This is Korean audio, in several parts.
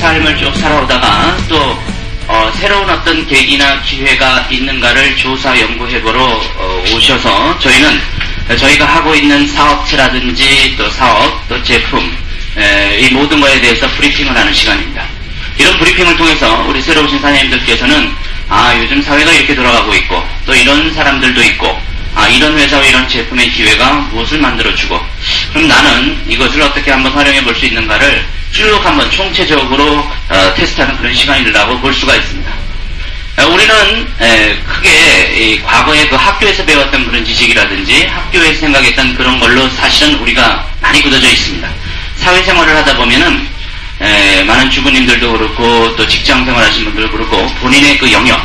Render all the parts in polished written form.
삶을 쭉 살아오다가 또 새로운 어떤 계기나 기회가 있는가를 조사 연구해보러 오셔서 저희가 하고 있는 사업체라든지 또 사업, 또 제품, 이 모든 거에 대해서 브리핑을 하는 시간입니다. 이런 브리핑을 통해서 우리 새로 오신 사장님들께서는 요즘 사회가 이렇게 돌아가고 있고 또 이런 사람들도 있고 이런 회사와 이런 제품의 기회가 무엇을 만들어주고 그럼 나는 이것을 어떻게 한번 활용해 볼 수 있는가를 쭉 한번 총체적으로 테스트하는 그런 시간이라고 볼 수가 있습니다. 우리는 크게 과거에 그 학교에서 배웠던 그런 지식이라든지 학교에서 생각했던 그런 걸로 사실은 우리가 많이 굳어져 있습니다. 사회생활을 하다 보면은 많은 주부님들도 그렇고 또 직장생활 하시는 분들도 그렇고 본인의 그 영역,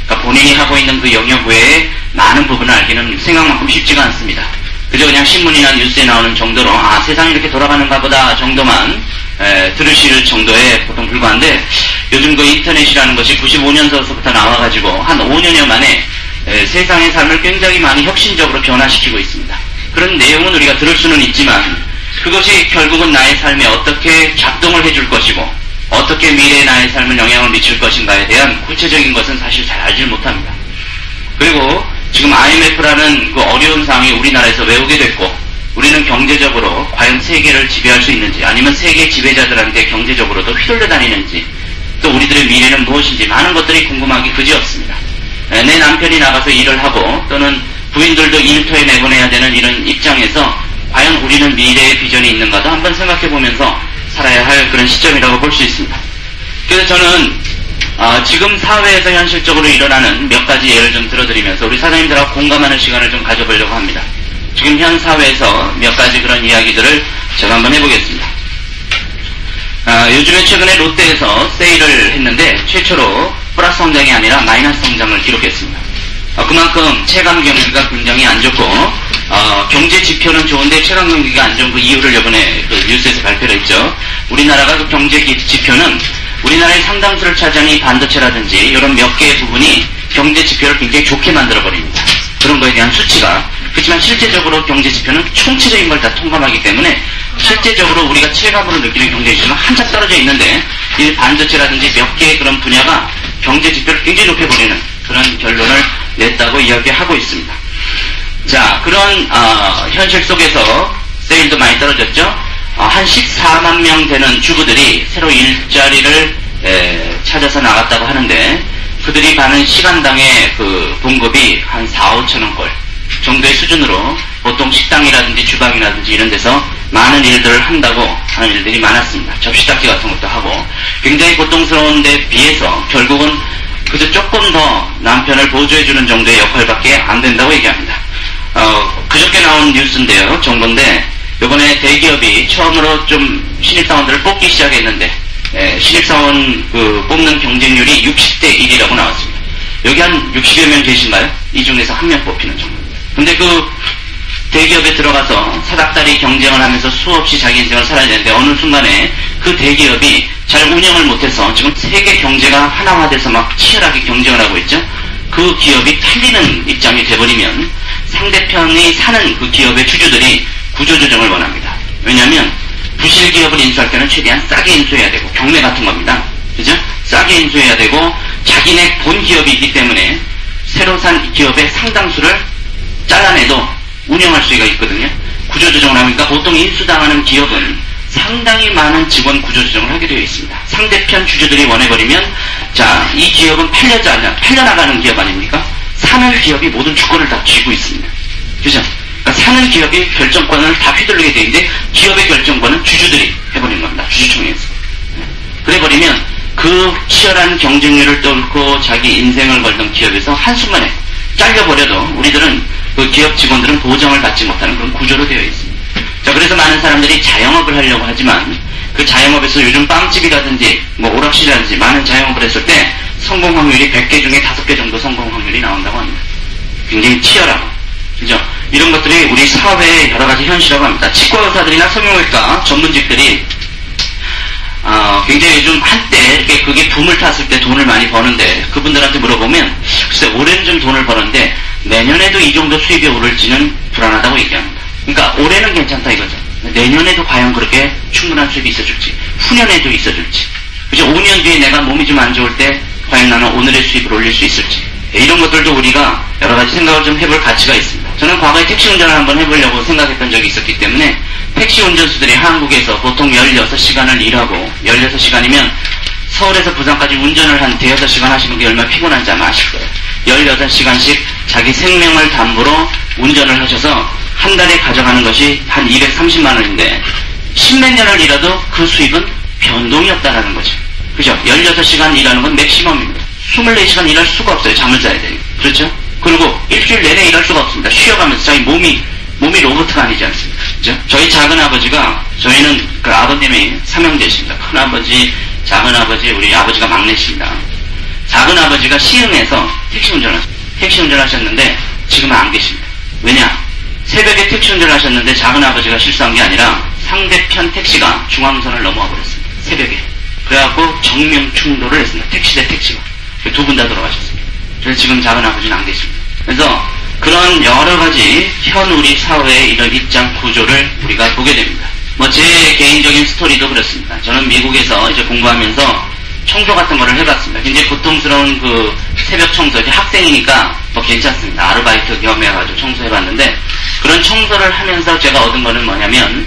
그러니까 본인이 하고 있는 그 영역 외에 많은 부분을 알기는 생각만큼 쉽지가 않습니다. 그저 그냥 신문이나 뉴스에 나오는 정도로 세상이 이렇게 돌아가는가 보다 정도만 들으실 정도에 보통 불과한데 요즘 그 인터넷이라는 것이 95년서부터 나와가지고 한 5년여 만에 세상의 삶을 굉장히 많이 혁신적으로 변화시키고 있습니다. 그런 내용은 우리가 들을 수는 있지만 그것이 결국은 나의 삶에 어떻게 작동을 해줄 것이고 어떻게 미래의 나의 삶을 영향을 미칠 것인가에 대한 구체적인 것은 사실 잘 알지 못합니다. 그리고 지금 IMF라는 그 어려운 상황이 우리나라에서 왜 오게 됐고 우리는 경제적으로 과연 세계를 지배할 수 있는지 아니면 세계 지배자들한테 경제적으로도 휘둘려 다니는지 또 우리들의 미래는 무엇인지 많은 것들이 궁금하기 그지없습니다. 내 남편이 나가서 일을 하고 또는 부인들도 일터에 내보내야 되는 이런 입장에서 과연 우리는 미래의 비전이 있는가도 한번 생각해 보면서 살아야 할 그런 시점이라고 볼 수 있습니다. 그래서 저는 지금 사회에서 현실적으로 일어나는 몇 가지 예를 좀 들어드리면서 우리 사장님들하고 공감하는 시간을 좀 가져보려고 합니다. 지금 현 사회에서 몇 가지 그런 이야기들을 제가 한번 해보겠습니다. 요즘에 최근에 롯데에서 세일을 했는데 최초로 플러스 성장이 아니라 마이너스 성장을 기록했습니다. 그만큼 체감 경기가 굉장히 안 좋고 경제 지표는 좋은데 체감 경기가 안 좋은 그 이유를 이번에 그 뉴스에서 발표를 했죠. 우리나라가 그 경제 지표는 우리나라의 상당수를 차지하는 이 반도체라든지 이런 몇 개의 부분이 경제 지표를 굉장히 좋게 만들어버립니다. 그런 거에 대한 수치가. 그렇지만 실제적으로 경제 지표는 총체적인 걸 다 통감하기 때문에 실제적으로 우리가 체감으로 느끼는 경제 지표는 한참 떨어져 있는데 이 반도체라든지 몇 개의 그런 분야가 경제 지표를 굉장히 높여버리는 그런 결론을 냈다고 이야기하고 있습니다. 자, 그런 현실 속에서 세일도 많이 떨어졌죠. 한 14만 명 되는 주부들이 새로 일자리를 찾아서 나갔다고 하는데 그들이 받는 시간당의 그 봉급이 한 4, 5천 원꼴 정도의 수준으로 보통 식당이라든지 주방이라든지 이런 데서 많은 일들을 한다고 하는 일들이 많았습니다. 접시 닦기 같은 것도 하고 굉장히 고통스러운 데 비해서 결국은 그저 조금 더 남편을 보조해주는 정도의 역할밖에 안 된다고 얘기합니다. 그저께 나온 뉴스인데요. 정보인데 이번에 대기업이 처음으로 좀 신입사원들을 뽑기 시작했는데 신입사원 그 뽑는 경쟁률이 60대 1이라고 나왔습니다. 여기 한 60여 명 계신가요? 이 중에서 한 명 뽑히는 정도. 근데 그 대기업에 들어가서 사닥다리 경쟁을 하면서 수없이 자기 인생을 살아야 되는데 어느 순간에 그 대기업이 잘 운영을 못해서 지금 세계 경제가 하나화돼서 막 치열하게 경쟁을 하고 있죠. 그 기업이 탈리는 입장이 돼버리면 상대편이 사는 그 기업의 주주들이 구조조정을 원합니다. 왜냐하면 부실 기업을 인수할 때는 최대한 싸게 인수해야 되고 경매 같은 겁니다. 그죠? 싸게 인수해야 되고 자기네 본 기업이 있기 때문에 새로 산 기업의 상당수를 잘라내도 운영할 수가 있거든요. 구조조정을 하니까 보통 인수당하는 기업은 상당히 많은 직원 구조조정을 하게 되어 있습니다. 상대편 주주들이 원해버리면 자, 이 기업은 팔려나가는 기업 아닙니까? 사는 기업이 모든 주권을 다 쥐고 있습니다. 그죠? 그러니까 사는 기업이 결정권을 다 휘둘르게 되어 있는데 기업의 결정권은 주주들이 해버리는 겁니다. 주주총회에서. 그래버리면 그 치열한 경쟁률을 뚫고 자기 인생을 걸던 기업에서 한순간에 잘려버려도 우리들은 그 기업 직원들은 보장을 받지 못하는 그런 구조로 되어 있습니다. 자, 그래서 많은 사람들이 자영업을 하려고 하지만 그 자영업에서 요즘 빵집이라든지 뭐 오락실이라든지 많은 자영업을 했을 때 성공 확률이 100개 중에 5개 정도 성공 확률이 나온다고 합니다. 굉장히 치열하고. 그죠? 이런 것들이 우리 사회의 여러 가지 현실이라고 합니다. 치과 의사들이나 성형외과 전문직들이 굉장히 요즘 한때 이렇게 그게 붐을 탔을 때 돈을 많이 버는데 그분들한테 물어보면 글쎄 올해는 좀 돈을 버는데 내년에도 이 정도 수입이 오를지는 불안하다고 얘기합니다. 그러니까 올해는 괜찮다 이거죠. 내년에도 과연 그렇게 충분한 수입이 있어줄지 후년에도 있어줄지 그죠? 5년 뒤에 내가 몸이 좀 안 좋을 때 과연 나는 오늘의 수입을 올릴 수 있을지. 이런 것들도 우리가 여러 가지 생각을 좀 해볼 가치가 있습니다. 저는 과거에 택시 운전을 한번 해보려고 생각했던 적이 있었기 때문에 택시 운전수들이 한국에서 보통 16시간을 일하고 16시간이면 서울에서 부산까지 운전을 한 대여섯 시간 하시는 게 얼마나 피곤한지 아마 아실 거예요. 16시간씩 자기 생명을 담보로 운전을 하셔서 한 달에 가져가는 것이 한 230만 원인데 10몇 년을 일해도 그 수입은 변동이 없다라는 거죠. 그죠? 16시간 일하는 건 맥시멈입니다. 24시간 일할 수가 없어요. 잠을 자야 되니까. 그렇죠? 그리고 일주일 내내 일할 수가 없습니다. 쉬어가면서 자기 몸이 로봇가 아니지 않습니까? 그죠? 저희 작은 아버지가, 저희는 그 아버님이 삼형제십니다. 큰 아버지, 작은 아버지, 우리 아버지가 막내십니다. 작은 아버지가 시흥에서 택시 운전을 하셨는데 지금은 안 계십니다. 왜냐? 새벽에 택시 운전을 하셨는데 작은 아버지가 실수한 게 아니라 상대편 택시가 중앙선을 넘어와 버렸습니다. 새벽에. 그래갖고 정면 충돌을 했습니다. 택시 대 택시가. 두 분 다 돌아가셨습니다. 그래서 지금 작은 아버지는 안 계십니다. 그래서 그런 여러 가지 현 우리 사회의 이런 입장 구조를 우리가 보게 됩니다. 뭐 제 개인적인 스토리도 그렇습니다. 저는 미국에서 이제 공부하면서 청소 같은 거를 해봤습니다. 굉장히 고통스러운 그 새벽 청소, 이제 학생이니까 뭐 괜찮습니다. 아르바이트 겸해가지고 청소해봤는데 그런 청소를 하면서 제가 얻은 거는 뭐냐면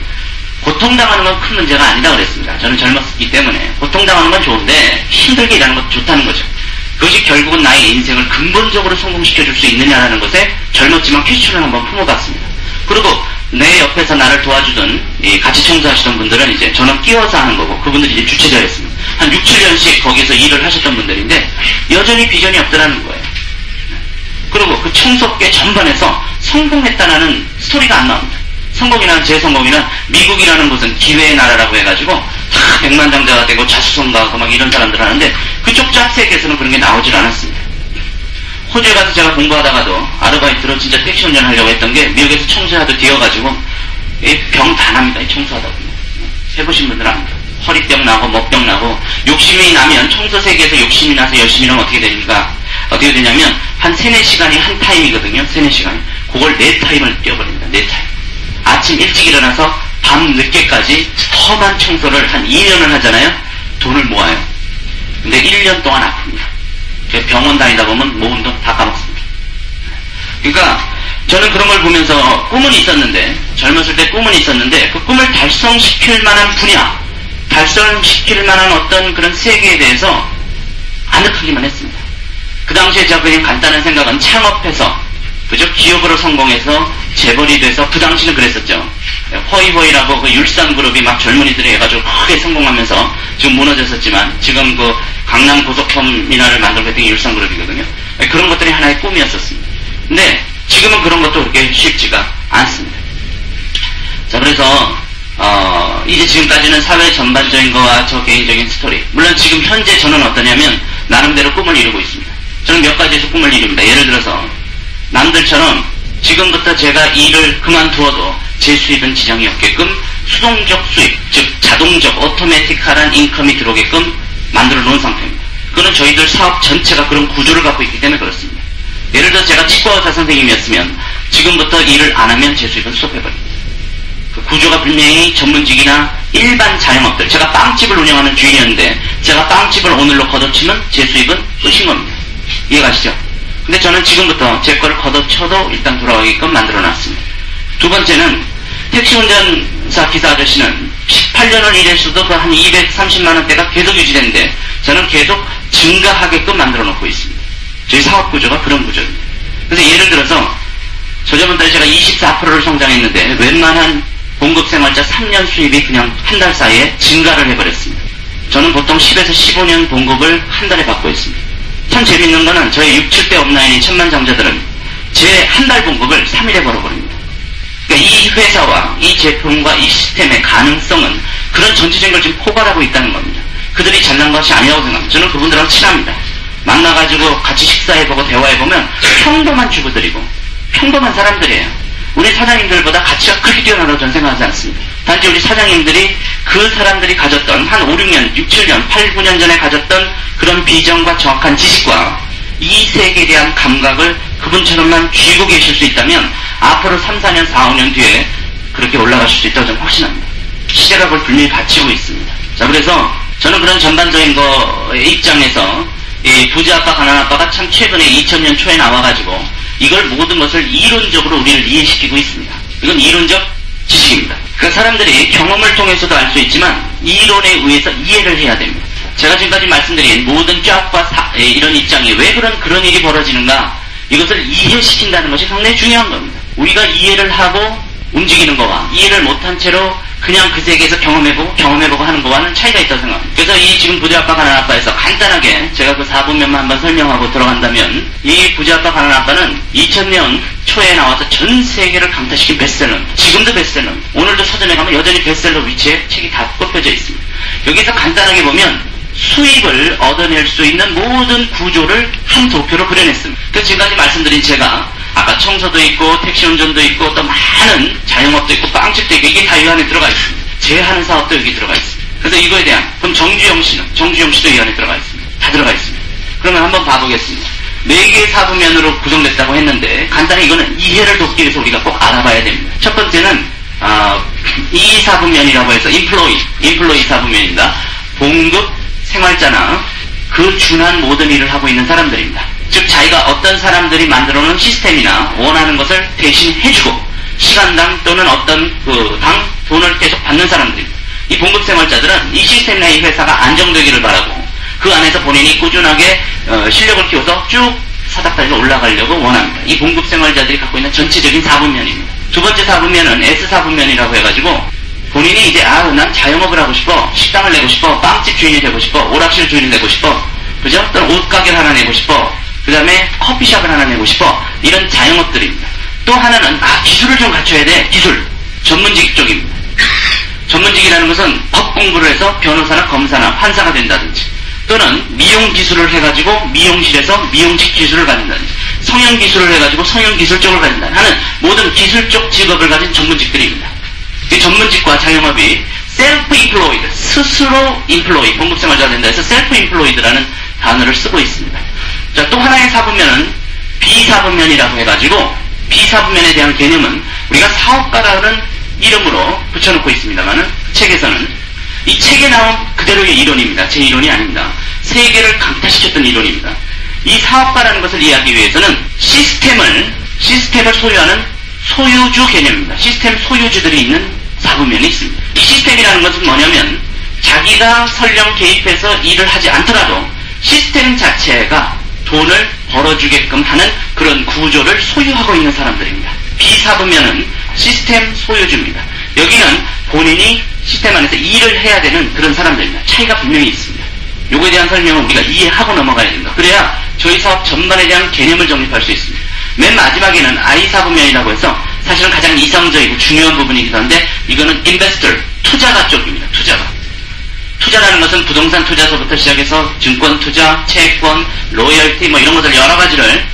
고통당하는 건 큰 문제가 아니다 그랬습니다. 저는 젊었기 때문에 고통당하는 건 좋은데 힘들게 일하는 것도 좋다는 거죠. 그것이 결국은 나의 인생을 근본적으로 성공시켜줄 수 있느냐라는 것에 젊었지만 퀘스천을 한번 품어봤습니다. 그리고 내 옆에서 나를 도와주던 같이 청소하시던 분들은 이제 저는 끼워서 하는 거고 그분들이 이제 주체자였습니다. 한 6, 7년씩 거기서 일을 하셨던 분들인데 여전히 비전이 없더라는 거예요. 그리고 그 청소계 전반에서 성공했다는 스토리가 안 나옵니다. 성공이란 제 성공이란 미국이라는 곳은 기회의 나라라고 해가지고 다 백만장자가 되고 자수성가하고 막 이런 사람들 하는데 그쪽 짝세계에서는 그런 게 나오질 않았습니다. 호주에 가서 제가 공부하다가도 아르바이트로 진짜 택시 운전을 하려고 했던 게 미국에서 청소하도 뛰어가지고 병 다 납니다. 청소하다 보면. 해보신 분들은 압니다. 허리병 나고 목병 나고 욕심이 나면 청소 세계에서 욕심이 나서 열심히 하면 어떻게 됩니까? 어떻게 되냐면 한 3, 4시간이 한 타임이거든요. 3, 4시간이. 그걸 4타임을 뛰어버립니다. 4타임. 아침 일찍 일어나서 밤 늦게까지 험한 청소를 한 2년을 하잖아요. 돈을 모아요. 근데 1년 동안 아픕니다. 병원 다니다 보면 모은 돈 다 까먹습니다. 그러니까 저는 그런 걸 보면서 꿈은 있었는데 젊었을 때 꿈은 있었는데 그 꿈을 달성시킬 만한 분야, 달성시킬 만한 어떤 그런 세계에 대해서 아늑하기만 했습니다. 그 당시에 제가 그냥 간단한 생각은 창업해서 그죠? 기업으로 성공해서 재벌이 돼서 그 당시는 그랬었죠. 허이허이라고 그 율산그룹이 막 젊은이들이 해가지고 크게 성공하면서 지금 무너졌었지만 지금 그 강남 고속터미널을 만들고 했던 게 율산그룹이거든요. 그런 것들이 하나의 꿈이었었습니다. 근데 지금은 그런 것도 그렇게 쉽지가 않습니다. 자, 그래서 이제 지금까지는 사회 전반적인 거와 저 개인적인 스토리. 물론 지금 현재 저는 어떠냐면 나름대로 꿈을 이루고 있습니다. 저는 몇 가지에서 꿈을 이룹니다. 예를 들어서 남들처럼 지금부터 제가 일을 그만두어도 제 수입은 지장이 없게끔 수동적 수입, 즉 자동적 오토매틱한 인컴이 들어오게끔 만들어 놓은 상태입니다. 그건 저희들 사업 전체가 그런 구조를 갖고 있기 때문에 그렇습니다. 예를 들어 제가 치과의사 선생님이었으면 지금부터 일을 안 하면 제 수입은 스톱해버립니다. 그 구조가 분명히 전문직이나 일반 자영업들, 제가 빵집을 운영하는 주인이었는데 제가 빵집을 오늘로 걷어치면 제 수입은 끝인 겁니다. 이해가시죠? 근데 저는 지금부터 제 거를 걷어쳐도 일단 돌아가게끔 만들어놨습니다. 두 번째는 택시 운전사 기사 아저씨는 18년을 일했어도 그 한 230만 원대가 계속 유지되는데 저는 계속 증가하게끔 만들어놓고 있습니다. 저희 사업 구조가 그런 구조입니다. 그래서 예를 들어서 저번 달에 제가 24%를 성장했는데 웬만한 봉급생활자 3년 수입이 그냥 한 달 사이에 증가를 해버렸습니다. 저는 보통 10에서 15년 봉급을 한 달에 받고 있습니다. 참 재밌는 거는 저희 6, 7대 업라인인 천만장자들은 제 한 달 봉급을 3일에 벌어버립니다. 그러니까 이 회사와 이 제품과 이 시스템의 가능성은 그런 전체적인 걸 지금 포괄하고 있다는 겁니다. 그들이 잘난 것이 아니라고 생각합니다. 저는 그분들하고 친합니다. 만나가지고 같이 식사해보고 대화해보면 평범한 주부들이고 평범한 사람들이에요. 우리 사장님들보다 가치가 크게 뛰어나다고 저는 생각하지 않습니다. 단지 우리 사장님들이 그 사람들이 가졌던 한 5, 6년, 6, 7년, 8, 9년 전에 가졌던 그런 비전과 정확한 지식과 이 세계에 대한 감각을 그분처럼만 쥐고 계실 수 있다면 앞으로 3, 4년, 4, 5년 뒤에 그렇게 올라가실 수 있다고 저는 확신합니다. 시대가 그걸 분명히 받치고 있습니다. 자, 그래서 저는 그런 전반적인 거의 입장에서 이 부자 아빠, 가난한 아빠가 참 최근에 2000년 초에 나와가지고 이걸 모든 것을 이론적으로 우리를 이해시키고 있습니다. 이건 이론적 지식입니다. 그러니까 사람들이 경험을 통해서도 알 수 있지만 이론에 의해서 이해를 해야 됩니다. 제가 지금까지 말씀드린 모든 쫙과 이런 입장이 왜 그런 일이 벌어지는가, 이것을 이해시킨다는 것이 상당히 중요한 겁니다. 우리가 이해를 하고 움직이는 거와 이해를 못한 채로 그냥 그 세계에서 경험해보고 하는 거와는 차이가 있다고 생각합니다. 그래서 이 지금 부자 아빠, 가난한 아빠에서 간단하게 제가 그 4분면만 한번 설명하고 들어간다면, 이 부자 아빠, 가난한 아빠는 2000년 초에 나와서 전 세계를 강타시킨 베스트셀러, 지금도 베스트셀러, 오늘도 서점에 가면 여전히 베스트셀러 위치에 책이 다 꼽혀져 있습니다. 여기서 간단하게 보면 수익을 얻어낼 수 있는 모든 구조를 한 도표로 그려냈습니다. 그래서 지금까지 말씀드린 제가 아까 청소도 있고 택시 운전도 있고 또 많은 자영업도 있고 빵집도 있고 이게 다 이 안에 들어가 있습니다. 제하는 사업도 여기 들어가 있습니다. 그래서 이거에 대한, 그럼 정주영 씨도 이 안에 들어가 있습니다. 다 들어가 있습니다. 그러면 한번 봐보겠습니다. 4개의 사부면으로 구성됐다고 했는데 간단히 이거는 이해를 돕기 위해서 우리가 꼭 알아봐야 됩니다. 첫 번째는 이 사부면이라고 해서 인플로이 사부면입니다. 봉급, 생활자나 그 준한 모든 일을 하고 있는 사람들입니다. 즉 자기가 어떤 사람들이 만들어놓은 시스템이나 원하는 것을 대신 해주고 시간당 또는 어떤 당 돈을 계속 받는 사람들입니다. 이 봉급생활자들은 이 시스템이나 이 회사가 안정되기를 바라고 그 안에서 본인이 꾸준하게 실력을 키워서 쭉 사닥다리로 올라가려고 원합니다. 이 봉급생활자들이 갖고 있는 전체적인 사분면입니다. 두 번째 사분면은 S사분면이라고 해가지고 본인이 이제 난 자영업을 하고 싶어, 식당을 내고 싶어, 빵집 주인이 되고 싶어, 오락실 주인이 되고 싶어, 그죠? 또는 옷가게를 하나 내고 싶어, 그 다음에 커피숍을 하나 내고 싶어, 이런 자영업들입니다. 또 하나는 기술을 좀 갖춰야 돼. 기술, 전문직 쪽입니다. 전문직이라는 것은 법 공부를 해서 변호사나 검사나 판사가 된다든지, 또는 미용 기술을 해가지고 미용실에서 미용직 기술을 가진다든지, 성형 기술을 해가지고 성형 기술 쪽을 가진다 하는 모든 기술 쪽 직업을 가진 전문직들입니다. 이 전문직과 자영업이 셀프 인플로이드, 스스로 인플로이, 봉급생활자가 된다 해서 셀프 인플로이드라는 단어를 쓰고 있습니다. 자, 또 하나의 사분면은 비사분면이라고 해가지고, 비사분면에 대한 개념은 우리가 사업가라는 이름으로 붙여놓고 있습니다만은 책에서는 이 책에 나온 그대로의 이론입니다. 제 이론이 아닙니다. 세계를 강타시켰던 이론입니다. 이 사업가라는 것을 이해하기 위해서는 시스템을 소유하는 소유주 개념입니다. 시스템 소유주들이 있는 사분면이 있습니다. 이 시스템이라는 것은 뭐냐면 자기가 설령 개입해서 일을 하지 않더라도 시스템 자체가 돈을 벌어주게끔 하는 그런 구조를 소유하고 있는 사람들입니다. 비사분면은 시스템 소유주입니다. 여기는 본인이 시스템 안에서 일을 해야 되는 그런 사람들입니다. 차이가 분명히 있습니다. 요거에 대한 설명은 우리가 이해하고 넘어가야 됩니다. 그래야 저희 사업 전반에 대한 개념을 정립할 수 있습니다. 맨 마지막에는 I사분면이라고 해서 사실은 가장 이성적이고 중요한 부분이기도 한데, 이거는 인베스터, 투자가 쪽입니다. 투자라는 것은 부동산 투자서부터 시작해서 증권 투자, 채권, 로열티 이런 것들 여러 가지를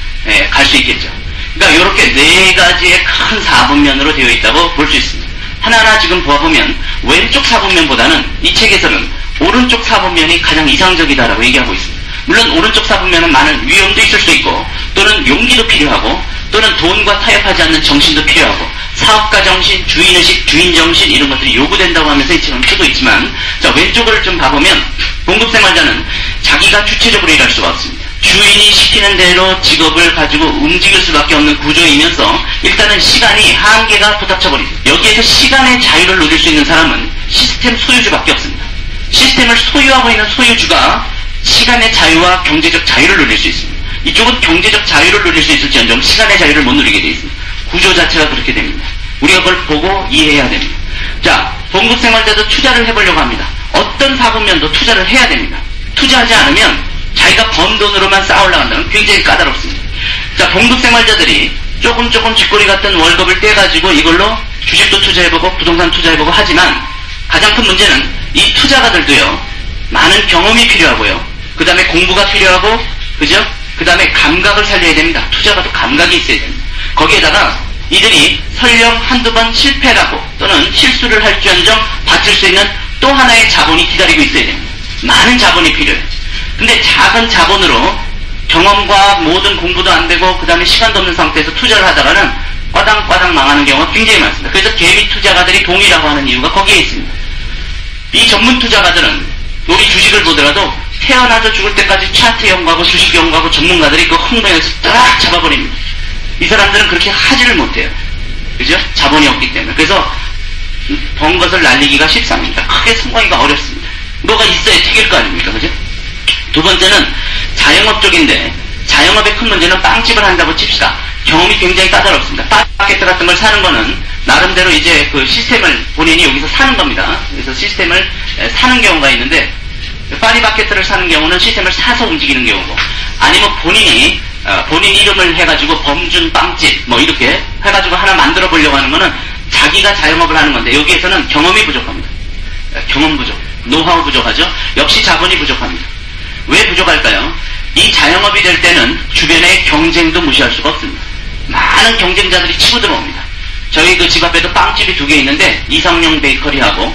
갈 수 있겠죠. 그러니까 이렇게 4가지의 큰 사분면으로 되어 있다고 볼 수 있습니다. 하나하나 지금 보아보면 왼쪽 사분면보다는 이 책에서는 오른쪽 사분면이 가장 이상적이다라고 얘기하고 있습니다. 물론 오른쪽 사분면은 많은 위험도 있을 수 있고, 또는 용기도 필요하고, 또는 돈과 타협하지 않는 정신도 필요하고, 사업가 정신, 주인의식, 주인정신 이런 것들이 요구된다고 하면서 이 책은 쓰고 있지만, 자, 왼쪽을 좀 봐보면 봉급생활자는 자기가 주체적으로 일할 수가 없습니다. 주인이 시키는 대로 직업을 가지고 움직일 수밖에 없는 구조이면서 일단은 시간이 한계가 부닥쳐버립니다. 여기에서 시간의 자유를 누릴 수 있는 사람은 시스템 소유주밖에 없습니다. 시스템을 소유하고 있는 소유주가 시간의 자유와 경제적 자유를 누릴 수 있습니다. 이쪽은 경제적 자유를 누릴 수 있을지언정 시간의 자유를 못 누리게 되어 있습니다. 구조 자체가 그렇게 됩니다. 우리가 그걸 보고 이해해야 됩니다. 자, 봉급생활자도 투자를 해보려고 합니다. 어떤 사분면도 투자를 해야 됩니다. 투자하지 않으면 자기가 번 돈으로만 쌓아올라간다면 굉장히 까다롭습니다. 자, 봉급생활자들이 조금 쥐꼬리 같은 월급을 떼가지고 이걸로 주식도 투자해보고 부동산 투자해보고 하지만, 가장 큰 문제는 이 투자가들도요, 많은 경험이 필요하고요, 그 다음에 공부가 필요하고, 그죠? 그 다음에 감각을 살려야 됩니다. 투자가도 감각이 있어야 됩니다. 거기에다가 이들이 설령 한두 번 실패라고 또는 실수를 할지언정 바칠 수 있는 또 하나의 자본이 기다리고 있어야 됩니다. 많은 자본이 필요해요. 근데 작은 자본으로 경험과 모든 공부도 안 되고 그 다음에 시간도 없는 상태에서 투자를 하다가는 꽈당꽈당 망하는 경우가 굉장히 많습니다. 그래서 개미 투자가들이 동이라고 하는 이유가 거기에 있습니다. 이 전문 투자가들은 우리 주식을 보더라도 태어나서 죽을 때까지 차트 연구하고 주식 연구하고 전문가들이 그 홍보에서 딱 잡아버립니다. 이 사람들은 그렇게 하지를 못해요. 그죠? 자본이 없기 때문에. 그래서 번 것을 날리기가 쉽습니다. 크게 성공하기가 어렵습니다. 뭐가 있어야 튀길 거 아닙니까? 그죠? 두 번째는 자영업 쪽인데, 자영업의 큰 문제는 빵집을 한다고 칩시다. 경험이 굉장히 까다롭습니다. 파리바게뜨 같은 걸 사는 거는 나름대로 이제 그 시스템을 본인이 여기서 사는 겁니다. 그래서 시스템을 사는 경우가 있는데, 파리바게뜨를 사는 경우는 시스템을 사서 움직이는 경우고, 아니면 본인이 본인 이름을 해가지고 범준 빵집 뭐 이렇게 해가지고 하나 만들어 보려고 하는 거는 자기가 자영업을 하는 건데, 여기에서는 경험이 부족합니다. 경험 부족, 노하우 부족하죠. 역시 자본이 부족합니다. 왜 부족할까요? 이 자영업이 될 때는 주변의 경쟁도 무시할 수가 없습니다. 많은 경쟁자들이 치고 들어옵니다. 저희 그 집 앞에도 빵집이 2개 있는데, 이상용 베이커리하고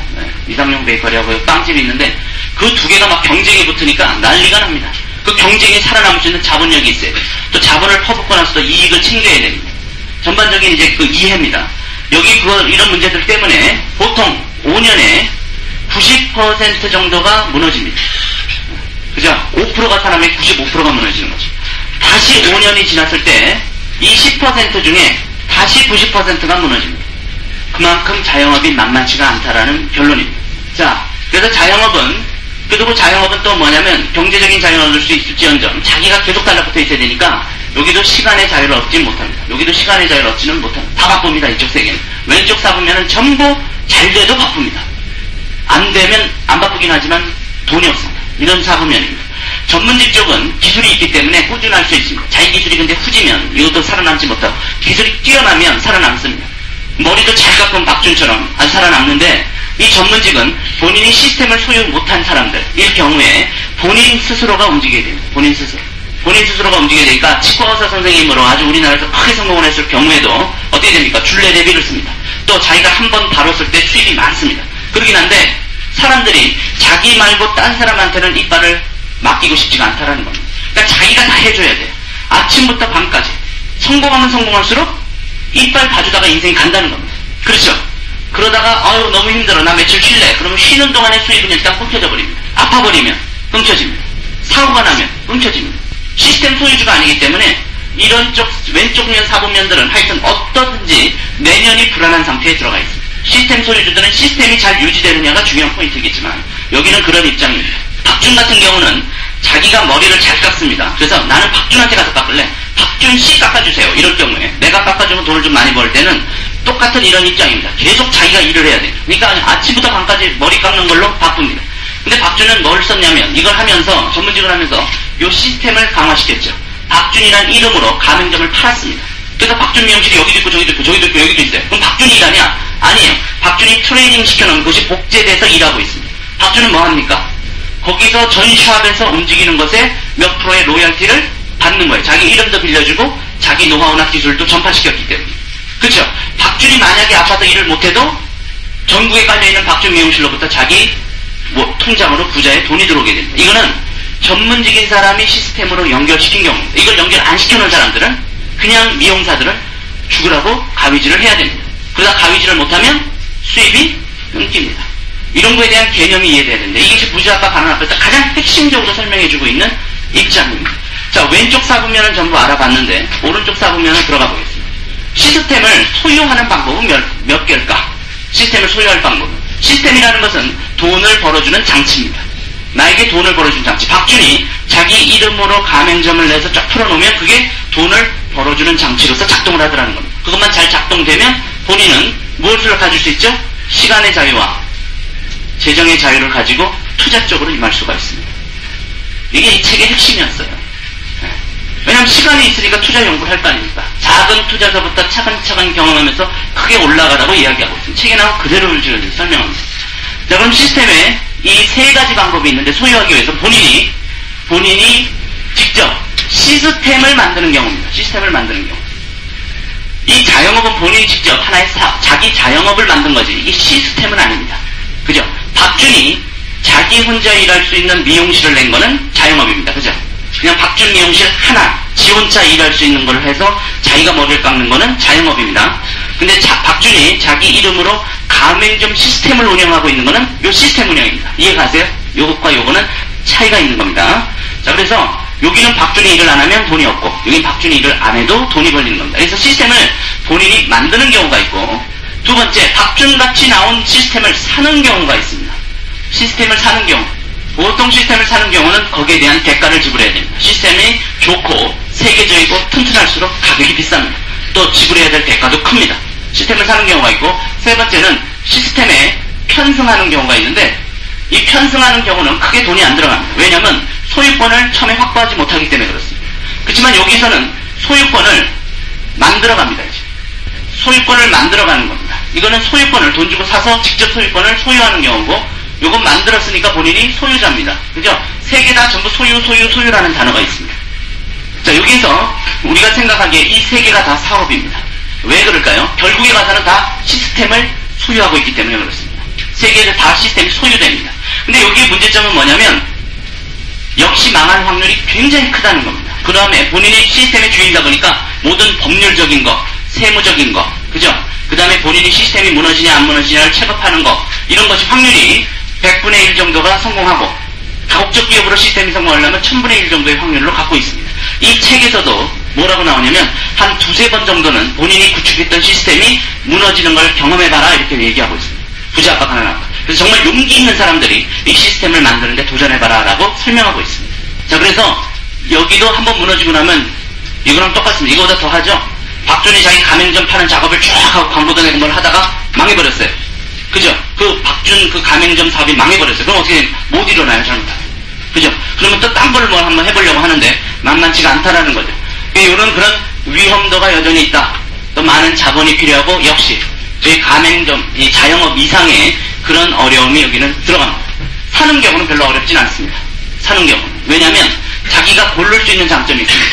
빵집이 있는데, 그 2개가 막 경쟁이 붙으니까 난리가 납니다. 그 경쟁이 살아남을 수 있는 자본력이 있어야 돼요. 또 자본을 퍼붓고 나서도 이익을 챙겨야 됩니다. 전반적인 이제 그 이해입니다. 여기 이런 문제들 때문에 보통 5년에 90% 정도가 무너집니다. 그죠? 5%가 살아나면 95%가 무너지는 거죠. 다시 5년이 지났을 때 이 10% 중에 다시 90%가 무너집니다. 그만큼 자영업이 만만치가 않다라는 결론입니다. 자, 그래서 자영업은 또 뭐냐면 경제적인 자유를 얻을 수 있을지언정 자기가 계속 달라붙어 있어야 되니까 여기도 시간의 자유를 얻지 못합니다. 여기도 시간의 자유를 얻지는 못합니다. 다 바쁩니다. 이쪽 세계는. 왼쪽 사부면은 전부 잘 돼도 바쁩니다. 안 되면 안 바쁘긴 하지만 돈이 없습니다. 이런 사부면입니다. 전문직 쪽은 기술이 있기 때문에 꾸준할 수 있습니다. 자기 기술이 근데 후지면 이것도 살아남지 못하고, 기술이 뛰어나면 살아남습니다. 머리도 잘 깎은 박준처럼 아주 살아남는데, 이 전문직은 본인이 시스템을 소유 못한 사람들일 경우에 본인 스스로가 움직여야 됩니다. 본인 스스로가 움직여야 되니까 치과의사 선생님으로 아주 우리나라에서 크게 성공을 했을 경우에도 어떻게 됩니까? 줄레 대비를 씁니다. 또 자기가 한 번 다뤘을 때 수입이 많습니다. 그러긴 한데 사람들이 자기 말고 딴 사람한테는 이빨을 맡기고 싶지가 않다라는 겁니다. 그러니까 자기가 다 해줘야 돼요. 아침부터 밤까지. 성공하면 성공할수록 이빨 봐주다가 인생이 간다는 겁니다. 그렇죠? 그러다가 아유 너무 힘들어 나 며칠 쉴래. 그러면 쉬는 동안의 수입은 일단 끊겨져 버립니다. 아파버리면 끊겨집니다. 사고가 나면 끊겨집니다. 시스템 소유주가 아니기 때문에 이런 쪽 왼쪽면 사분면들은 하여튼 어떠든지 내년이 불안한 상태에 들어가 있습니다. 시스템 소유주들은 시스템이 잘 유지되느냐가 중요한 포인트겠지만 여기는 그런 입장입니다. 박준 같은 경우는 자기가 머리를 잘 깎습니다. 그래서 나는 박준한테 가서 깎을래. 박준 씨 깎아주세요. 이럴 경우에 내가 깎아주면 돈을 좀 많이 벌 때는 똑같은 이런 입장입니다. 계속 자기가 일을 해야 돼요. 그러니까 아침부터 밤까지 머리 깎는 걸로 바쁩니다. 근데 박준은 뭘 썼냐면 이걸 하면서 전문직을 하면서 이 시스템을 강화시켰죠. 박준이란 이름으로 가맹점을 팔았습니다. 그래서 박준 미용실이 여기도 있고 저기도 있고 저기도 있고 여기도 있어요. 그럼 박준이 일하냐? 아니에요. 박준이 트레이닝 시켜놓은 곳이 복제돼서 일하고 있습니다. 박준은 뭐합니까? 거기서 전 샵에서 움직이는 것에 몇 프로의 로열티를 받는 거예요. 자기 이름도 빌려주고 자기 노하우나 기술도 전파시켰기 때문에. 그렇죠? 박준이 만약에 아파서 일을 못해도 전국에 깔려있는 박준 미용실로부터 자기 통장으로 부자의 돈이 들어오게 됩니다. 이거는 전문직인 사람이 시스템으로 연결시킨 경우입니다. 이걸 연결 안 시켜놓은 사람들은 그냥 미용사들은 죽으라고 가위질을 해야 됩니다. 그러다 가위질을 못하면 수입이 끊깁니다. 이런 거에 대한 개념이 이해돼야 되는데 이것이 부자아빠 가난아빠에서 가장 핵심적으로 설명해주고 있는 입장입니다. 자, 왼쪽 사분면은 전부 알아봤는데 오른쪽 사분면은 들어가 보겠습니다. 시스템을 소유하는 방법은 몇 개일까? 시스템을 소유할 방법은 시스템이라는 것은 돈을 벌어주는 장치입니다. 나에게 돈을 벌어주는 장치. 박준이 자기 이름으로 가맹점을 내서 쫙 풀어놓으면 그게 돈을 벌어주는 장치로서 작동을 하더라는 겁니다. 그것만 잘 작동되면 본인은 무엇을 가질 수 있죠? 시간의 자유와 재정의 자유를 가지고 투자 쪽으로 임할 수가 있습니다. 이게 이 책의 핵심이었어요. 왜냐하면 시간이 있으니까 투자 연구를 할 거 아닙니까? 작은 투자서부터 차근차근 경험하면서 크게 올라가라고 이야기하고 있습니다. 책에 나온 그대로 설명합니다. 자, 그럼 시스템에 이 세 가지 방법이 있는데 소유하기 위해서 본인이 직접 시스템을 만드는 경우입니다. 시스템을 만드는 경우. 이 자영업은 본인이 직접 하나의 자기 자영업을 만든 거지. 이 시스템은 아닙니다. 그죠? 박준이 자기 혼자 일할 수 있는 미용실을 낸 거는 자영업입니다. 그죠? 그냥 박준 미용실 하나, 지 혼자 일할 수 있는 걸 해서 자기가 머리를 깎는 거는 자영업입니다. 근데 박준이 자기 이름으로 가맹점 시스템을 운영하고 있는 거는 요 시스템 운영입니다. 이해가세요? 요것과 요거는 차이가 있는 겁니다. 자, 그래서 여기는 박준이 일을 안 하면 돈이 없고 여기는 박준이 일을 안 해도 돈이 벌리는 겁니다. 그래서 시스템을 본인이 만드는 경우가 있고, 두 번째, 박준같이 나온 시스템을 사는 경우가 있습니다. 시스템을 사는 경우, 보통 시스템을 사는 경우는 거기에 대한 대가를 지불해야 됩니다. 시스템이 좋고 세계적이고 튼튼할수록 가격이 비쌉니다. 또 지불해야 될 대가도 큽니다. 시스템을 사는 경우가 있고, 세 번째는 시스템에 편승하는 경우가 있는데, 이 편승하는 경우는 크게 돈이 안 들어갑니다. 왜냐하면 소유권을 처음에 확보하지 못하기 때문에 그렇습니다. 그렇지만 여기서는 소유권을 만들어갑니다. 이제. 소유권을 만들어가는 겁니다. 이거는 소유권을 돈 주고 사서 직접 소유권을 소유하는 경우고, 요건 만들었으니까 본인이 소유자입니다. 그죠? 세 개 다 전부 소유라는 단어가 있습니다. 자, 여기서 우리가 생각하기에 이 세 개가 다 사업입니다. 왜 그럴까요? 결국에 가서는 다 시스템을 소유하고 있기 때문에 그렇습니다. 세 개가 다 시스템이 소유됩니다. 근데 여기에 문제점은 뭐냐면, 역시 망할 확률이 굉장히 크다는 겁니다. 그 다음에 본인이 시스템의 주인이다 보니까 모든 법률적인 거, 세무적인 거, 그죠? 그 다음에 본인이 시스템이 무너지냐 안 무너지냐를 체크하는 거, 이런 것이 확률이 100분의 1 정도가 성공하고, 다국적 기업으로 시스템이 성공하려면 1000분의 1 정도의 확률로 갖고 있습니다. 이 책에서도 뭐라고 나오냐면, 한 두세 번 정도는 본인이 구축했던 시스템이 무너지는 걸 경험해봐라, 이렇게 얘기하고 있습니다. 부자 압박 하나 나왔다. 그래서 정말 용기 있는 사람들이 이 시스템을 만드는데 도전해봐라 라고 설명하고 있습니다. 자, 그래서 여기도 한번 무너지고 나면 이거랑 똑같습니다. 이거보다 더 하죠. 박준이 자기 가맹점 파는 작업을 쫙 하고 광고도 내고 뭘 하다가 망해버렸어요. 그죠? 그 박준 그 가맹점 사업이 망해버렸어요. 그럼 어떻게 못 일어나요, 잘못하면. 그죠? 그러면 또 딴 거를 뭐 한번 해보려고 하는데 만만치가 않다라는 거죠. 이런 그런 위험도가 여전히 있다. 또 많은 자본이 필요하고, 역시 저희 가맹점, 이 자영업 이상의 그런 어려움이 여기는 들어갑니다. 사는 경우는 별로 어렵진 않습니다. 사는 경우는. 왜냐하면 자기가 고를 수 있는 장점이 있습니다.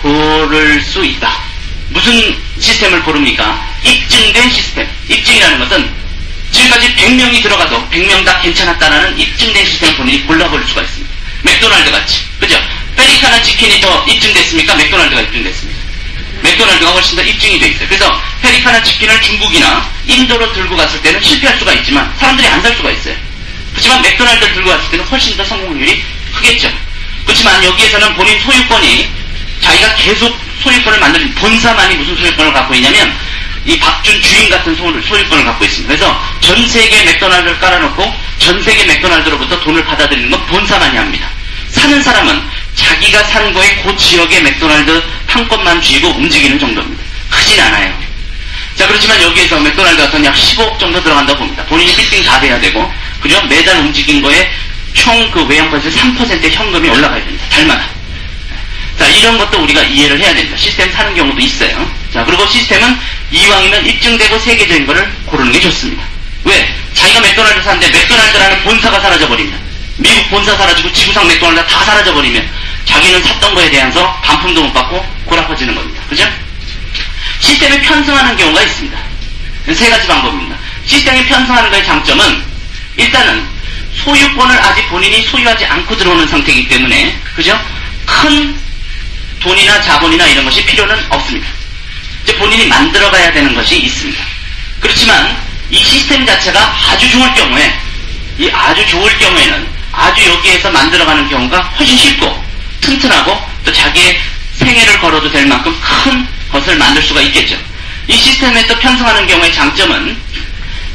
고를 수 있다. 무슨 시스템을 고릅니까? 입증된 시스템. 입증이라는 것은 지금까지 100명이 들어가도 100명 다 괜찮았다라는 입증된 시스템을 본인이 골라볼 수가 있습니다. 맥도날드 같이. 그죠? 페리카나 치킨이 더 입증됐습니까? 맥도날드가 입증됐습니다. 맥도날드가 훨씬 더 입증이 돼 있어요. 그래서 페리카나 치킨을 중국이나 인도로 들고 갔을 때는 실패할 수가 있지만 사람들이 안 살 수가 있어요. 그렇지만 맥도날드를 들고 갔을 때는 훨씬 더 성공률이 크겠죠. 그렇지만 여기에서는 본인 소유권이, 자기가 계속 소유권을 만드는, 본사만이 무슨 소유권을 갖고 있냐면 이 박준 주인 같은 소유권을 갖고 있습니다. 그래서 전 세계 맥도날드를 깔아놓고 전 세계 맥도날드로부터 돈을 받아들이는 건 본사만이 합니다. 사는 사람은 자기가 산 거에 그 지역의 맥도날드 판권만 쥐고 움직이는 정도입니다. 크진 않아요. 자, 그렇지만 여기에서 맥도날드 같은 약 15억 정도 들어간다고 봅니다. 본인이 빌딩 다 돼야 되고, 그죠? 매달 움직인 거에 총 그 외형권에서 3% 현금이 올라가야 됩니다. 달마다. 자, 이런 것도 우리가 이해를 해야 됩니다. 시스템 사는 경우도 있어요. 자, 그리고 시스템은 이왕이면 입증되고 세계적인 거를 고르는 게 좋습니다. 왜? 자기가 맥도날드 사는데 맥도날드라는 본사가 사라져버리면, 미국 본사 사라지고 지구상 맥도날드 다 사라져버리면 자기는 샀던 거에 대해서 반품도 못 받고 고라퍼지는 겁니다. 그죠? 시스템에 편승하는 경우가 있습니다. 세 가지 방법입니다. 시스템에 편승하는 거의 장점은, 일단은 소유권을 아직 본인이 소유하지 않고 들어오는 상태이기 때문에, 그죠? 큰 돈이나 자본이나 이런 것이 필요는 없습니다. 이제 본인이 만들어가야 되는 것이 있습니다. 그렇지만 이 시스템 자체가 아주 좋을 경우에, 이 아주 좋을 경우에는 아주 여기에서 만들어가는 경우가 훨씬 쉽고 튼튼하고, 또 자기의 생애를 걸어도 될 만큼 큰 것을 만들 수가 있겠죠. 이 시스템에 또 편성하는 경우의 장점은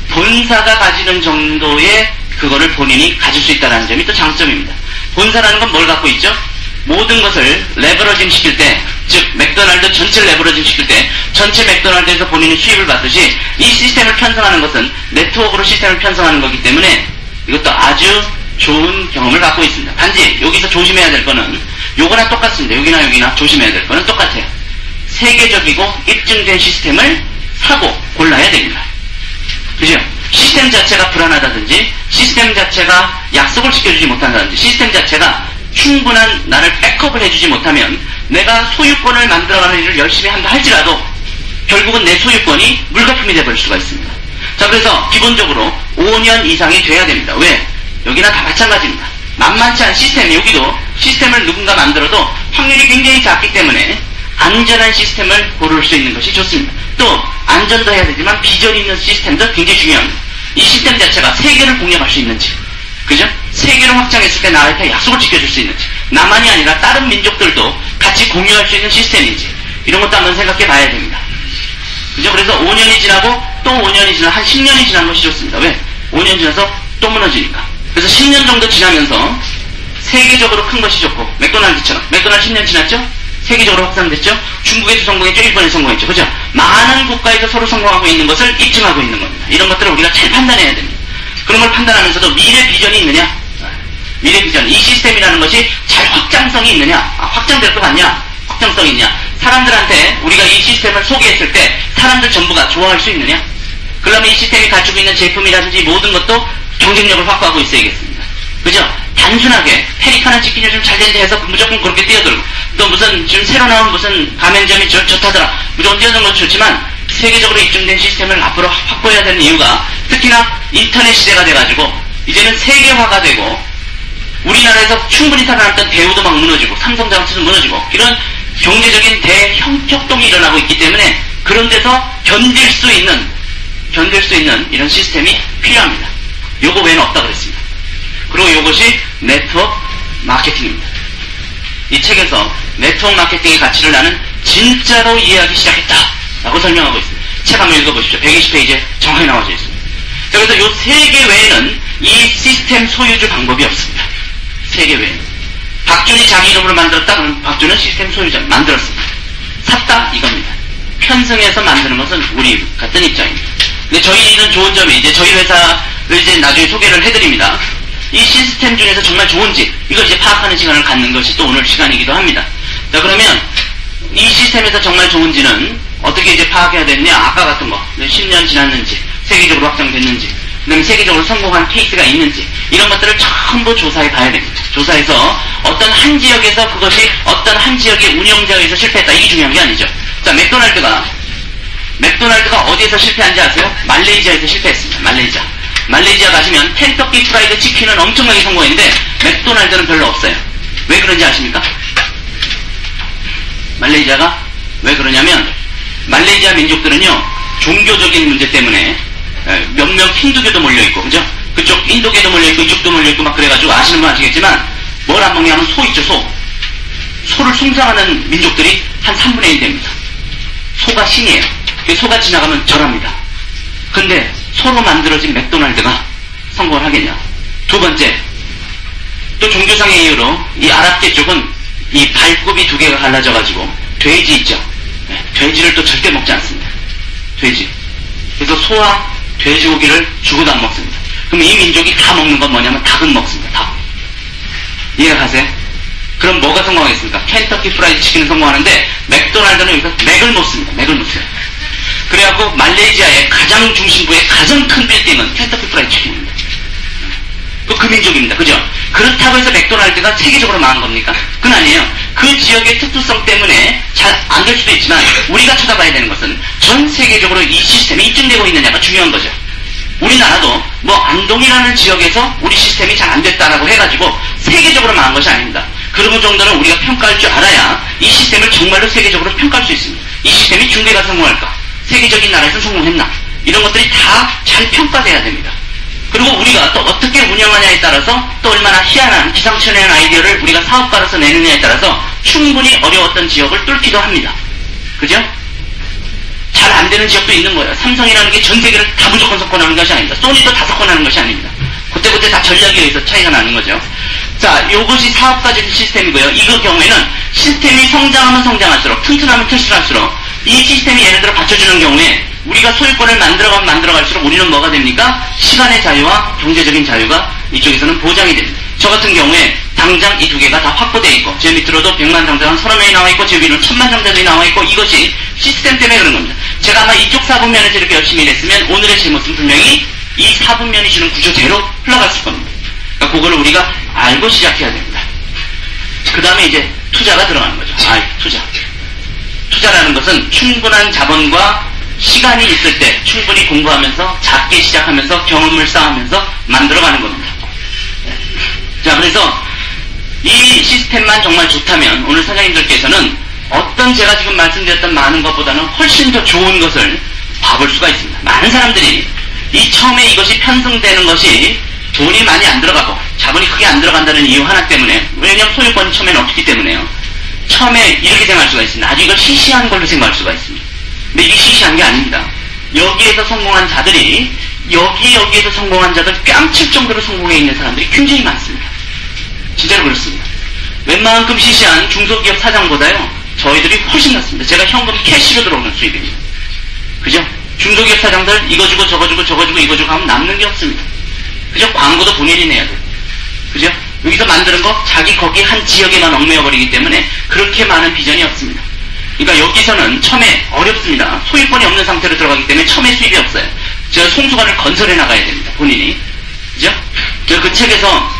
본사가 가지는 정도의 그거를 본인이 가질 수 있다는 점이 또 장점입니다. 본사라는 건 뭘 갖고 있죠? 모든 것을 레버러징 시킬 때, 즉 맥도날드 전체를 레버러징 시킬 때 전체 맥도날드에서 본인이 수입을 받듯이, 이 시스템을 편성하는 것은 네트워크로 시스템을 편성하는 거기 때문에 이것도 아주 좋은 경험을 갖고 있습니다. 단지 여기서 조심해야 될 거는, 요거나 똑같습니다. 여기나 조심해야 될 거는 똑같아요. 세계적이고 입증된 시스템을 사고 골라야 됩니다. 그죠? 시스템 자체가 불안하다든지, 시스템 자체가 약속을 지켜주지 못한다든지, 시스템 자체가 충분한 나를 백업을 해주지 못하면 내가 소유권을 만들어가는 일을 열심히 한다 할지라도 결국은 내 소유권이 물거품이 돼버릴 수가 있습니다. 자, 그래서 기본적으로 5년 이상이 돼야 됩니다. 왜? 여기나 다 마찬가지입니다. 만만치 않은 시스템이, 여기도 시스템을 누군가 만들어도 확률이 굉장히 작기 때문에 안전한 시스템을 고를 수 있는 것이 좋습니다. 또 안전도 해야 되지만 비전 있는 시스템도 굉장히 중요합니다. 이 시스템 자체가 세계를 공략할 수 있는지, 그죠? 세계를 확장했을 때 나한테 약속을 지켜줄 수 있는지, 나만이 아니라 다른 민족들도 같이 공유할 수 있는 시스템인지, 이런 것도 한번 생각해 봐야 됩니다. 그죠? 그래서 5년이 지나고 또 5년이 지나, 한 10년이 지난 것이 좋습니다. 왜? 5년 지나서 또 무너지니까. 그래서 10년 정도 지나면서 세계적으로 큰 것이 좋고, 맥도날드처럼. 맥도날드 10년 지났죠? 세계적으로 확산됐죠? 중국에서 성공했죠? 일본에서 성공했죠? 그죠? 많은 국가에서 서로 성공하고 있는 것을 입증하고 있는 겁니다. 이런 것들을 우리가 잘 판단해야 됩니다. 그런 걸 판단하면서도 미래 비전이 있느냐? 미래 비전. 이 시스템이라는 것이 잘 확장성이 있느냐? 확장될 것 같냐? 확장성이 있냐? 사람들한테 우리가 이 시스템을 소개했을 때 사람들 전부가 좋아할 수 있느냐? 그러면 이 시스템이 가지고 있는 제품이라든지 모든 것도 경쟁력을 확보하고 있어야겠습니다. 그죠? 단순하게 페리카나 치킨이 좀 잘 된다 해서 무조건 그렇게 뛰어들고, 또 무슨 지금 새로 나온 무슨 가맹점이 좋다더라 무조건 뛰어드는 것도 좋지만, 세계적으로 입증된 시스템을 앞으로 확보해야 되는 이유가, 특히나 인터넷 시대가 돼가지고 이제는 세계화가 되고, 우리나라에서 충분히 살아남던 대우도 막 무너지고 삼성자동차도 무너지고, 이런 경제적인 대형격동이 일어나고 있기 때문에 그런 데서 견딜 수 있는 이런 시스템이 필요합니다. 요거 외에는 없다 그랬습니다. 그리고 이것이 네트워크 마케팅입니다. 이 책에서 네트워크 마케팅의 가치를 나는 진짜로 이해하기 시작했다 라고 설명하고 있습니다. 책 한번 읽어보십시오. 120페이지에 정확히 나와져 있습니다. 자, 그래서 이 세 개 외에는 이 시스템 소유주 방법이 없습니다. 세 개 외에는. 박준이 자기 이름으로 만들었다? 그럼 박준은 시스템 소유자 만들었습니다. 샀다? 이겁니다. 편성해서 만드는 것은 우리 같은 입장입니다. 근데 저희는 좋은 점이, 이제 저희 회사를 이제 나중에 소개를 해드립니다. 이 시스템 중에서 정말 좋은지, 이걸 이제 파악하는 시간을 갖는 것이 또 오늘 시간이기도 합니다. 자, 그러면 이 시스템에서 정말 좋은지는 어떻게 이제 파악해야 되느냐? 아까 같은 거, 10년 지났는지, 세계적으로 확장됐는지, 그 다음에 세계적으로 성공한 케이스가 있는지, 이런 것들을 전부 조사해 봐야 됩니다. 조사해서 어떤 한 지역에서 그것이 어떤 한 지역의 운영자에 의해서 실패했다. 이게 중요한 게 아니죠. 자, 맥도날드가 어디에서 실패한지 아세요? 말레이시아에서 실패했습니다. 말레이시아 가시면 켄터키 프라이드 치킨은 엄청나게 성공했는데 맥도날드는 별로 없어요. 왜 그런지 아십니까? 말레이시아가 왜 그러냐면, 말레이시아 민족들은요, 종교적인 문제 때문에 몇몇 힌두교도 몰려있고, 그죠? 그쪽 인도교도 몰려있고 이쪽도 몰려있고 막 그래가지고, 아시는 분 아시겠지만 뭘 안 먹냐면 소 있죠. 소를 숭상하는 민족들이 한 3분의 1 됩니다. 소가 신이에요. 소가 지나가면 절합니다. 근데 소로 만들어진 맥도날드가 성공을 하겠냐? 두 번째, 또 종교상의 이유로 이 아랍계 쪽은 이 발굽이 두 개가 갈라져가지고 돼지 있죠. 돼지를 또 절대 먹지 않습니다. 돼지. 그래서 소와 돼지고기를 죽어도 안 먹습니다. 그럼 이 민족이 다 먹는 건 뭐냐면 닭은 먹습니다. 닭. 이해가 가세요? 그럼 뭐가 성공하겠습니까? 켄터키 프라이드 치킨은 성공하는데 맥도날드는 여기서 맥을 못 씁니다. 그래갖고 말레이시아의 가장 중심부의 가장 큰 빌딩은 켄터키 프라이드 치킨입니다. 그 민족입니다. 그죠? 그렇다고 해서 맥도날드가 세계적으로 망한 겁니까? 그건 아니에요. 그 지역의 특수성 때문에 잘 안 될 수도 있지만, 우리가 쳐다봐야 되는 것은 전 세계적으로 이 시스템이 입증되고 있느냐가 중요한 거죠. 우리나라도 안동이라는 지역에서 우리 시스템이 잘 안 됐다라고 해가지고 세계적으로 망한 것이 아닙니다. 그런 정도는 우리가 평가할 줄 알아야 이 시스템을 정말로 세계적으로 평가할 수 있습니다. 이 시스템이 중국에가 성공할까? 세계적인 나라에서 성공했나? 이런 것들이 다 잘 평가돼야 됩니다. 그리고 우리가 또 어떻게 운영하냐에 따라서, 또 얼마나 희한한 기상천외한 아이디어를 우리가 사업가로서 내느냐에 따라서 충분히 어려웠던 지역을 뚫기도 합니다. 그죠? 잘 안 되는 지역도 있는 거예요. 삼성이라는 게 전 세계를 다 무조건 석권하는 것이 아닙니다. 소니도 다 석권하는 것이 아닙니다. 그때 다 전략에 의해서 차이가 나는 거죠. 자, 이것이 사업가적인 시스템이고요. 이거 경우에는 시스템이 성장하면 성장할수록, 튼튼하면 튼튼할수록, 이 시스템이 예를 들어 받쳐주는 경우에 우리가 소유권을 만들어갈수록 우리는 뭐가 됩니까? 시간의 자유와 경제적인 자유가 이쪽에서는 보장이 됩니다. 저 같은 경우에 당장 이 두 개가 다 확보되어 있고, 제 밑으로도 100만 당자가 한 30명이 나와 있고, 제 위로는 1000만 당자들이 나와 있고, 이것이 시스템 때문에 그런 겁니다. 제가 아마 이쪽 4분면에서 이렇게 열심히 일했으면 오늘의 제 모습은 분명히 이 4분면이 주는 구조대로 흘러갔을 겁니다. 그러니까 그거를 우리가 알고 시작해야 됩니다. 그 다음에 이제 투자가 들어가는 거죠. 투자라는 것은 충분한 자본과 시간이 있을 때 충분히 공부하면서 작게 시작하면서 경험을 쌓으면서 만들어가는 겁니다. 자, 그래서 이 시스템만 정말 좋다면 오늘 사장님들께서는 어떤 제가 지금 말씀드렸던 많은 것보다는 훨씬 더 좋은 것을 봐볼 수가 있습니다. 많은 사람들이 이 처음에 이것이 편성되는 것이 돈이 많이 안 들어가고 자본이 크게 안 들어간다는 이유 하나 때문에, 왜냐하면 소유권이 처음에는 없기 때문에요. 처음에 이렇게 생각할 수가 있습니다. 나중에 이걸 시시한 걸로 생각할 수가 있습니다. 근데 이게 시시한 게 아닙니다. 여기에서 성공한 자들이 여기에서 성공한 자들 뺨칠 정도로 성공해 있는 사람들이 굉장히 많습니다. 진짜로 그렇습니다. 웬만큼 시시한 중소기업 사장보다요, 저희들이 훨씬 낫습니다. 제가 현금 캐시로 들어오는 수입입니다. 그죠? 중소기업 사장들 이거 주고 저거 주고 저거 주고 이거 주고 하면 남는 게 없습니다. 그죠? 광고도 본인이 내야 돼요. 그죠? 여기서 만드는 거 자기 거기 한 지역에만 얽매여버리기 때문에 그렇게 많은 비전이 없습니다. 그러니까 여기서는 처음에 어렵습니다. 소유권이 없는 상태로 들어가기 때문에 처음에 수입이 없어요. 제가 송수관을 건설해 나가야 됩니다. 본인이. 그죠? 그 책에서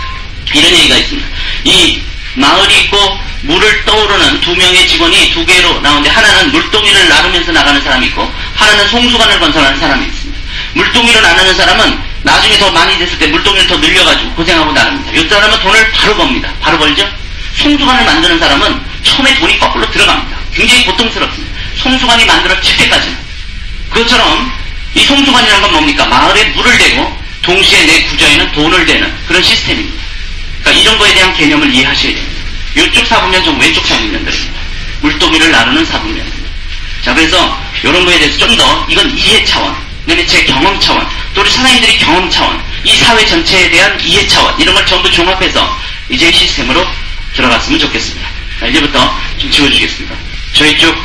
이런 얘기가 있습니다. 이 마을이 있고 물을 떠오르는 두 명의 직원이 두 개로 나오는데, 하나는 물동이를 나르면서 나가는 사람이 있고 하나는 송수관을 건설하는 사람이 있습니다. 물동이로 나르는 사람은 나중에 더 많이 됐을 때 물동이를 더 늘려가지고 고생하고 나릅니다. 이 사람은 돈을 바로 법니다. 바로 벌죠? 송수관을 만드는 사람은 처음에 돈이 거꾸로 들어갑니다. 굉장히 고통스럽습니다. 송수관이 만들어질 때까지는. 그것처럼 이 송수관이라는 건 뭡니까? 마을에 물을 대고 동시에 내 구좌에는 돈을 대는 그런 시스템입니다. 그러니까 이런 거에 대한 개념을 이해하셔야 됩니다. 이쪽 사분면 좀 왼쪽 사분면들입니다. 물동이를 나르는 사분면입니다. 자, 그래서 이런 거에 대해서 좀 더, 이건 이해 차원, 그다음에 제 경험 차원, 또 우리 사장님들이 경험 차원, 이 사회 전체에 대한 이해 차원, 이런 걸 전부 종합해서 이제 시스템으로 들어갔으면 좋겠습니다. 자, 이제부터 좀 지워주겠습니다. 저희 쪽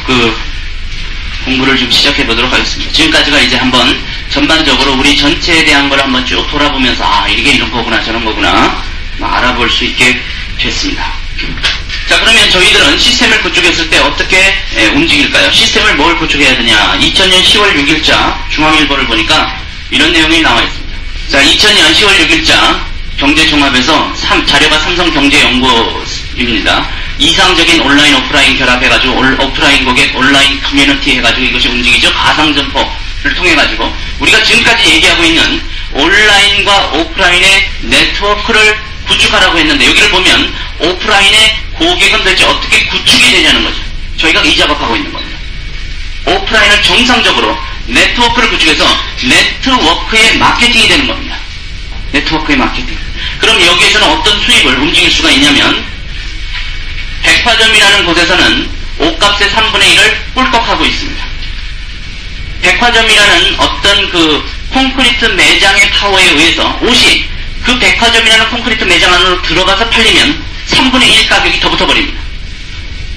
공부를 좀 시작해 보도록 하겠습니다. 지금까지가 이제 한번 전반적으로 우리 전체에 대한 걸 한번 쭉 돌아보면서, 아, 이게 이런 거구나, 저런 거구나, 알아볼 수 있게 됐습니다. 자, 그러면 저희들은 시스템을 구축했을 때 어떻게 움직일까요? 시스템을 뭘 구축해야 되냐? 2000년 10월 6일자 중앙일보를 보니까 이런 내용이 나와 있습니다. 자, 2000년 10월 6일자 경제종합에서 자료가 삼성경제연구입니다. 이상적인 온라인 오프라인 결합해가지고 오프라인 고객 온라인 커뮤니티 해가지고 이것이 움직이죠. 가상점포를 통해가지고 우리가 지금까지 얘기하고 있는 온라인과 오프라인의 네트워크를 구축하라고 했는데, 여기를 보면 오프라인의 고객은 도대체 어떻게 구축이 되냐는 거죠. 저희가 이 작업하고 있는 겁니다. 오프라인을 정상적으로 네트워크를 구축해서 네트워크의 마케팅이 되는 겁니다. 네트워크의 마케팅. 그럼 여기에서는 어떤 수입을 움직일 수가 있냐면, 백화점이라는 곳에서는 옷값의 3분의 1을 꿀꺽하고 있습니다. 백화점이라는 어떤 콘크리트 매장의 파워에 의해서 옷이 그 백화점이라는 콘크리트 매장 안으로 들어가서 팔리면 3분의 1 가격이 더 붙어버립니다.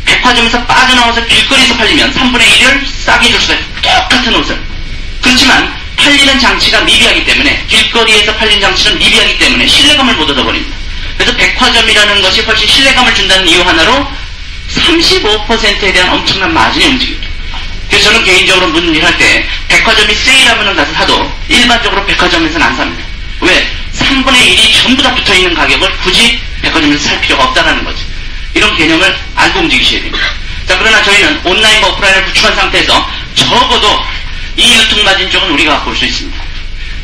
백화점에서 빠져나와서 길거리에서 팔리면 3분의 1을 싸게 줄 수가 있어요. 똑같은 옷을. 그렇지만 팔리는 장치가 미비하기 때문에, 길거리에서 팔리는 장치는 미비하기 때문에 신뢰감을 못 얻어버립니다. 그래서 백화점이라는 것이 훨씬 신뢰감을 준다는 이유 하나로 35%에 대한 엄청난 마진이 움직입니다. 그래서 저는 개인적으로 무슨 일 할 때 백화점이 세일하면 가서 사도 일반적으로 백화점에서는 안 삽니다. 왜? 3분의 1이 전부 다 붙어있는 가격을 굳이 백화점에서 살 필요가 없다는 거죠. 이런 개념을 알고 움직이셔야 됩니다. 자, 그러나 저희는 온라인과 오프라인을 구축한 상태에서 적어도 이 유통마진 쪽은 우리가 갖고 올 수 있습니다.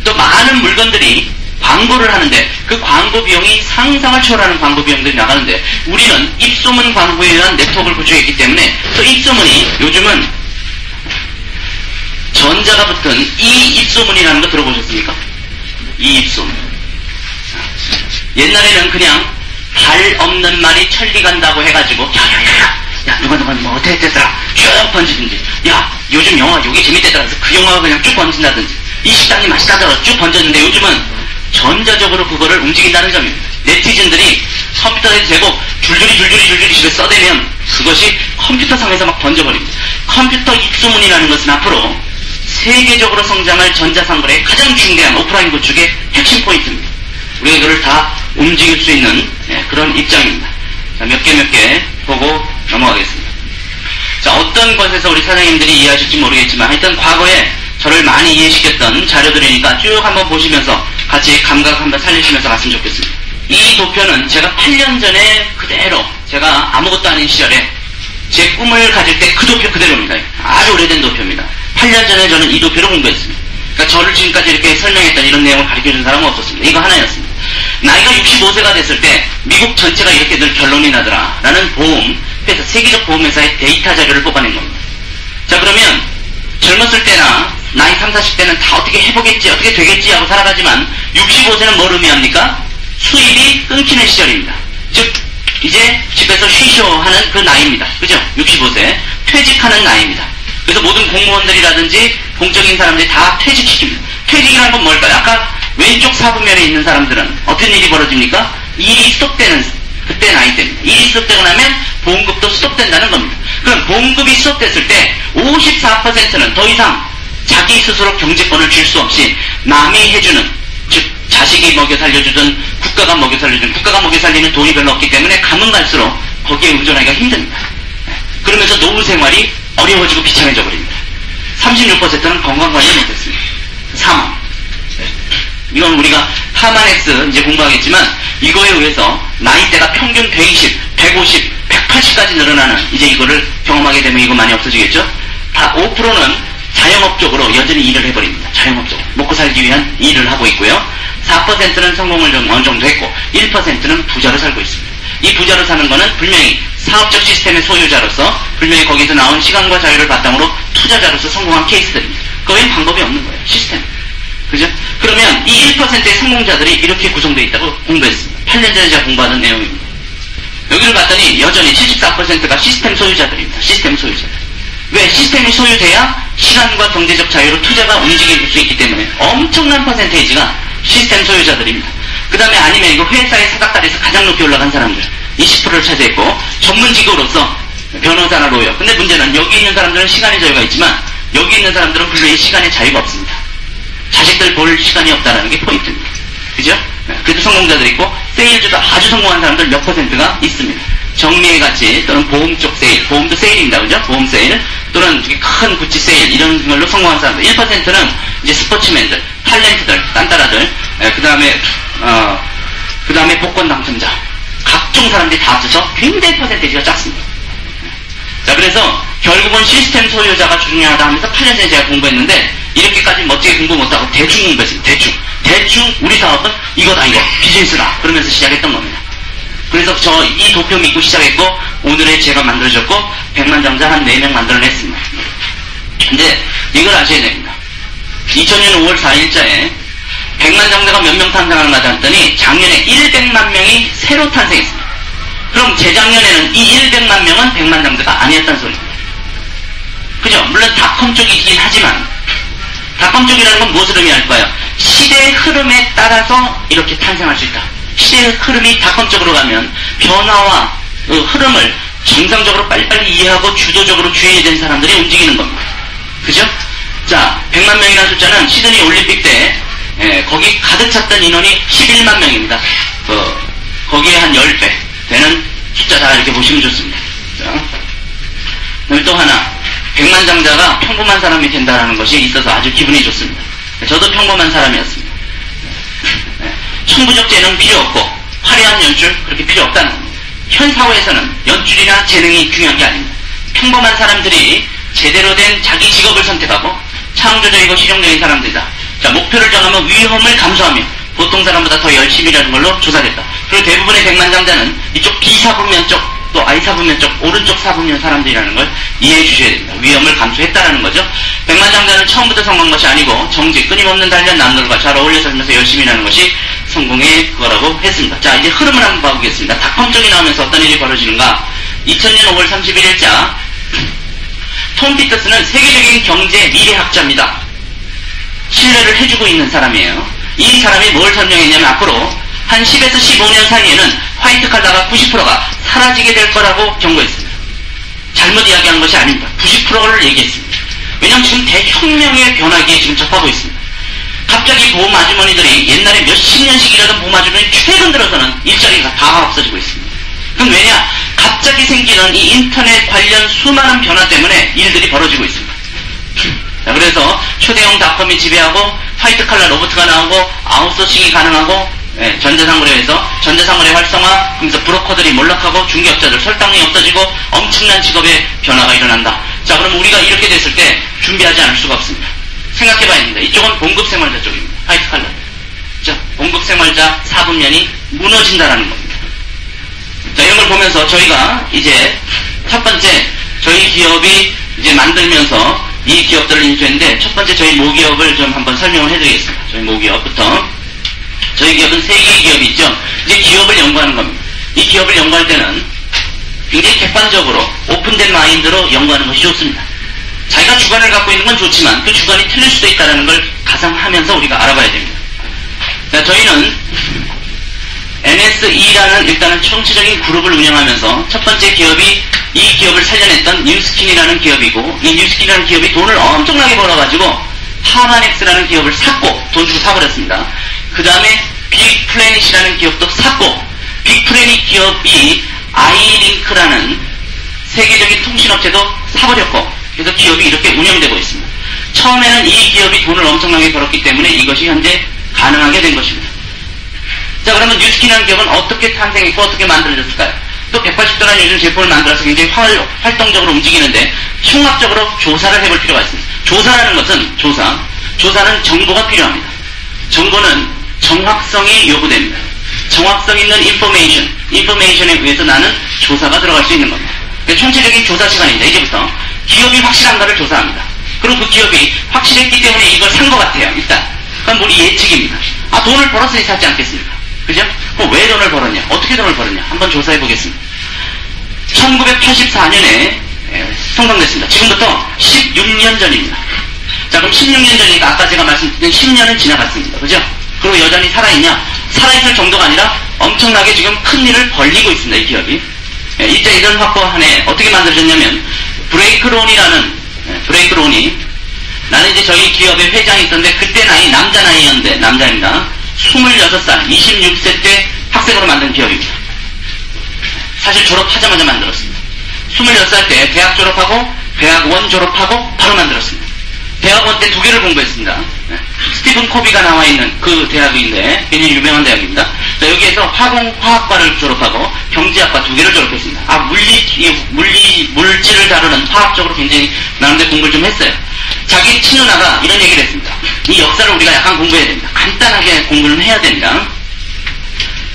또 많은 물건들이 광고를 하는데 그 광고 비용이 상상을 초월하는 광고 비용들이 나가는데, 우리는 입소문 광고에 의한 네트워크를 구축했기 때문에 또 입소문이 요즘은 전자가 붙은 이 입소문이라는 거 들어보셨습니까? 이 입소문. 옛날에는 그냥 발 없는 말이 천리 간다고 해가지고 야 누가 뭐 어떻게 됐더라 쭉 번지든지, 야 요즘 영화 요게 재밌대더라 해서 그 영화가 그냥 쭉 번진다든지, 이 식당이 맛있다더라 쭉 번졌는데, 요즘은 전자적으로 그거를 움직인다는 점입니다. 네티즌들이 컴퓨터에 대고 줄줄이 집에 써대면 그것이 컴퓨터상에서 막 번져버립니다. 컴퓨터 입소문이라는 것은 앞으로 세계적으로 성장할 전자상거래의 가장 중대한 오프라인 구축의 핵심 포인트입니다. 우리가 이거를 다 움직일 수 있는 그런 입장입니다. 자, 몇 개 보고 넘어가겠습니다. 자, 어떤 것에서 우리 사장님들이 이해하실지 모르겠지만 하여튼 과거에 저를 많이 이해시켰던 자료들이니까 쭉 한번 보시면서 같이 감각 한번 살리시면서 갔으면 좋겠습니다. 이 도표는 제가 8년 전에 그대로 제가 아무것도 아닌 시절에 제 꿈을 가질 때 그 도표 그대로입니다. 아주 오래된 도표입니다. 8년 전에 저는 이 도표를 공부했습니다. 그러니까 저를 지금까지 이렇게 설명했던 이런 내용을 가르쳐준 사람은 없었습니다. 이거 하나였습니다. 나이가 65세가 됐을 때 미국 전체가 이렇게 늘 결론이 나더라 라는 세계적 보험회사의 데이터 자료를 뽑아낸 겁니다. 자, 그러면 젊었을 때나 나이 30, 40대는 다 어떻게 해보겠지, 어떻게 되겠지 하고 살아가지만 65세는 뭘 의미합니까? 수입이 끊기는 시절입니다. 즉 이제 집에서 쉬쇼 하는 그 나이입니다. 그죠? 65세 퇴직하는 나이입니다. 그래서 모든 공무원들이라든지 공적인 사람들이 다 퇴직시킵니다. 퇴직이라는 건 뭘까요? 아까 왼쪽 사부면에 있는 사람들은 어떤 일이 벌어집니까? 일이 스톱되는 그때 나이대입니다. 일이 스톱되고 나면 보험급도 스톱된다는 겁니다. 그럼 보험급이 스톱됐을 때 54%는 더 이상 자기 스스로 경제권을 줄 수 없이 남이 해주는, 즉 자식이 먹여 살려주든 국가가 먹여 살려주든, 국가가 먹여 살리는 돈이 별로 없기 때문에 가면 갈수록 거기에 의존하기가 힘듭니다. 그러면서 노후 생활이 어려워지고 비참해져 버립니다. 36%는 건강관리 못했습니다. 사망. 이건 우리가 하마넥스 이제 공부하겠지만 이거에 의해서 나이대가 평균 120, 150, 180까지 늘어나는 이제 이거를 경험하게 되면 이거 많이 없어지겠죠? 다 5%는 자영업적으로 여전히 일을 해버립니다. 자영업적으로. 먹고 살기 위한 일을 하고 있고요. 4%는 성공을 좀 어느 정도 했고 1%는 부자로 살고 있습니다. 이 부자로 사는 거는 분명히 사업적 시스템의 소유자로서 분명히 거기서 나온 시간과 자유를 바탕으로 투자자로서 성공한 케이스들입니다. 그 외엔 방법이 없는 거예요. 시스템. 그죠? 그러면 이 1%의 성공자들이 이렇게 구성되어 있다고 공부했습니다. 8년 전에 제가 공부하던 내용입니다. 여기를 봤더니 여전히 74%가 시스템 소유자들입니다. 시스템 소유자들. 왜? 시스템이 소유돼야 시간과 경제적 자유로 투자가 움직일 수 있기 때문에 엄청난 퍼센테이지가 시스템 소유자들입니다. 그 다음에 아니면 이거 회사의 사각다리에서 가장 높이 올라간 사람들 20%를 차지했고 전문직으로서 변호사나 로여. 근데 문제는 여기 있는 사람들은 시간의 자유가 있지만 여기 있는 사람들은 분명히 시간의 자유가 없습니다. 자식들 볼 시간이 없다는 게 포인트입니다. 그죠? 그래도 성공자들 있고 세일즈도 아주 성공한 사람들 몇 퍼센트가 있습니다. 정리의 가치 또는 보험 쪽 세일, 보험도 세일입니다. 그죠? 보험 세일 또는 큰 구찌 세일 이런 걸로 성공한 사람들 1%는 이제 스포츠맨들, 탤런트들, 딴따라들 그 다음에 복권 당첨자 각종 사람들이 다 합쳐서 굉장히 퍼센테이지가 작습니다. 자, 그래서 결국은 시스템 소유자가 중요하다 하면서 8년 전에 제가 공부했는데 이렇게까지 멋지게 공부 못하고 대충 공부했습니다. 대충 우리 사업은 이거다 이거 비즈니스다 그러면서 시작했던 겁니다. 그래서 저 이 도표 믿고 시작했고 오늘의 제가 만들어졌고 100만장자 한 4명 만들어냈습니다. 근데 이걸 아셔야 됩니다. 2000년 5월 4일자에 100만장자가 몇 명 탄생하는가 했더니 작년에 100만 명이 새로 탄생했습니다. 그럼 재작년에는 이 100만 명은 100만장자가 아니었다는 소리입니다. 그죠? 물론 닷컴 쪽이긴 하지만 닷컴 쪽이라는 건 무엇을 의미할까요? 시대의 흐름에 따라서 이렇게 탄생할 수 있다. 시대의 흐름이 닷컴 쪽으로 가면 변화와 그 흐름을 정상적으로 빨리빨리 이해하고 주도적으로 주의해야 되는 사람들이 움직이는 겁니다. 그죠? 자, 100만 명이라는 숫자는 시드니 올림픽 때 거기 가득 찼던 인원이 11만 명입니다. 거기에 한 10배 되는 숫자다 이렇게 보시면 좋습니다. 자, 그다음에 또 하나 100만장자가 평범한 사람이 된다는 것이 있어서 아주 기분이 좋습니다. 저도 평범한 사람이었습니다. 천부적 재능 필요 없고 화려한 연출 그렇게 필요 없다는 겁니다. 현 사회에서는 연출이나 재능이 중요한 게 아닙니다. 평범한 사람들이 제대로 된 자기 직업을 선택하고 창조적이고 실용적인 사람들이다. 자, 목표를 정하면 위험을 감수하며 보통 사람보다 더 열심히 일하는 걸로 조사됐다. 그리고 대부분의 100만장자는 이쪽 B사부면 쪽 또 I사부면 쪽 오른쪽 사부면 사람들이라는 걸 이해해 주셔야 됩니다. 위험을 감수했다라는 거죠. 100만장자는 처음부터 성공한 것이 아니고 정직, 끊임없는 단련, 남들과 잘 어울려 살면서 열심히 일하는 것이 성공의 그거라고 했습니다. 자, 이제 흐름을 한번 봐보겠습니다. 닷컴 쪽이 나오면서 어떤 일이 벌어지는가. 2000년 5월 31일자 톰 피터스는 세계적인 경제 미래학자입니다. 신뢰를 해주고 있는 사람이에요. 이 사람이 뭘 설명했냐면 앞으로 한 10에서 15년 사이에는 화이트 칼라가 90%가 사라지게 될 거라고 경고했습니다. 잘못 이야기한 것이 아닙니다. 90%를 얘기했습니다. 왜냐하면 지금 대혁명의 변화기에 지금 접하고 있습니다. 갑자기 보험 아주머니들이 옛날에 몇십 년씩 일하던 보험 아주머니 최근 들어서는 일자리가 다 없어지고 있습니다. 그럼 왜냐? 갑자기 생기는 이 인터넷 관련 수많은 변화 때문에 일들이 벌어지고 있습니다. 자, 그래서 초대형 닷컴이 지배하고 화이트 칼라 로봇가 나오고 아웃소싱이 가능하고 전자상거래에서 전자상거래 활성화, 그러면서 브로커들이 몰락하고 중개업자들 설탕이 없어지고 엄청난 직업의 변화가 일어난다. 자, 그럼 우리가 이렇게 됐을 때 준비하지 않을 수가 없습니다. 생각해봐야 됩니다. 이쪽은 봉급생활자 쪽입니다. 화이트 칼라. 자, 봉급생활자 사분면이 무너진다라는 겁니다. 자, 이런 걸 보면서 저희가 이제 첫 번째 저희 기업이 이제 만들면서 이 기업들을 인수했는데 첫 번째 저희 모기업을 좀 한번 설명을 해드리겠습니다. 저희 모기업부터. 저희 기업은 3개의 기업이 있죠. 이제 기업을 연구하는 겁니다. 이 기업을 연구할 때는 굉장히 객관적으로 오픈된 마인드로 연구하는 것이 좋습니다. 자기가 주관을 갖고 있는 건 좋지만 그 주관이 틀릴 수도 있다는 걸 가상하면서 우리가 알아봐야 됩니다. 그러니까 저희는 NSE라는 일단은 총체적인 그룹을 운영하면서 첫 번째 기업이 이 기업을 살려냈던 뉴스킨이라는 기업이고, 이 뉴스킨이라는 기업이 돈을 엄청나게 벌어가지고 하마넥스라는 기업을 샀고, 돈 주고 사버렸습니다. 그 다음에 빅플래닛이라는 기업도 샀고, 빅플래닛 기업이 아이링크라는 세계적인 통신업체도 사버렸고, 그래서 기업이 이렇게 운영되고 있습니다. 처음에는 이 기업이 돈을 엄청나게 벌었기 때문에 이것이 현재 가능하게 된 것입니다. 자, 그러면 뉴스킨이라는 기업은 어떻게 탄생했고 어떻게 만들어졌을까요? 또 180도라는 요즘 제품을 만들어서 굉장히 활동적으로 움직이는데 흉합적으로 조사를 해볼 필요가 있습니다. 조사라는 것은 조사는 정보가 필요합니다. 정보는 정확성이 요구됩니다. 정확성 있는 인포메이션에 의해서 나는 조사가 들어갈 수 있는 겁니다. 그러니까 총체적인 조사 시간입니다. 이제부터 기업이 확실한가를 조사합니다. 그리고 그 기업이 확실했기 때문에 이걸 산 것 같아요. 일단 그건 우리 예측입니다. 아, 돈을 벌었으니 사지 않겠습니까? 그죠? 그럼 왜 돈을 벌었냐? 어떻게 돈을 벌었냐? 한번 조사해 보겠습니다. 1984년에 성공됐습니다. 지금부터 16년 전입니다. 자, 그럼 16년 전이니까 아까 제가 말씀드린 10년은 지나갔습니다. 그죠? 그리고 여전히 살아있냐? 살아있을 정도가 아니라 엄청나게 지금 큰 일을 벌리고 있습니다. 이 기업이. 이제 이런 확보안에 어떻게 만들어졌냐면 브레이크론이 나는 이제 저희 기업의 회장이 있었는데 그때 나이 남자입니다. 26살, 26세 때 학생으로 만든 기업입니다. 사실 졸업하자마자 만들었습니다. 26살 때 대학 졸업하고 대학원 졸업하고 바로 만들었습니다. 대학원 때 2개를 공부했습니다. 스티븐 코비가 나와 있는 그 대학인데 굉장히 유명한 대학입니다. 자, 여기에서 화학과를 졸업하고 경제학과 2개를 졸업했습니다. 물질을 다루는 화학적으로 굉장히 나름대로 공부를 좀 했어요. 자기 친누나가 이런 얘기를 했습니다. 이 역사를 우리가 약간 공부해야 됩니다. 간단하게 공부를 해야 됩니다.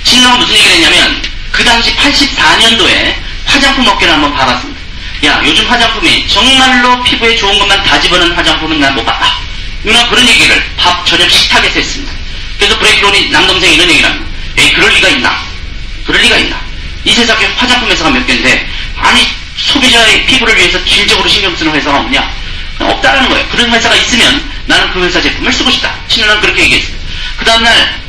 친누나가 무슨 얘기를 했냐면 그 당시 84년도에 화장품 업계를 한번 봐봤습니다. 야, 요즘 화장품이 정말로 피부에 좋은 것만 다 집어넣은 화장품은 난 못 봤다. 누나 그런 얘기를 밥, 저녁 식탁에서 했습니다. 그래서 브레이크론이 남동생이 이런 얘기를 합니다. 에이, 그럴 리가 있나? 이 세상에 화장품 회사가 몇 개인데, 아니, 소비자의 피부를 위해서 질적으로 신경 쓰는 회사가 없냐? 없다라는 거예요. 그런 회사가 있으면 나는 그 회사 제품을 쓰고 싶다. 친누나는 그렇게 얘기했어요. 그 다음날,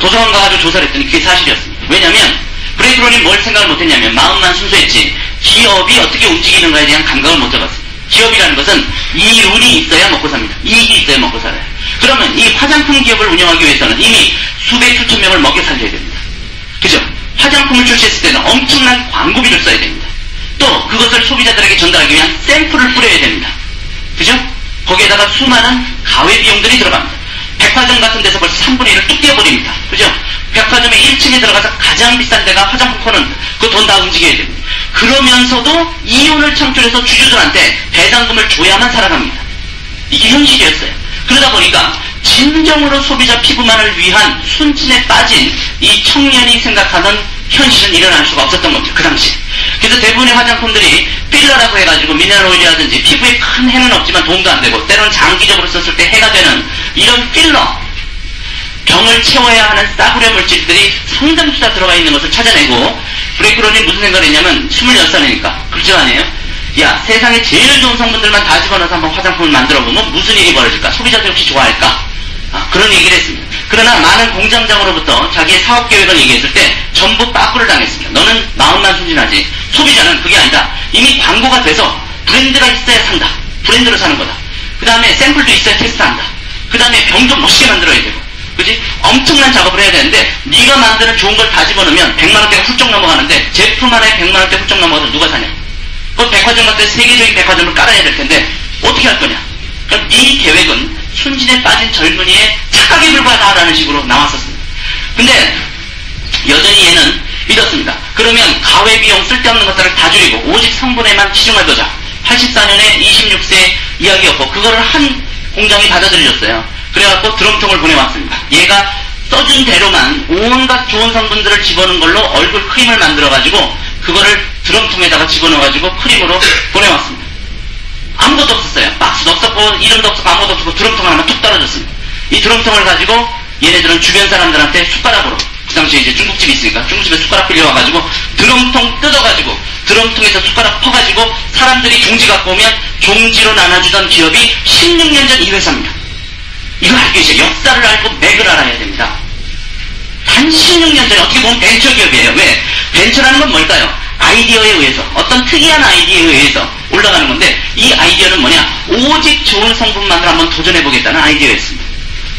도서관 가가지고 조사를 했더니 그게 사실이었습니다. 왜냐면, 브레이크론이 뭘 생각을 못했냐면, 마음만 순수했지, 기업이 어떻게 움직이는가에 대한 감각을 못 잡았습니다. 기업이라는 것은 이윤이 있어야 먹고 삽니다. 이익이 있어야 먹고 살아요. 그러면 이 화장품 기업을 운영하기 위해서는 이미 수백 수천 명을 먹여 살려야 됩니다. 그죠? 화장품을 출시했을 때는 엄청난 광고비를 써야 됩니다. 또 그것을 소비자들에게 전달하기 위한 샘플을 뿌려야 됩니다. 그죠? 거기에다가 수많은 가외 비용들이 들어갑니다. 백화점 같은 데서 벌써 3분의 1을 뚝 떼어버립니다. 그죠? 백화점의 1층에 들어가서 가장 비싼 데가 화장품 코너는 그 돈 다 움직여야 됩니다. 그러면서도 이윤을 창출해서 주주들한테 배당금을 줘야만 살아갑니다. 이게 현실이었어요. 그러다 보니까 진정으로 소비자 피부만을 위한 순진에 빠진 이 청년이 생각하는 현실은 일어날 수가 없었던 겁니다. 그 당시에. 그래서 대부분의 화장품들이 필러라고 해가지고 미네랄 오일이라든지 피부에 큰 해는 없지만 도움도 안 되고 때로는 장기적으로 썼을 때 해가 되는 이런 필러, 병을 채워야 하는 싸구려 물질들이 상당수 다 들어가 있는 것을 찾아내고 브레이크론이 무슨 생각을 했냐면 26살이니까 그렇죠 아니에요? 야, 세상에 제일 좋은 성분들만 다 집어넣어서 한번 화장품을 만들어보면 무슨 일이 벌어질까? 소비자들 혹시 좋아할까? 그런 얘기를 했습니다. 그러나 많은 공장장으로부터 자기의 사업계획을 얘기했을 때 전부 빠꾸를 당했습니다. 너는 마음만 순진하지. 소비자는 그게 아니다. 이미 광고가 돼서 브랜드가 있어야 산다. 브랜드로 사는 거다. 그 다음에 샘플도 있어야 테스트한다. 그 다음에 병도 멋있게 만들어야 되고, 그지? 엄청난 작업을 해야 되는데 네가 만드는 좋은 걸 다 집어넣으면 100만원대가 훌쩍 넘어가는데 제품 하나에 100만원대 훌쩍 넘어가서 누가 사냐? 그 백화점 같은 세계적인 백화점을 깔아야 될 텐데 어떻게 할 거냐? 그럼 네 계획은 순진에 빠진 젊은이의 착각에 불과하다라는 식으로 나왔었습니다. 근데 여전히 얘는 믿었습니다. 그러면 가외 비용 쓸데없는 것들을 다 줄이고 오직 성분에만 치중해보자. 84년에 26세 이야기였고 그거를 한 공장이 받아들여줬어요. 그래갖고 드럼통을 보내왔습니다. 얘가 써준 대로만 온갖 좋은 성분들을 집어넣은 걸로 얼굴 크림을 만들어가지고 그거를 드럼통에다가 집어넣어가지고 크림으로 보내왔습니다. 아무것도 없었어요. 박스도 없었고 이름도 없었고 아무것도 없었고 드럼통 하나만 툭 떨어졌습니다. 이 드럼통을 가지고 얘네들은 주변 사람들한테 숟가락으로, 그 당시에 이제 중국집이 있으니까 중국집에 숟가락 빌려와가지고 드럼통 뜯어가지고 드럼통에서 숟가락 퍼가지고 사람들이 종지 갖고 오면 종지로 나눠주던 기업이 16년 전 이 회사입니다. 이거 알기 위해서 역사를 알고 맥을 알아야 됩니다. 단 16년 전에 어떻게 보면 벤처 기업이에요. 왜? 벤처라는 건 뭘까요? 아이디어에 의해서, 어떤 특이한 아이디어에 의해서 올라가는 건데, 이 아이디어는 뭐냐? 오직 좋은 성분만으로 한번 도전해보겠다는 아이디어였습니다.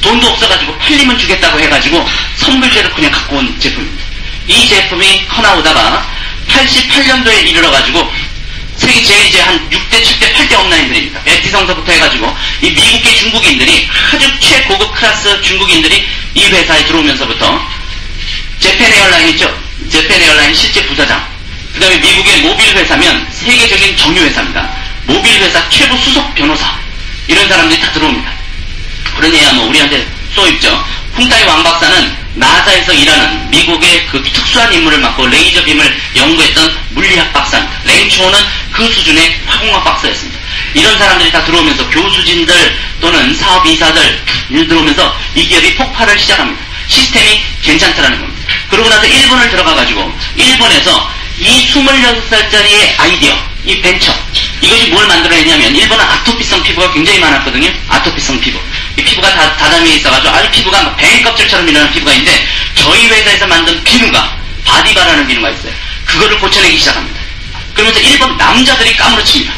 돈도 없어가지고 팔리면 주겠다고 해가지고 선물제로 그냥 갖고 온 제품입니다. 이 제품이 커나오다가 88년도에 이르러가지고 세계 제일 이제 한 6대, 7대, 8대 업라인들입니다. 에티성서부터 해가지고 이 미국계 중국인들이 아주 최고급 클래스 중국인들이 이 회사에 들어오면서부터 재팬 에어라인 있죠? 재팬 에어라인 실제 부사장, 그 다음에 미국의 모빌 회사면 세계적인 정유 회사입니다. 모빌 회사 최고 수석 변호사, 이런 사람들이 다 들어옵니다. 그러니야 뭐 우리한테 쏘입죠. 쿵타이 왕 박사는 나사에서 일하는 미국의 그 특수한 임무를 맡고 레이저 빔을 연구했던 물리학 박사입니다. 랭초는 그 수준의 화공학 박사였습니다. 이런 사람들이 다 들어오면서 교수진들 또는 사업이사들 들어오면서 이 기업이 폭발을 시작합니다. 시스템이 괜찮다라는 겁니다. 그러고 나서 일본을 들어가가지고 일본에서 이 26살짜리의 아이디어, 이 벤처, 이것이 뭘 만들어냈냐면 일본은 아토피성 피부가 굉장히 많았거든요. 아토피성 피부. 이 피부가 다다미에 있어가지고 아주 피부가 뱀 껍질처럼 일어나는 피부가 있는데 저희 회사에서 만든 비누가 바디바라는 비누가 있어요. 그거를 고쳐내기 시작합니다. 그러면서 일본 남자들이 까무러칩니다.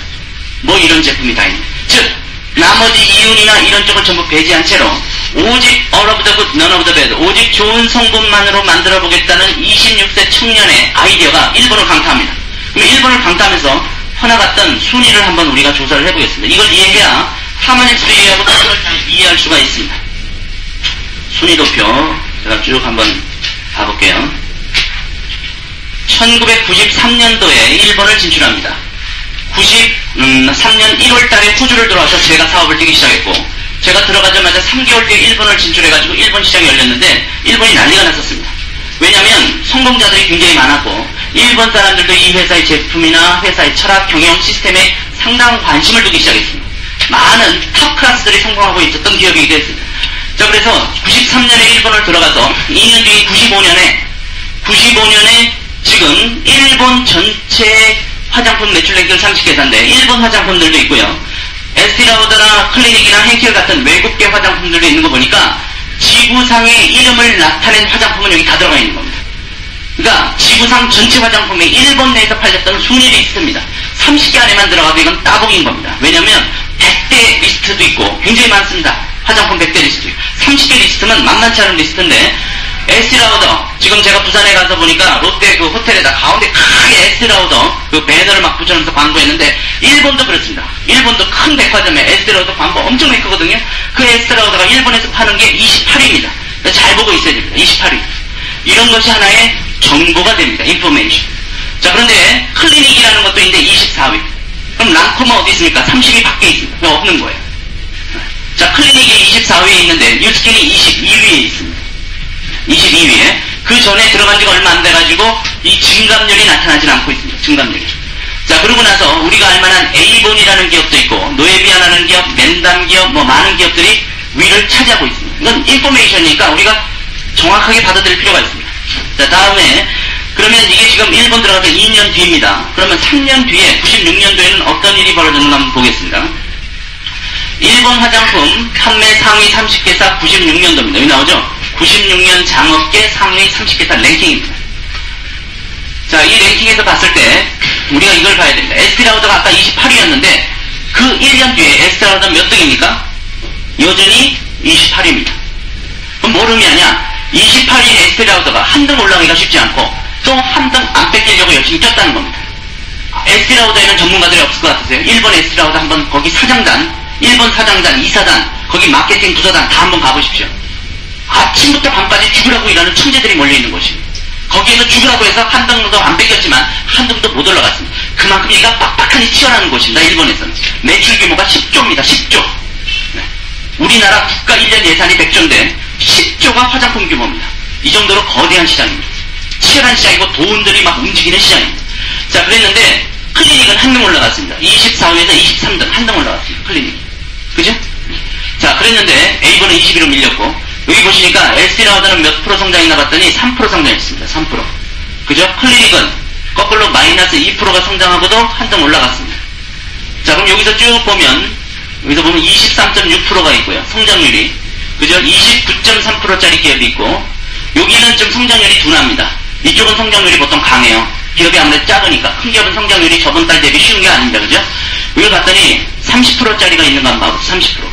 뭐 이런 제품이 다 있는. 즉 나머지 이윤이나 이런 쪽을 전부 배제한 채로 오직 all of the good, none of the bad, 오직 좋은 성분만으로 만들어보겠다는 26세 청년의 아이디어가 일본을 강타합니다. 그럼 일본을 강타하면서 퍼나갔던 순위를 한번 우리가 조사를 해보겠습니다. 이걸 이해해야 하마넥스하고 특별을 이해할 수가 있습니다. 순위도표 제가 쭉 한번 가볼게요. 1993년도에 일본을 진출합니다. 93년 1월 달에 호주를 들어와서 제가 사업을 뛰기 시작했고, 제가 들어가자마자 3개월 뒤에 일본을 진출해가지고 일본 시장이 열렸는데 일본이 난리가 났었습니다. 왜냐하면 성공자들이 굉장히 많았고 일본 사람들도 이 회사의 제품이나 회사의 철학, 경영 시스템에 상당한 관심을 두기 시작했습니다. 많은 탑 클래스들이 성공하고 있었던 기업이기도 했습니다. 자, 그래서 93년에 일본을 들어가서 2년 뒤에 95년에 지금 일본 전체 화장품 매출 랭킹 30개사인데 일본 화장품들도 있고요. 에스티라우더나 클리닉이나 henkel 같은 외국계 화장품들도 있는 거 보니까 지구상의 이름을 나타낸 화장품은 여기 다 들어가 있는 겁니다. 그러니까 지구상 전체 화장품에 일본 내에서 팔렸던 순위 리스트입니다. 30개 안에만 들어가도 이건 따봉인 겁니다. 왜냐면 100대 리스트도 있고 굉장히 많습니다. 화장품 100대 리스트. 30개 리스트면 만만치 않은 리스트인데 에스티라우더, 지금 제가 부산에 가서 보니까 롯데 그 호텔에다 가운데 크게 에스티라우더 그 배너를 막 붙여놓으면서 광고했는데 일본도 그렇습니다. 일본도 큰 백화점에 에스티라우더 광고 엄청나게 크거든요. 그 에스티라우더가 일본에서 파는 게 28위입니다. 잘 보고 있어야 됩니다. 28위. 이런 것이 하나의 정보가 됩니다. 인포메이션. 자, 그런데 클리닉이라는 것도 있는데 24위. 그럼 랑코마 어디 있습니까? 30위 밖에 있습니다. 없는 거예요. 자, 클리닉이 24위에 있는데 뉴스킨이 22위에 있습니다. 22위에. 그 전에 들어간 지가 얼마 안 돼가지고 이 증감률이 나타나지 않고 있습니다. 증감률이. 자, 그러고 나서 우리가 알만한 에이본이라는 기업도 있고 노에비아라는 기업, 맨담 기업, 뭐 많은 기업들이 위를 차지하고 있습니다. 이건 인포메이션이니까 우리가 정확하게 받아들일 필요가 있습니다. 자, 다음에 그러면 이게 지금 일본 들어가서 2년 뒤입니다. 그러면 3년 뒤에 96년도에는 어떤 일이 벌어졌는가 한번 보겠습니다. 일본 화장품 판매 상위 30개사 96년도입니다. 여기 나오죠? 96년 장업계 상위 30개사 랭킹입니다. 자, 이 랭킹에서 봤을 때 우리가 이걸 봐야 됩니다. 에스티라우더가 아까 28위였는데 그 1년 뒤에 에스티라우더 몇 등입니까? 여전히 28위입니다. 그럼 뭘 의미하냐? 28위 에스티라우더가 한 등 올라가기가 쉽지 않고 또 한 등 안 뺏기려고 열심히 쪘다는 겁니다. 에스티라우더에는 전문가들이 없을 것 같으세요? 일본 에스티라우더 한번 거기 사장단, 일본 사장단, 이사단, 거기 마케팅 부서단 다 한번 가보십시오. 아침부터 밤까지 죽으라고 일하는 천재들이 몰려있는 곳입니다. 거기에는 죽으라고 해서 한 등도 안 뺏겼지만 한 등도 못 올라갔습니다. 그만큼 얘가 빡빡하니 치열하는 곳입니다. 일본에서는. 매출 규모가 10조입니다. 10조. 네. 우리나라 국가 1년 예산이 100조인데 10조가 화장품 규모입니다. 이 정도로 거대한 시장입니다. 치열한 시장이고 돈들이 막 움직이는 시장입니다. 자, 그랬는데 클리닉은 한 등 올라갔습니다. 24위에서 23등 한 등 올라갔습니다. 클리닉. 그죠? 자, 그랬는데 A번은 21로 밀렸고, 여기 보시니까 에스티라우드는 몇 프로 성장했나 봤더니 3% 성장했습니다. 3%. 그죠? 클리닉은 거꾸로 마이너스 2%가 성장하고도 한 등 올라갔습니다. 자, 그럼 여기서 쭉 보면, 여기서 보면 23.6%가 있고요. 성장률이. 그죠? 29.3%짜리 기업이 있고, 여기는 좀 성장률이 둔합니다. 이쪽은 성장률이 보통 강해요. 기업이 아무래도 작으니까. 큰 기업은 성장률이 저번 달 대비 쉬운 게 아닙니다. 그죠? 여기 봤더니 30%짜리가 있는가 한번 봐보세요. 30%.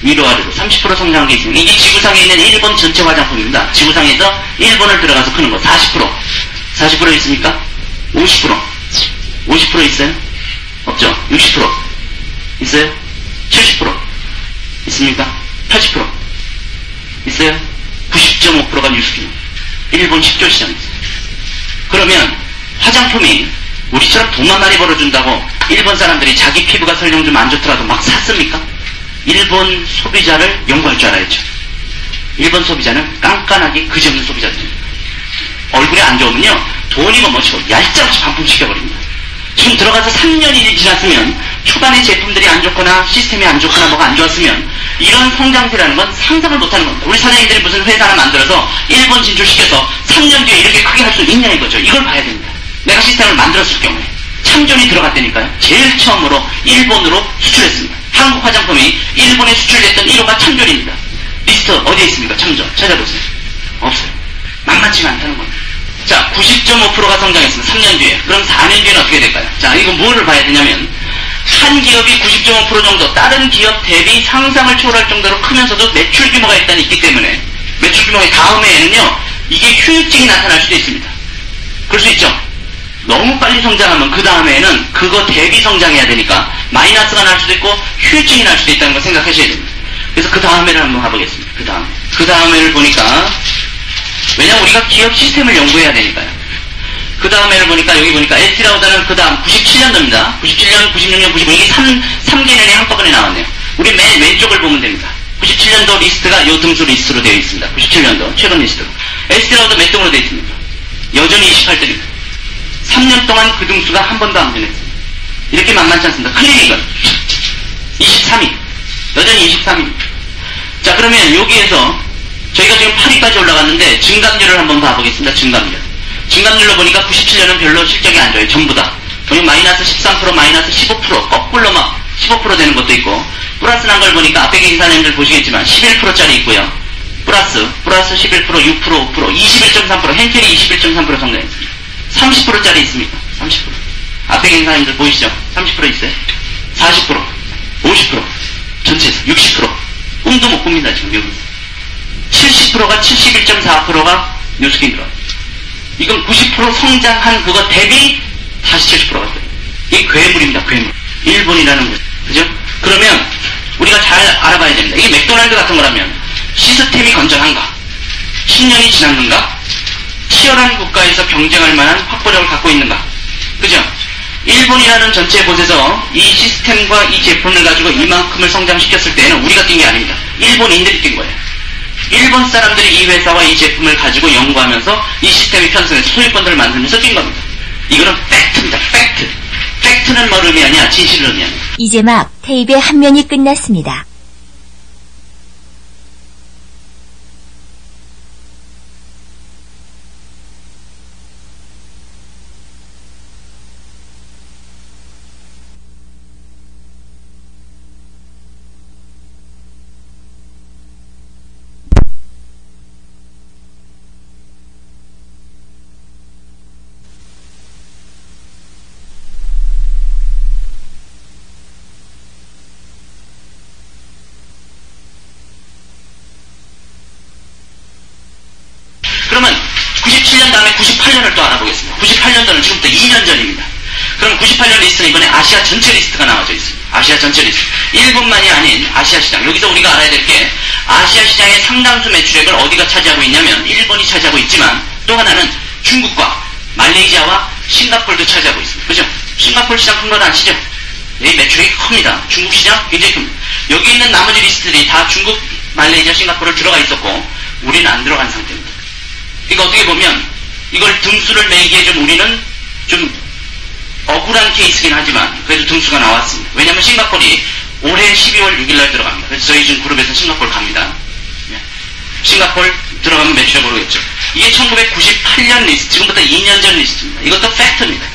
위로 아래로 30% 성장한 게 있습니다. 이게 지구상에 있는 일본 전체 화장품입니다. 지구상에서 일본을 들어가서 크는 거. 40%. 40% 있습니까? 50%. 50% 있어요? 없죠? 60% 있어요? 70% 있습니까? 80% 있어요? 90.5%가 뉴스입니다. 일본 10조 시장이 있어요. 그러면 화장품이 우리처럼 돈만 많이 벌어준다고 일본 사람들이 자기 피부가 설령 좀 안 좋더라도 막 샀습니까? 일본 소비자를 연구할 줄 알아야죠. 일본 소비자는 깐깐하게 그지없는 소비자들입니다. 얼굴이 안 좋으면요, 돈이 뭐치고 얄짤없이 반품시켜버립니다. 지금 들어가서 3년이 지났으면 초반에 제품들이 안 좋거나 시스템이 안 좋거나 뭐가 안 좋았으면 이런 성장세라는 건 상상을 못하는 겁니다. 우리 사장님들이 무슨 회사 하나 만들어서 일본 진출시켜서 3년 뒤에 이렇게 크게 할 수 있냐 이거죠. 이걸 봐야 됩니다. 내가 시스템을 만들었을 경우에 참전이 들어갔다니까요. 제일 처음으로 일본으로 수출했습니다. 한국 화장품이 일본에 수출됐던 1호가 참전입니다. 리스트 어디에 있습니까? 참전 찾아보세요. 없어요. 만만치가 않다는 겁니다. 자, 90.5%가 성장했습니다. 3년 뒤에. 그럼 4년 뒤에는 어떻게 될까요? 자, 이거 뭐를 봐야 되냐면 한 기업이 90.5% 정도 다른 기업 대비 상상을 초월할 정도로 크면서도 매출 규모가 일단 있기 때문에 매출 규모의 다음 해에는요, 이게 휴유증이 나타날 수도 있습니다. 그럴 수 있죠. 너무 빨리 성장하면 그 다음 해에는 그거 대비 성장해야 되니까 마이너스가 날 수도 있고 휴유증이 날 수도 있다는 걸 생각하셔야 됩니다. 그래서 그 다음 해를 한번 가보겠습니다. 그 다음 해를 보니까, 왜냐면 우리가 기업 시스템을 연구해야 되니까요. 그 다음 해를 보니까, 여기 보니까 에스티라우다는 그 다음 97년도입니다. 97년, 96년, 95년, 이게 3개년에 한꺼번에 나왔네요. 우리 맨 왼쪽을 보면 됩니다. 97년도 리스트가 요 등수 리스트로 되어 있습니다. 97년도 최근 리스트로. 에스티라우다 몇 등으로 되어 있습니까? 여전히 28등입니다. 3년 동안 그 등수가 한 번도 안 변했습니다. 이렇게 만만치 않습니다. 클리닉은 23위. 여전히 23위. 자, 그러면 여기에서 저희가 지금 8위까지 올라갔는데 증감률을 한번 봐보겠습니다. 증감률로 보니까 97년은 별로 실적이 안 좋아요. 전부 다. 그냥 마이너스 13%, 마이너스 15%, 거꾸로 막 15% 되는 것도 있고, 플러스 난 걸 보니까 앞에 계신 사장님들 보시겠지만 11%짜리 있고요. 플러스 11%, 6%, 5%, 21.3%, henkel이 21.3% 성장했습니다. 30%짜리 있습니까? 30%. 앞에 계신 사람들 보이시죠? 30% 있어요? 40%, 50%, 전체에서 60%. 꿈도 못 꿉니다, 지금 여기. 70%가 71.4%가 뉴스킨 들어가요. 이건 90% 성장한 그거 대비 다시 70%가 돼요. 이게 괴물입니다, 괴물. 일본이라는 곳. 그죠? 그러면 우리가 잘 알아봐야 됩니다. 이게 맥도날드 같은 거라면 시스템이 건전한가? 10년이 지났는가? 치열한 국가에서 경쟁할 만한 확보력을 갖고 있는가? 그죠? 일본이라는 전체 곳에서 이 시스템과 이 제품을 가지고 이만큼을 성장시켰을 때는 우리가 뛴 게 아닙니다. 일본인들이 뛴 거예요. 일본 사람들이 이 회사와 이 제품을 가지고 연구하면서 이 시스템이 편성해서 소유권들을 만들면서 뛴 겁니다. 이거는 팩트입니다. 팩트. 팩트는 뭘 의미하냐? 진실을 의미합니다. 이제 막 테이프의 한 면이 끝났습니다. 그러면 97년 다음에 98년을 또 알아보겠습니다. 98년도는 지금부터 2년 전입니다. 그럼 98년 리스트는 이번에 아시아 전체 리스트가 나와져 있습니다. 아시아 전체 리스트. 일본만이 아닌 아시아 시장. 여기서 우리가 알아야 될 게 아시아 시장의 상당수 매출액을 어디가 차지하고 있냐면 일본이 차지하고 있지만 또 하나는 중국과 말레이시아와 싱가포르도 차지하고 있습니다. 그죠? 싱가포르 시장 큰 건 아시죠? 여기 매출액이 큽니다. 중국 시장 굉장히 큽니다. 여기 있는 나머지 리스트들이 다 중국, 말레이시아, 싱가포르 들어가 있었고 우리는 안 들어간 상태입니다. 그러니까 어떻게 보면 이걸 등수를 매기에 좀 우리는 좀 억울한 케이스긴 하지만 그래도 등수가 나왔습니다. 왜냐하면 싱가폴이 올해 12월 6일날 들어갑니다. 그래서 저희 지금 그룹에서 싱가폴 갑니다. 싱가폴 들어가면 매출에 모르겠죠. 이게 1998년 리스트, 지금부터 2년 전 리스트입니다. 이것도 팩트입니다.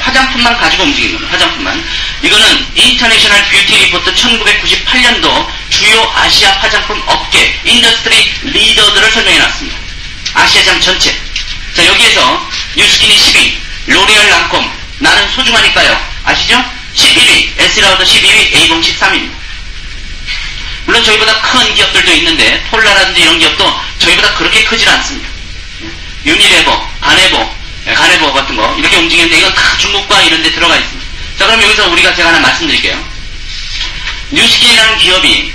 화장품만 가지고 움직이는 겁니다. 화장품만. 이거는 인터내셔널 뷰티 리포트 1998년도 주요 아시아 화장품 업계 인더스트리 리더들을 설명해놨습니다. 아시아장 전체. 자, 여기에서 뉴스킨이 10위, 로레알 랑콤, 나는 소중하니까요. 아시죠? 11위, 에스라우더 12위, 에이봉 13위입니다. 물론 저희보다 큰 기업들도 있는데 폴라라든지 이런 기업도 저희보다 그렇게 크질 않습니다. 유니레버, 가네버 같은 거 이렇게 움직이는데 이건 다 중국과 이런 데 들어가 있습니다. 자, 그럼 여기서 우리가 제가 하나 말씀드릴게요. 뉴스킨이라는 기업이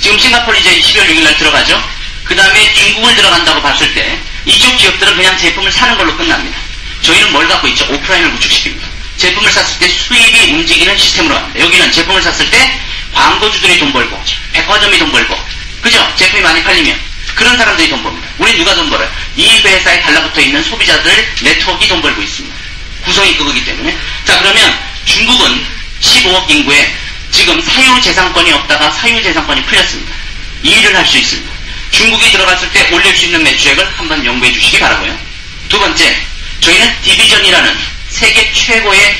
지금 싱가포르 이제 12월 6일날 들어가죠. 그 다음에 중국을 들어간다고 봤을 때 이쪽 기업들은 그냥 제품을 사는 걸로 끝납니다. 저희는 뭘 갖고 있죠? 오프라인을 구축시킵니다. 제품을 샀을 때 수입이 움직이는 시스템으로 갑니다. 여기는 제품을 샀을 때 광고주들이 돈 벌고 백화점이 돈 벌고 그죠? 제품이 많이 팔리면 그런 사람들이 돈 벌습니다. 우리 누가 돈 벌어요? 이 회사에 달라붙어 있는 소비자들 네트워크가 돈 벌고 있습니다. 구성이 그거기 때문에. 자, 그러면 중국은 15억 인구에 지금 사유재산권이 없다가 사유재산권이 풀렸습니다. 이 일을 할 수 있습니다. 중국이 들어갔을 때 올릴 수 있는 매출액을 한번 연구해 주시기 바라고요. 두 번째, 저희는 디비전이라는 세계 최고의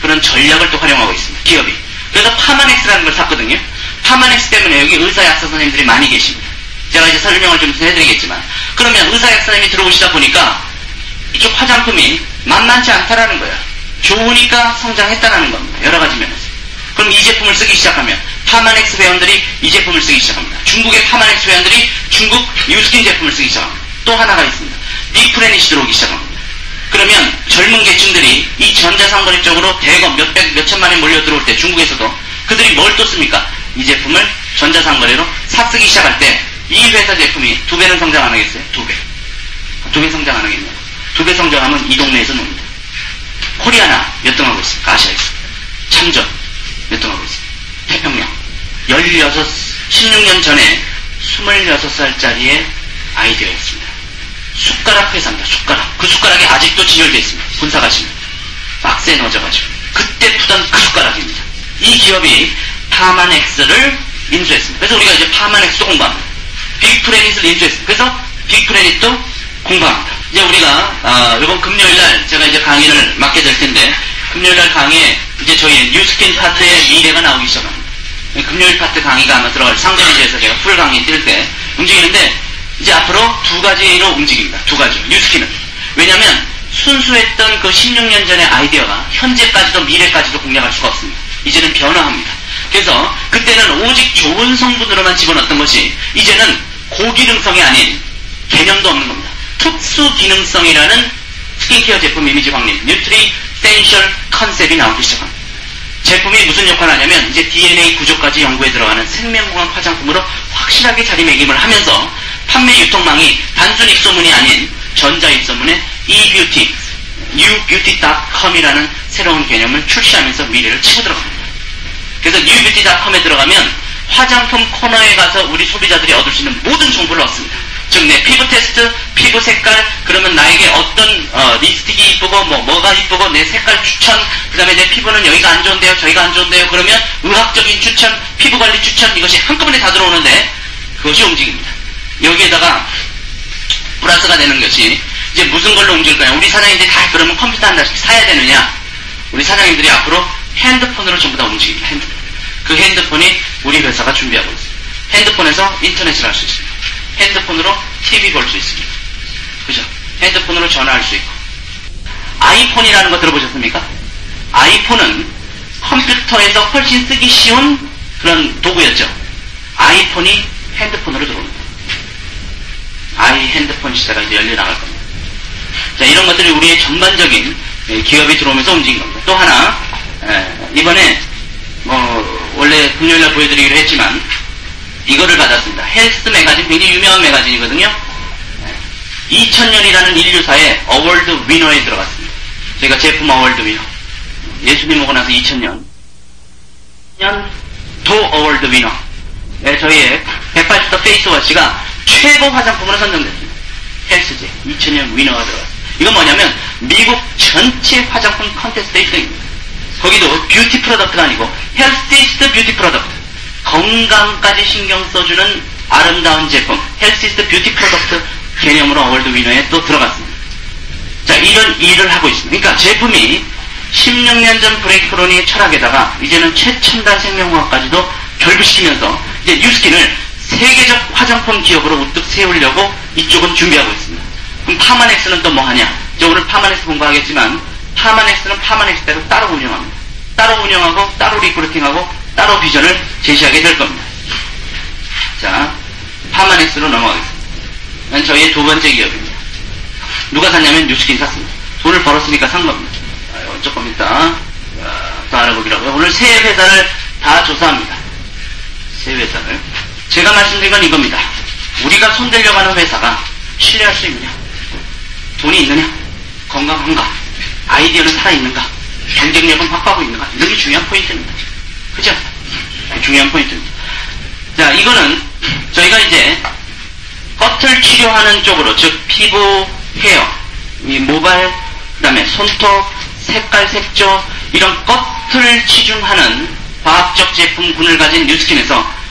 그런 전략을 또 활용하고 있습니다. 기업이. 그래서 파마넥스라는 걸 샀거든요. 파마넥스 때문에 여기 의사약사 선생님들이 많이 계십니다. 제가 이제 설명을 좀 해드리겠지만, 그러면 의사약사 선생님이 들어오시다 보니까 이쪽 화장품이 만만치 않다라는 거예요. 좋으니까 성장했다라는 겁니다. 여러 가지 면에서. 그럼 이 제품을 쓰기 시작하면 파마넥스 회원들이 이 제품을 쓰기 시작합니다. 중국의 파마넥스 회원들이 중국 뉴스킨 제품을 쓰기 시작합니다. 또 하나가 있습니다. 디프레닛이 들어오기 시작합니다. 그러면 젊은 계층들이 이 전자상거래 쪽으로 대거 몇백, 몇천만에 몰려 들어올 때 중국에서도 그들이 뭘 또 씁니까? 이 제품을 전자상거래로 삽쓰기 시작할 때 이 회사 제품이 2배는 성장 안 하겠어요? 2배. 2배 성장 안 하겠냐고. 2배 성장하면 이 동네에서 놉니다. 코리아나 몇 등 하고 있습니까? 아시아에서. 참전 몇 등 하고 있습니까? 태평양. 16년 전에 26살짜리의 아이디어였습니다. 숟가락 회사입니다. 숟가락. 그 숟가락이 아직도 진열되어 있습니다. 군사가십니다. 박스에 넣어져가지고. 그때 푸던 그 숟가락입니다. 이 기업이 파마넥스를 인수했습니다. 그래서 우리가 이제 파마넥스도 공부합니다. 빅프레닛을 인수했습니다. 그래서 빅프레닛도 공부합니다. 이제 우리가 이번 금요일날 제가 이제 강의를 맡게 될 텐데 금요일날 강의에 이제 저희 뉴스킨 파트의 미래가 나오기 시작합니다. 금요일 파트 강의가 아마 들어갈 상대에서 제가 풀 강의 뛸 때 움직이는데 이제 앞으로 두 가지로 움직입니다. 두 가지. 뉴스킨은. 왜냐하면 순수했던 그 16년 전의 아이디어가 현재까지도 미래까지도 공략할 수가 없습니다. 이제는 변화합니다. 그래서 그때는 오직 좋은 성분으로만 집어넣었던 것이 이제는 고기능성이 아닌 개념도 없는 겁니다. 특수기능성이라는 스킨케어 제품 이미지 확립, 뉴트리센셜 컨셉이 나오기 시작합니다. 제품이 무슨 역할을 하냐면 이제 DNA 구조까지 연구에 들어가는 생명공학 화장품으로 확실하게 자리매김을 하면서 판매 유통망이 단순 입소문이 아닌 전자 입소문의 ebeauty, newbeauty.com이라는 새로운 개념을 출시하면서 미래를 치고 들어갑니다. 그래서 newbeauty.com에 들어가면 화장품 코너에 가서 우리 소비자들이 얻을 수 있는 모든 정보를 얻습니다. 즉, 내 피부 테스트, 피부 색깔, 그러면 나에게 어떤 립스틱이 이쁘고 뭐가 이쁘고 내 색깔 추천, 그 다음에 내 피부는 여기가 안 좋은데요, 저기가 안 좋은데요. 그러면 의학적인 추천, 피부관리 추천, 이것이 한꺼번에 다 들어오는데 그것이 움직입니다. 여기에다가 플러스가 되는 것이 이제 무슨 걸로 움직일 거냐. 우리 사장님들이 다 그러면 컴퓨터 한 달씩 사야 되느냐. 우리 사장님들이 앞으로 핸드폰으로 전부 다 움직입니다. 핸드폰. 그 핸드폰이 우리 회사가 준비하고 있습니다. 핸드폰에서 인터넷을 할 수 있습니다. 핸드폰으로 TV 볼 수 있습니다. 그죠? 핸드폰으로 전화할 수 있고. 아이폰이라는 거 들어보셨습니까? 아이폰은 컴퓨터에서 훨씬 쓰기 쉬운 그런 도구였죠. 아이폰이 핸드폰으로 들어옵니다. 핸드폰 시대가 이제 열려나갈 겁니다. 자, 이런 것들이 우리의 전반적인 기업이 들어오면서 움직인 겁니다. 또 하나, 이번에 원래 금요일날 보여드리기로 했지만 이거를 받았습니다. 헬스 매거진, 굉장히 유명한 매거진이거든요. 2000년이라는 인류사의 어워드 위너에 들어갔습니다. 저희가 제품 어워드 위너. 예수님 오고 나서 2000년 도 어워드 위너. 저희의 180도 페이스워시가 최고 화장품으로 선정됐습니다. 헬스제 2000년 위너가 들어갔습니다. 이건 뭐냐면 미국 전체 화장품 컨테스트에 1등입니다. 거기도 뷰티 프로덕트가 아니고 헬시스트 뷰티 프로덕트, 건강까지 신경 써주는 아름다운 제품, 헬시스트 뷰티 프로덕트 개념으로 어워드 위너에 또 들어갔습니다. 자, 이런 일을 하고 있습니다. 그러니까 제품이 16년 전 브레이크론의 철학에다가 이제는 최첨단 생명과학까지도 결부시키면서 이제 뉴스킨을 세계적 화장품 기업으로 우뚝 세우려고 이쪽은 준비하고 있습니다. 그럼 파마넥스는 또 뭐 하냐? 이제 오늘 파마넥스 공부하겠지만 파마넥스는 파마넥스대로 따로 운영합니다. 따로 운영하고 따로 리크루팅하고 따로 비전을 제시하게 될 겁니다. 자, 파마넥스로 넘어가겠습니다. 저희의 두 번째 기업입니다. 누가 샀냐면 뉴스킨 샀습니다. 돈을 벌었으니까 산 겁니다. 조금 이따 더 알아보기로 하고요. 오늘 세 회사를 다 조사합니다. 세 회사를. 제가 말씀드린 건 이겁니다. 우리가 손대려고 하는 회사가 신뢰할 수 있느냐? 돈이 있느냐? 건강한가? 아이디어는 살아있는가? 경쟁력은 확보하고 있는가? 이런 게 중요한 포인트입니다. 그죠? 중요한 포인트입니다. 자, 이거는 저희가 이제 겉을 치료하는 쪽으로, 즉 피부, 헤어, 이 모발, 그 다음에 손톱, 색깔, 색조, 이런 겉을 치중하는 과학적 제품군을 가진 뉴스킨에서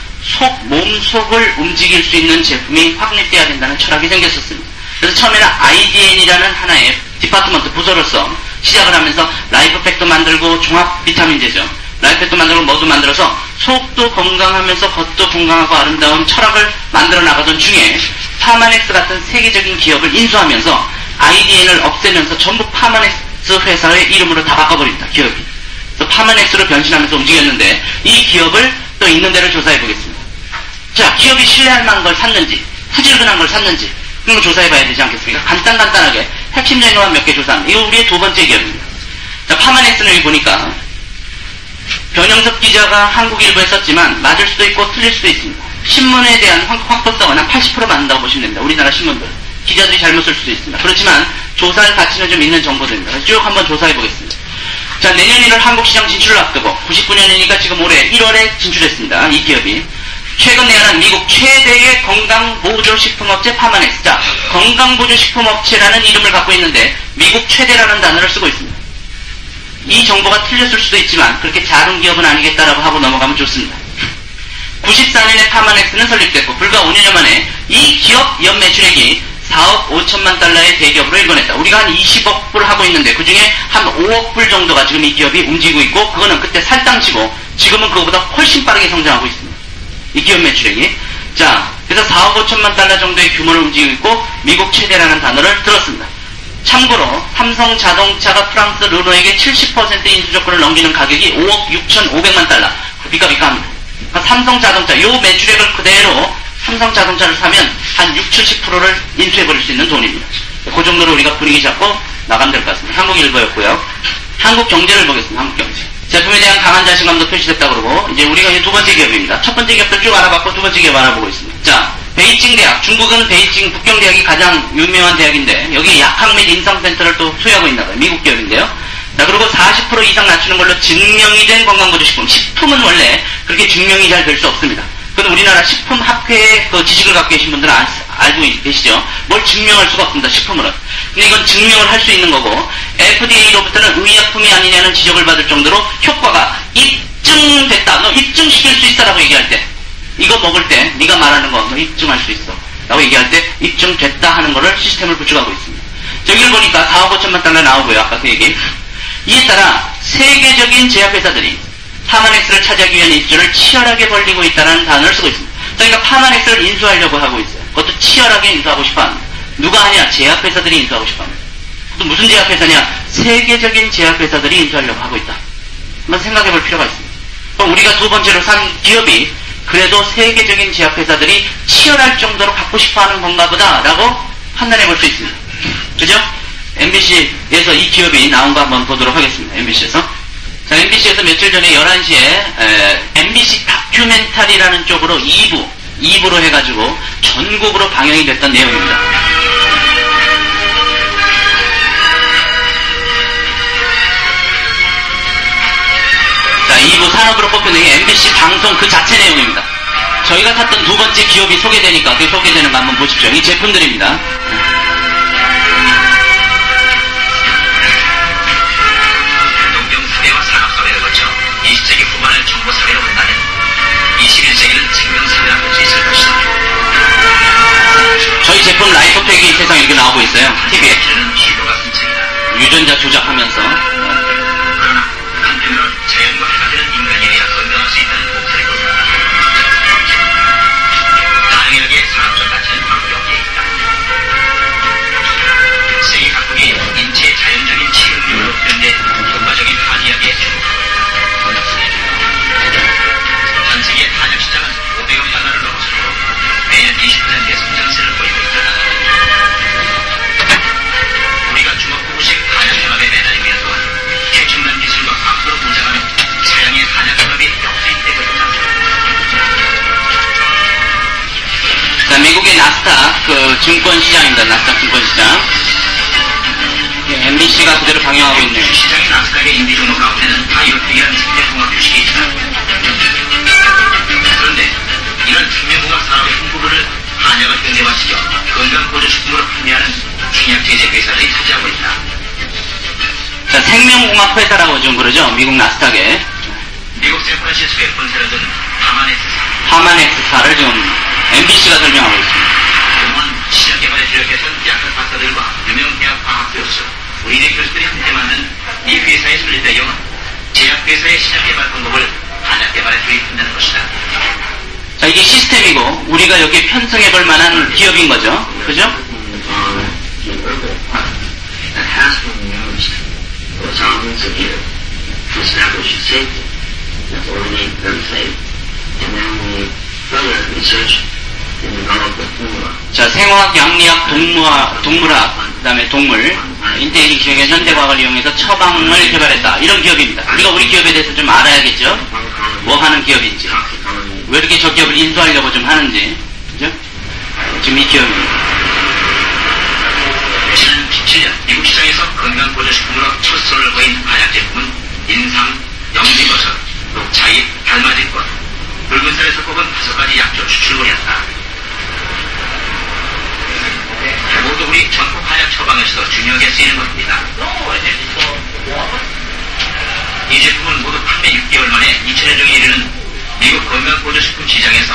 몸속을 움직일 수 있는 제품이 확립돼야 된다는 철학이 생겼었습니다. 그래서 처음에는 IDN이라는 하나의 디파트먼트 부서로서 시작을 하면서 라이프팩도 만들고 종합 비타민제죠. 라이프팩도 만들고 뭐도 만들어서 속도 건강하면서 겉도 건강하고 아름다운 철학을 만들어 나가던 중에 파마넥스 같은 세계적인 기업을 인수하면서 IDN을 없애면서 전부 파마넥스 회사의 이름으로 다 바꿔버립니다. 기업이. 그래서 파마넥스로 변신하면서 움직였는데 이 기업을 또 있는 데를 조사해 보겠습니다. 자, 기업이 신뢰할 만한 걸 샀는지, 후질근한 걸 샀는지, 그런 거 조사해 봐야 되지 않겠습니까? 간단하게 핵심적인 것만 몇 개 조사합니다. 이거 우리의 두 번째 기업입니다. 자, 파마넥스는 여기 보니까 변영섭 기자가 한국일보에 썼지만 맞을 수도 있고 틀릴 수도 있습니다. 신문에 대한 확보성은 한 80% 맞는다고 보시면 됩니다. 우리나라 신문들. 기자들이 잘못 쓸 수도 있습니다. 그렇지만 조사할 가치는 좀 있는 정보들입니다. 쭉 한번 조사해 보겠습니다. 자, 내년 1월 한국시장 진출을 앞두고 99년이니까 지금 올해 1월에 진출했습니다. 이 기업이. 최근 내한한 미국 최대의 건강보조식품업체 파마넥스. 자, 건강보조식품업체라는 이름을 갖고 있는데 미국 최대라는 단어를 쓰고 있습니다. 이 정보가 틀렸을 수도 있지만 그렇게 작은 기업은 아니겠다라고 하고 넘어가면 좋습니다. 94년에 파마넥스는 설립됐고 불과 5년여 만에 이 기업 연매출액이 4억 5천만 달러의 대기업으로 일궈냈다. 우리가 한 20억 불 하고 있는데 그 중에 한 5억 불 정도가 지금 이 기업이 움직이고 있고 그거는 그때 살땅치고 지금은 그거보다 훨씬 빠르게 성장하고 있습니다. 이 기업 매출액이. 자, 그래서 4억 5천만 달러 정도의 규모를 움직이고 있고 미국 최대라는 단어를 들었습니다. 참고로 삼성자동차가 프랑스 르노에게 70% 인수조건을 넘기는 가격이 5억 6,500만 달러. 비까비까합니다. 그러니까 삼성자동차 요 매출액을 그대로 삼성자동차를 사면 한 60-70%를 인수해버릴 수 있는 돈입니다. 그 정도로 우리가 분위기 잡고 나가면 될 것 같습니다. 한국일보였고요. 한국경제를 보겠습니다. 한국경제. 제품에 대한 강한 자신감도 표시됐다 그러고 이제 우리가 이제 두 번째 기업입니다. 첫 번째 기업도 쭉 알아봤고 두 번째 기업 알아보고 있습니다. 자, 베이징 대학. 중국은 베이징 북경대학이 가장 유명한 대학인데 여기 약학 및 임상센터를 또 소유하고 있나 봐요. 미국 기업인데요. 자, 그리고 40% 이상 낮추는 걸로 증명이 된 건강보조식품. 식품은 원래 그렇게 증명이 잘 될 수 없습니다. 그런데 우리나라 식품학회의 그 지식을 갖고 계신 분들은 알고 계시죠? 뭘 증명할 수가 없습니다. 식품으로는. 근데 이건 증명을 할 수 있는 거고 FDA로부터는 의약품이 아니냐는 지적을 받을 정도로 효과가 입증됐다. 너 입증시킬 수 있다라고 얘기할 때 이거 먹을 때 네가 말하는 거 너 입증할 수 있어 라고 얘기할 때 입증됐다 하는 거를 시스템을 구축하고 있습니다. 여기를 보니까 4억 5천만 달러 나오고요. 아까 그 얘기. 이에 따라 세계적인 제약회사들이 파마넥스를 차지하기 위한 입주를 치열하게 벌리고 있다는 단어를 쓰고 있습니다. 그러니까 파마넥스를 인수하려고 하고 있어요. 그것도 치열하게 인수하고 싶어합니다. 누가 하냐? 제약회사들이 인수하고 싶어합니다. 또 무슨 제약회사냐? 세계적인 제약회사들이 인수하려고 하고 있다. 한번 생각해볼 필요가 있습니다. 그럼 우리가 두 번째로 산 기업이 그래도 세계적인 제약회사들이 치열할 정도로 갖고 싶어하는 건가 보다라고 판단해볼 수 있습니다. 그죠? MBC에서 이 기업이 나온 거 한번 보도록 하겠습니다. MBC에서. 자, MBC에서 며칠 전에 11시에 MBC 다큐멘터리라는 쪽으로 2부로 해가지고 전국으로 방영이 됐던 내용입니다. 자, 2부 산업으로 뽑히는 게 MBC 방송 그 자체 내용입니다. 저희가 탔던 두 번째 기업이 소개되니까 그 소개되는 거 한번 보십시오. 이 제품들입니다. 하나의 정보사회로 본다면 21세기는 생명사회라고 할 수 있을 것이다. 저희 제품 라이프팩이 세상에 이렇게 나오고 있어요. TV에. 기도가 선책이다. 유전자 조작하면서. 그러나 한편으로 자연과 해가 되는 인간이 되어 건강할 수 있다는 목소리도 가능하게 사람적 가치는 바로 여기에 있다. 세계 각국이 인체의 자연적인 치유력으로 표현된 효과적인 한의학에 주목하고 있다. 전 세계 한약 시장은 500억 달러를 넘어서고 매년 20%의 성장세를 보이고 있다. 우리가 주먹구구식 한약산업에 매달리면서 최첨단 기술과 앞으로 보장하는 서양의 한약산업이 역수입되고 있다. 자, 미국의 나스닥 그 증권시장입니다. 나스닥 증권시장. MBC가 그대로 방영하고 있네요. 시장의 나스닥의 인디 종목 가운데는 바이오텍이라는 생명공학 주식이 있다. 그런데 이런 생명공학 산업의 큰 부분을 한약을 현대화시켜 건강보조식품으로 판매하는 생약제제 회사들이 차지하고 있다. 자, 생명공학 회사라고 좀 그러죠. 미국 나스닥에. 미국 샌프란시스코에 본사를 둔 하마넥스사를 좀 MBC가 설명하고 있습니다. 그동안 시장개발에 주력했던 약학 박사들과 유명 대학 과학 교수, 의대 교수들이 함께 만든 이 회사의 설립 배경은 제약회사의 시장개발 방법을 한약개발에 도입한다는 것이다. 자, 이게 시스템이고 우리가 여기에 편성해볼 만한 기업인 거죠. 그죠? That has been used for thousands of years to establish safety. That's all we need, very safe. And then we need further research and develop the formula. 자, 생화학, 양리학, 동물학, 그 다음에 동물, 인테리어 기술의 현대과학을 이용해서 처방을 개발했다. 이런 기업입니다. 우리가 우리 기업에 대해서 좀 알아야겠죠? 뭐 하는 기업인지. 왜 이렇게 저 기업을 인수하려고 좀 하는지. 그죠? 지금 이 기업입니다. 지난 17년 미국 시장에서 건강보조식품으로 첫 손을 거인 한약 제품은 인삼, 영지버섯, 녹차잎, 달맞이꽃, 붉은살에서 뽑은 5가지 약초 추출물이었다. 모두 우리 전국 한약 처방에서도 중요하게 쓰이는 것입니다. 이 제품은 모두 판매 6개월 만에 2천여 종에 이르는 미국 건강보조식품 시장에서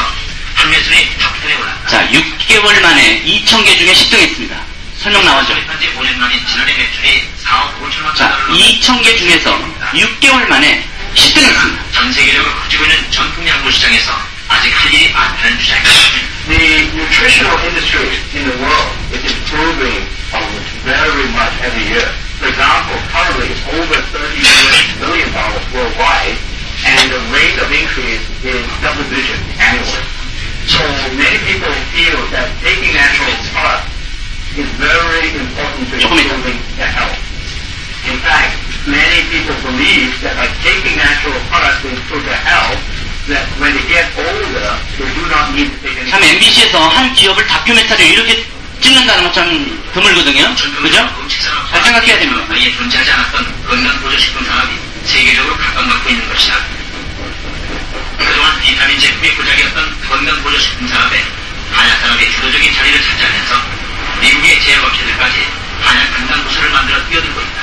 판매순위 탑10에 올랐다. 자, 6개월 만에 2,000개 중에 10등했습니다. 설명 나왔죠? 현재 5년 만인 지난해 매출이 4억 5천만 자, 달러로 2,000개 중에서 6개월 만에 10등했습니다. 전 세계적으로 커지고 있는 전통 약물 시장에서 아직 할 일이 많다는 주장입니다. The nutritional industry in the world is improving very much every year. For example, currently it's over $30 billion worldwide, and the rate of increase is double digit annually. So many people feel that taking natural products is very important to improving their health. In fact, many people believe that by taking natural products to improve their health, that when they get older, they do not need to take any. 참 MBC에서 한 기업을 다큐멘터리 이렇게 찍는다는 건 참 드물거든요. 그죠? 잘 생각해야 됩니다. 아예 존재하지 않았던 건강보조식품 산업이 세계적으로 각광받고 있는 것이다. 그동안 비타민 제품이 고작이었던 건강보조식품 산업에 한약 산업이 주도적인 자리를 차지하면서 미국의 제약업체들까지 한약 건강보조를 만들어 뛰어들고 있다.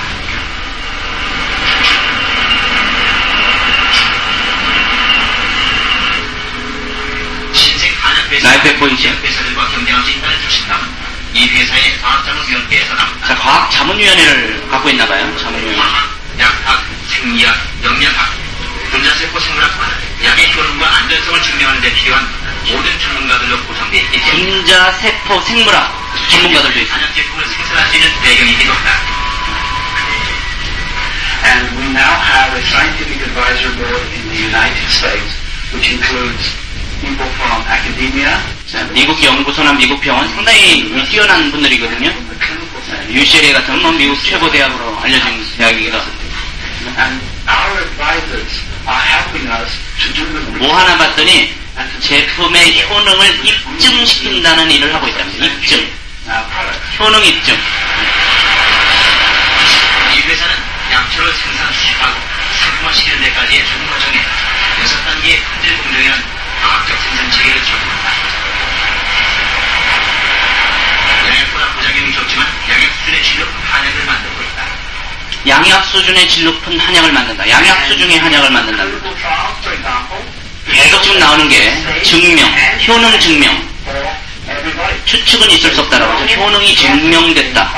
신생 한약회사, 라이프팩 보이죠? 회사들과 경쟁할 수 있다는 자신감은 이 회사의 과학자문위원회에서 나온다. 자, 과학자문위원회를 갖고 있나봐요. 자문위원회. 화학, 약학, 생리학, 영양학, 분자세포 생물학과는 약의 효능과 안전성을 증명하는 데 필요한 모든 전문가들로 구성되어 있기 때문에 분자, 세포, 생물학 전문가들도 있습니다. 한약 제품을 생산할 수 있는 배경이기도 하다. And we now have a scientific advisory board in the United States, which includes people from academia, 자, 미국 연구소나 미국 병원 상당히 뛰어난 분들이거든요. the clinical setting. UCLA 같은 건 미국 최고 대학으로 알려진 대학이기도 하고. And our advisors are helping us to do the 뭐 하나 봤더니 제품의 효능을 입증시킨다는 일을 하고 있답니다. 입증. products. 효능 입증. 이 회사는 약초를 생산 수집하고 상품화시키는 데까지의 전 과정에 6단계의 품질 공정이라는 과학적 생산 체계를 적용한다. 약보다 부작용이 적지만 약의 수준의 진료 한약을 만들고 있다. 양약 수준의 질 높은 한약을 만든다. 양약 수준의 한약을 만든다. Clinical trials, for 계속 지금 나오는 게 증명, 효능 증명. 추측은 있을 수 없다라고 하죠. 효능이 증명됐다.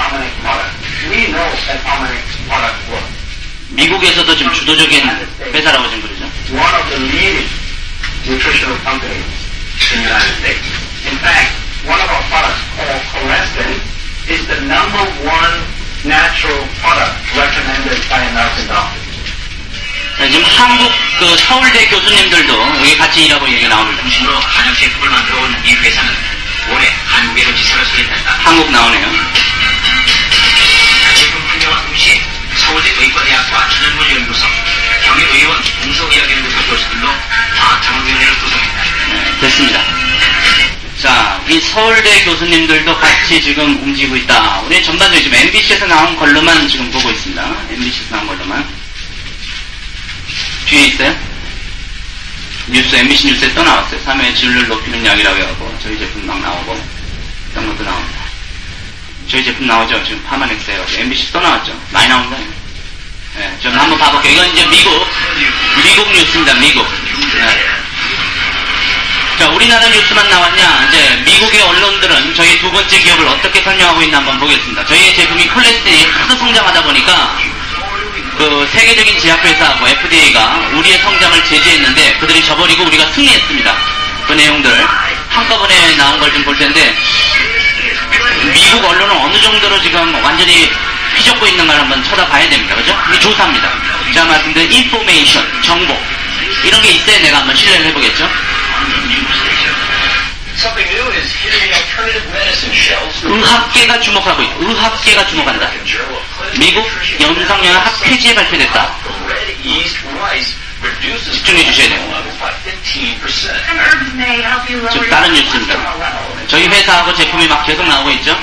미국에서도 지금 주도적인 회사라고 지금 그러죠. One of the leading nutritional companies in the United States. In fact, one of our products called Corestin is the number one natural product recommended by American doctors. 지금 한국 그 서울대 교수님들도 여기 같이 일하고 얘기 나옵니다. 중심으로 한약 제품을 만들어온 이 회사는 올해 한국에도 지사를 수립했다. 한국 나오네요. 제품 판매와 동시에 서울대 의과대학과 천연물연구소, 경희의원 동서의학연구소 교수들도 과학자문위원회를 구성했다. 네, 됐습니다. 자, 이 서울대 교수님들도 같이 지금 움직이고 있다. 우리 전반적으로 지금 MBC에서 나온 걸로만 지금 보고 있습니다. MBC에서 나온 걸로만. 뒤에 있어요? 뉴스, MBC 뉴스에 또 나왔어요. 3회 질을 높이는 약이라고 해갖고 저희 제품 막 나오고 이런 것도 나옵니다. 저희 제품 나오죠? 지금 파마넥스 해가지고 MBC 또 나왔죠? 많이 나온다. 네, 좀 한번 봐볼게요. 이건 이제 미국 뉴스입니다. 미국. 네. 자, 우리나라 뉴스만 나왔냐? 이제 미국의 언론들은 저희 두 번째 기업을 어떻게 설명하고 있나 한번 보겠습니다. 저희의 제품이 콜레스테린이 하도 성장하다 보니까 그 세계적인 제약회사하고 FDA가 우리의 성장을 제지했는데 그들이 져버리고 우리가 승리했습니다. 그 내용들 한꺼번에 나온 걸 좀 볼 텐데 미국 언론은 어느 정도로 지금 완전히 휘젓고 있는가를 한번 쳐다봐야 됩니다. 그죠? 이 조사입니다. 제가 말씀드린 인포메이션, 정보 이런 게 있어야 내가 한번 신뢰를 해보겠죠? 의학계가 주목하고 있다. 의학계가 주목한다. 미국 연상연합 폐지에 발표됐다. 집중해 주셔야 돼요. 지금 다른 뉴스입니다. 저희 회사하고 제품이 막 계속 나오고 있죠.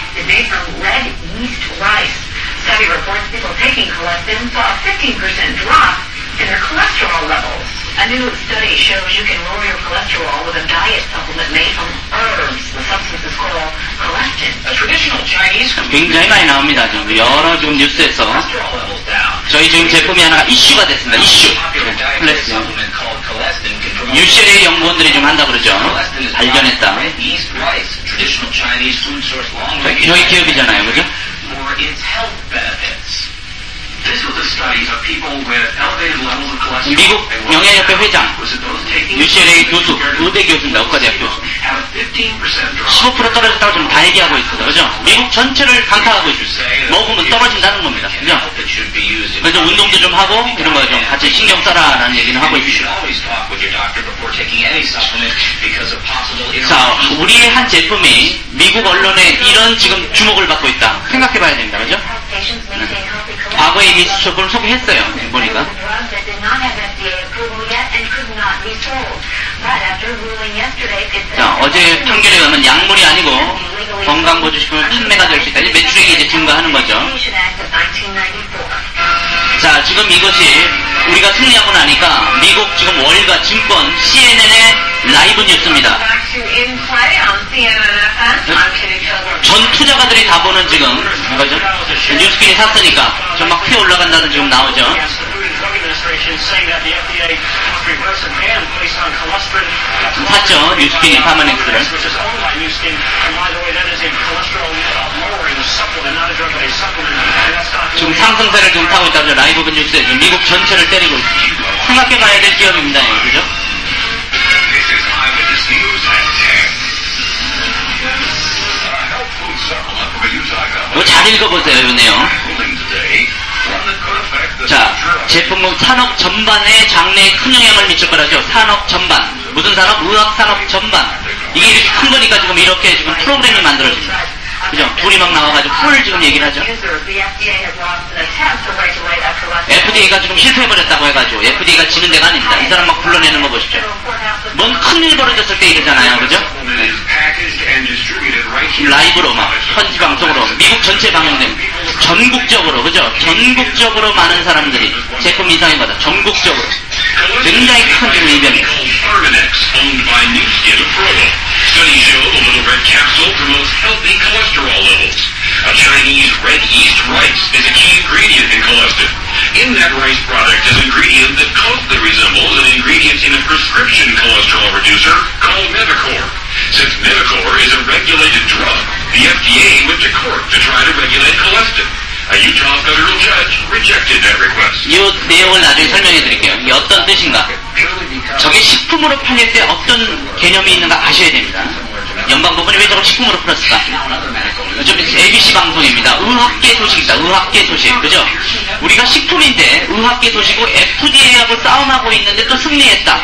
Study reports people taking colectin saw a 15% drop in their cholesterol levels. A new study shows you can lower your cholesterol with a diet supplement made from herbs. The substance is called colectin. A traditional Chinese 굉장히 많이 나옵니다. 지금 여러 지금 뉴스에서 cholesterol levels down. 저희 지금 제품이 하나가 이슈가 됐습니다. 이슈. 클래스. Supplement called colectin can promote UCLA 연구원들이 좀 한다 그러죠. 발견했다. East rice, traditional Chinese food source long 저희 기업이잖아요. 그죠? for its health benefits. This was a study of people with elevated levels of cholesterol. 미국 영양협회 회장, Was it those taking UCLA 교수, 의대 교수입니다. 의과대학 교수. have a 15% drop. 15% 떨어졌다고 지금 다 얘기하고 있어요. 그죠? 미국 전체를 강타하고 있어요. 먹으면 떨어진다는 겁니다. 그죠? That should be used in 그래서 운동도 좀 하고 이런 거 좀 같이 신경 써라라는 얘기는 하고 You should 있습니다. always talk with your doctor before taking any supplement because of possible 자, interactions. 우리의 한 제품이 미국 언론에 이런 지금 주목을 받고 있다. 생각해봐야 됩니다. 그죠? Patients maintain healthy cholesterol. 과거에 이미 제품을 소개했어요. 보니까. Drugs that did not have FDA approval yet and could not be sold. But after ruling yesterday, it's 자, 어제 판결에 가면 약물이 아니고 건강보조식품을 판매가 될 수 있다. 이제 매출액이 이제 증가하는 거죠. Act of 1994. 자, 지금 이것이 우리가 승리하고 나니까 미국 지금 월가 증권 CNN의 라이브 뉴스입니다. Back to In Play on CNN-FM. I'm Kitty Children. 전 투자가들이 다 보는 지금 뭐죠? 뉴스킨이 샀으니까 좀 막 튀어 올라간다는 지금 나오죠. Against the Food and Drug Administration saying that the FDA must reverse a ban placed on cholesterol. 샀죠. 뉴스킨이 파마넥스를. Which is owned by Newskin. And by the way, that is a cholesterol lowering supplement, not a drug, but a supplement. And that's not 지금 상승세를 좀 타고 있다죠. 라이브 뉴스에 지금 미국 전체를 때리고 있습니다. 생각해봐야 될 기업입니다. 그죠? This is Eyewitness News at 10. Health food supplement from a Utah company. 이거 잘 읽어보세요. 이 내용. Ruling today, one that could affect the 자, future of 제품은 산업 전반에 장래에 큰 영향을 미칠 거라죠. 산업 전반. 무슨 산업? 의학 산업 전반. 이게 이렇게 큰 거니까 지금 이렇게 지금 프로그램이 만들어집니다. 그죠? 둘이 막 나와가지고 풀 지금 얘기를 하죠. Users, the FDA has lost an attempt to regulate that cholesterol. FDA가 지금 실패해버렸다고 해가지고 FDA가 지는 데가 아닙니다. 이 사람 막 불러내는 거 보십시오. 뭔 큰일 벌어졌을 때 이러잖아요. 그죠? supplement is packaged and distributed right here. 라이브로 막 현지 방송으로 미국 전체 방영됩니다. 전국적으로 그죠? 전국적으로 많은 사람들이 제품 이상인 거다. 전국적으로 굉장히 큰 지금 이변이에요. Ferminex, owned by Newskin of Frodo. Studies show the little red capsule promotes healthy cholesterol levels. A Chinese red yeast rice is a key ingredient in cholesterol. In that rice product is an ingredient that closely resembles an ingredient ingredients in a prescription cholesterol reducer called Mevacor. Since Mevacor is a regulated drug, the FDA went to court to try to regulate cholesterol. A Utah federal judge rejected that request. 이 내용을 나중에 설명해 드릴게요. 이게 어떤 뜻인가? 저게 식품으로 팔릴 때 어떤 개념이 있는가 아셔야 됩니다. 연방법원이 왜 저걸 식품으로 풀었을까? 좀 ABC 방송입니다. 의학계 소식입니다. 의학계 소식. 그죠? 우리가 식품인데 의학계 소식이고 FDA하고 싸움하고 있는데 또 승리했다.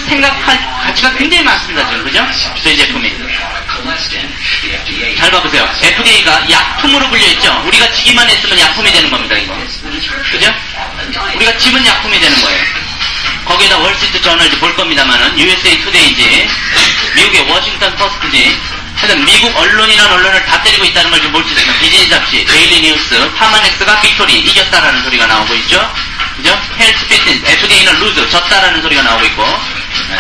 생각할 가치가 굉장히 많습니다. 지금. 그죠? 저희 제품이. 잘 봐보세요. FDA가 약품으로 불려있죠? 우리가 지기만 했으면 약품이 되는 겁니다. 이거. 그죠? 우리가 지면 약품이 되는 거예요. 거기에다 월스트리트 저널도 볼 겁니다만은 USA 투데이지, 미국의 워싱턴 포스트지, 하여튼 미국 언론이나 언론을 다 때리고 있다는 걸 좀 볼 수 있습니다. 비즈니스 잡지, 데일리 뉴스, 파마넥스가 빅토리, 이겼다라는 소리가 나오고 있죠. 그죠? 헬스 피트니스, FDA는 루즈, 졌다라는 소리가 나오고 있고. 네.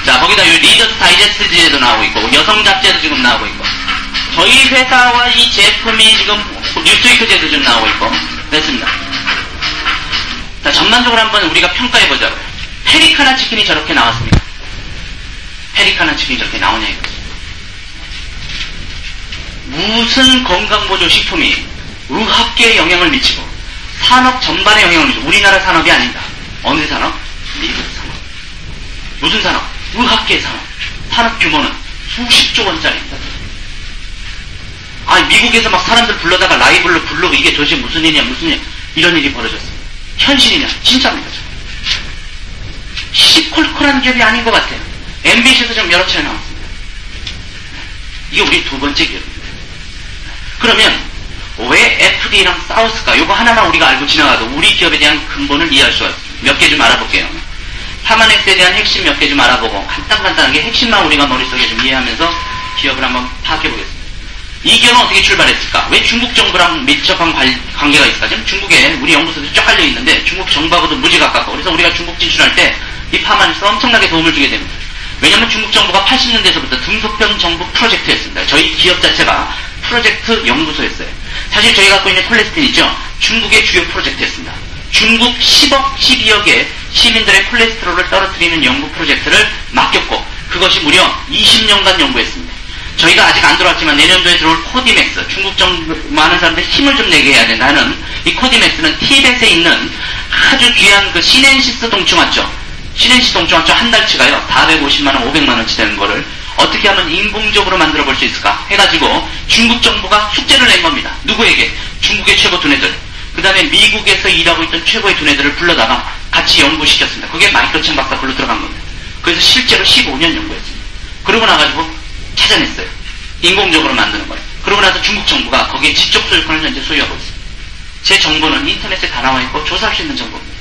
자, 거기다 이 리더스 다이제스트지에도 나오고 있고, 여성 잡지에도 지금 나오고 있고. 저희 회사와 이 제품이 지금 뉴스위크지에도 좀 나오고 있고. 됐습니다. 자, 전반적으로 한번 우리가 평가해보자고요. 페리카나 치킨이 저렇게 나왔습니다. 페리카나 치킨이 저렇게 나오냐 이거지. 무슨 건강보조 식품이 의학계에 영향을 미치고 산업 전반에 영향을 미치고 우리나라 산업이 아니다. 어느 산업? 미국 산업. 무슨 산업? 의학계 산업. 산업 규모는 수십조 원짜리입니다. 아, 미국에서 막 사람들 불러다가 라이브로 부르고 이게 도대체 무슨 일이냐 무슨 일 이런 일이 벌어졌어요. 현실이냐? 진짜입니다. 시시콜콜한 기업이 아닌 것 같아요. MBC에서 좀 여러 차례 나왔습니다. 이게 우리 두 번째 기업입니다. 그러면 왜 FDA랑 싸웠을까? 이거 하나만 우리가 알고 지나가도 우리 기업에 대한 근본을 이해할 수가 있어요. 몇 개 좀 알아볼게요. 파마넥스에 대한 핵심 몇 개 좀 알아보고 간단하게 핵심만 우리가 머릿속에 좀 이해하면서 기업을 한번 파악해보겠습니다. 이 기업은 어떻게 출발했을까? 왜 중국 정부랑 밀접한 관계가 있을까? 지금 중국에 우리 연구소들이 쫙 깔려 있는데 중국 정부하고도 무지 가깝고 그래서 우리가 중국 진출할 때 이 파마넥스 엄청나게 도움을 주게 됩니다. 왜냐하면 중국 정부가 80년대에서부터 등소평 정부 프로젝트였습니다. 저희 기업 자체가 프로젝트 연구소였어요. 사실 저희가 갖고 있는 콜레스틴 있죠? 중국의 주요 프로젝트였습니다. 중국 10억, 12억의 시민들의 콜레스테롤을 떨어뜨리는 연구 프로젝트를 맡겼고 그것이 무려 20년간 연구했습니다. 저희가 아직 안 들어왔지만 내년도에 들어올 코디맥스, 중국 정부 많은 사람들 힘을 좀 내게 해야 된다는 이 코디맥스는 티벳에 있는 아주 귀한 그 시넨시스 동충하초, 시넨시스 동충하초 한 달치가요 450만원, 500만원치 되는 거를 어떻게 하면 인공적으로 만들어 볼 수 있을까 해가지고 중국 정부가 숙제를 낸 겁니다. 누구에게? 중국의 최고 두뇌들, 그 다음에 미국에서 일하고 있던 최고의 두뇌들을 불러다가 같이 연구시켰습니다. 그게 마이클 chen 박사 걸로 들어간 겁니다. 그래서 실제로 15년 연구했습니다. 그러고 나가지고 찾아냈어요. 인공적으로 만드는 거예요. 그러고 나서 중국 정부가 거기에 지적 소유권을 현재 소유하고 있습니다. 제 정보는 인터넷에 다 나와 있고 조사할 수 있는 정보입니다.